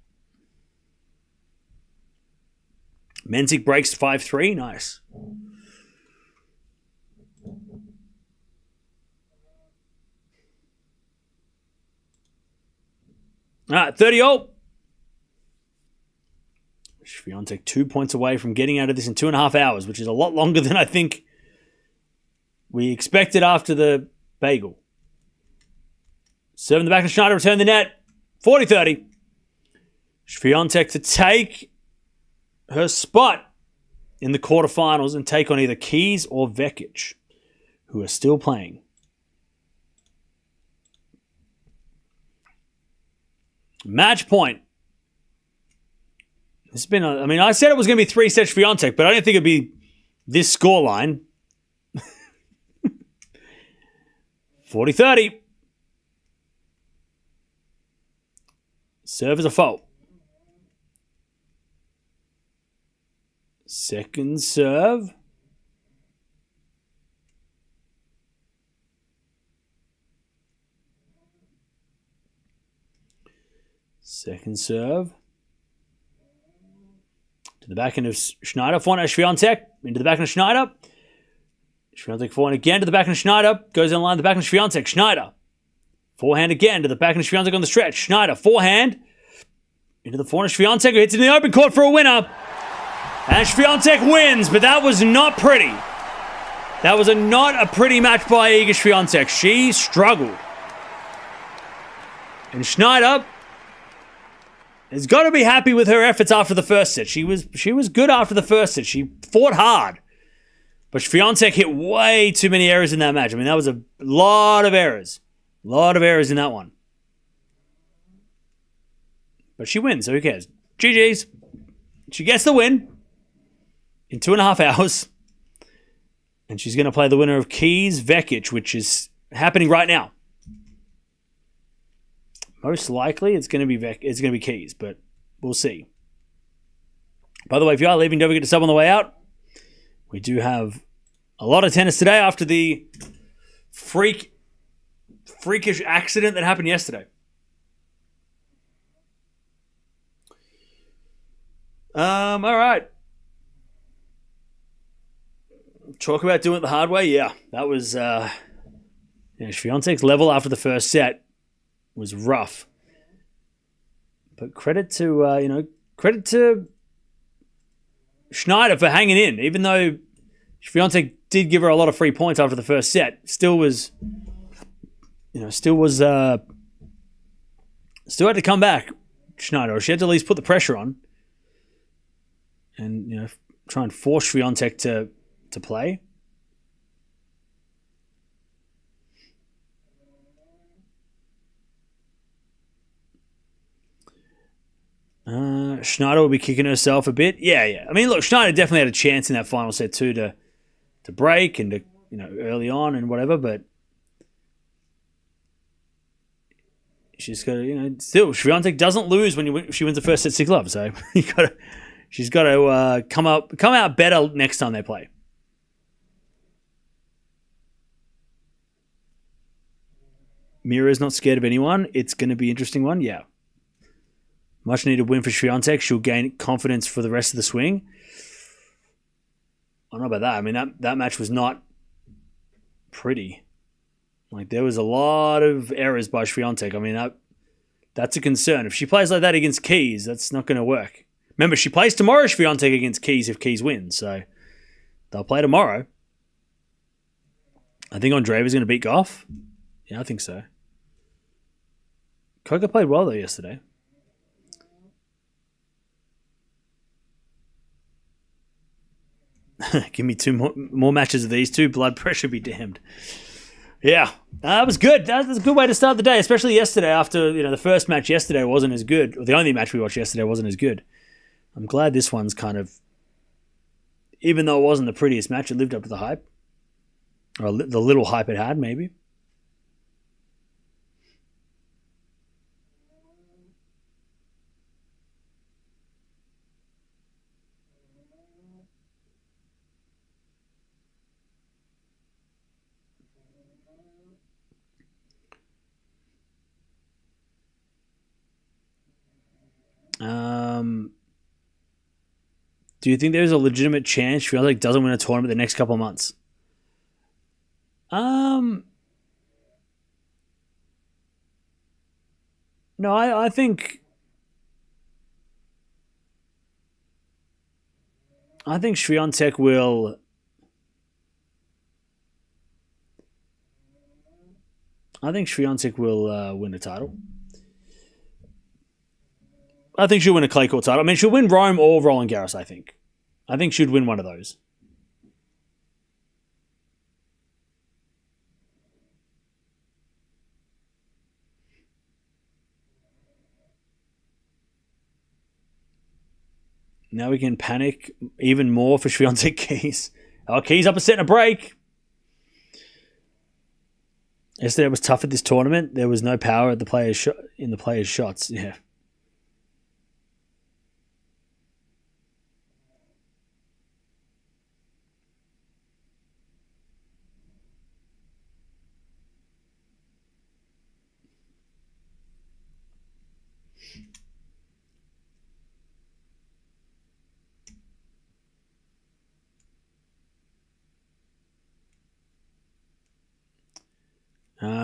Menzik breaks 5-3. Nice. All right, 30-all. Swiatek 2 points away from getting out of this in 2.5 hours, which is a lot longer than I think we expected after the bagel. Serve in the back of Shnaider, return the net. 40-30. Swiatek to take her spot in the quarterfinals and take on either Keys or Vekic, who are still playing. Match point. It's been I said it was going to be 3-set Swiatek, but I didn't think it'd be this scoreline. 40-30. Serve is a fault. Second serve. Second serve. To the back end of Shnaider. Forehand Swiatek. Into the back end of Shnaider. Swiatek forehand again to the back end of Shnaider. Goes in line to the back end of Swiatek. Shnaider. Forehand again to the back end of Swiatek on the stretch. Shnaider. Forehand. Into the forehand of Swiatek, who hits in the open court for a winner. And Swiatek wins, but that was not pretty. That was not a pretty match by Iga Swiatek. She struggled. And Shnaider has got to be happy with her efforts after the first set. She was good after the first set. She fought hard. But Swiatek hit way too many errors in that match. I mean, that was a lot of errors. A lot of errors in that one. But she wins, so who cares? GG's. She gets the win in 2.5 hours. And she's going to play the winner of Keys Vekic, which is happening right now. Most likely it's going to be Keys, but we'll see. By the way, if you are leaving, don't forget to sub on the way out. We do have a lot of tennis today after the freakish accident that happened yesterday. All right. Talk about doing it the hard way. Yeah, that was Swiatek's level after the first set was rough. But credit to Shnaider for hanging in, even though Swiatek did give her a lot of free points after the first set. Still had to come back. Shnaider, she had to at least put the pressure on, and try and force Swiatek to play. Shnaider will be kicking herself a bit. Yeah. I mean, look, Shnaider definitely had a chance in that final set too to break and to early on and whatever, but she's got to still Swiatek doesn't lose when she wins the first set 6-love, so she's got to come out better next time they play. Mirra's not scared of anyone. It's going to be an interesting one. Yeah. Much needed win for Swiatek. She'll gain confidence for the rest of the swing. I don't know about that. I mean, that match was not pretty. Like, there was a lot of errors by Swiatek. I mean, that's a concern. If she plays like that against Keys, that's not going to work. Remember, she plays tomorrow, Swiatek, against Keys if Keys wins. So they'll play tomorrow. I think Andreeva's going to beat Gauff. Yeah, I think so. Coco played well, though, yesterday. Give me two more matches of these two. Blood pressure be damned. Yeah, that was good. That was a good way to start the day, especially yesterday after, the first match yesterday wasn't as good. Or the only match we watched yesterday wasn't as good. I'm glad this one's kind of, even though it wasn't the prettiest match, it lived up to the hype. Or the little hype it had, maybe. Do you think there's a legitimate chance Swiatek doesn't win a tournament the next couple of months? No, I think Swiatek will. I think Swiatek will win a title. I think she'll win a clay court title. I mean, she'll win Rome or Roland Garros, I think. I think she'd win one of those. Now we can panic even more for Swiatek Keys. Oh, Keys up a set and a break. Yesterday was tough at this tournament. There was no power at the players' in the players' shots. Yeah.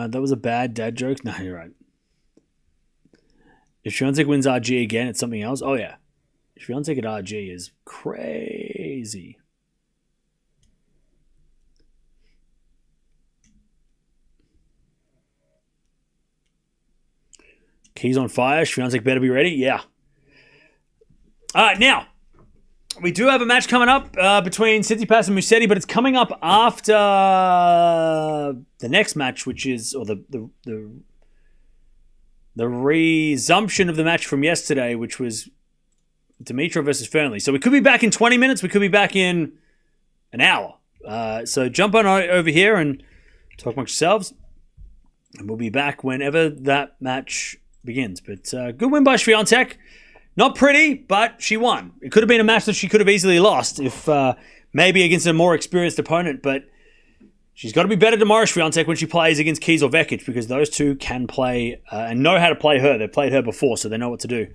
That was a bad dad joke. No, you're right. If Swiatek wins RG again, it's something else. Oh, yeah. Swiatek at RG is crazy. Keys on fire. Swiatek better be ready. Yeah. All right, now. We do have a match coming up between Tsitsipas and Musetti, but it's coming up after the next match, which is, or the resumption of the match from yesterday, which was Dimitrov versus Fernley. So we could be back in 20 minutes. We could be back in an hour. So jump on over here and talk amongst yourselves. And we'll be back whenever that match begins. But good win by Swiatek. Not pretty, but she won. It could have been a match that she could have easily lost if maybe against a more experienced opponent, but she's got to be better tomorrow, Swiatek, when she plays against Keys or Vekic, because those two can play and know how to play her. They've played her before, so they know what to do,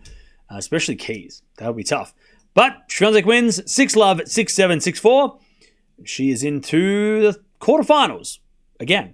especially Keys. That would be tough. But Swiatek wins 6-love, 6-7, 6-4. She is into the quarterfinals again.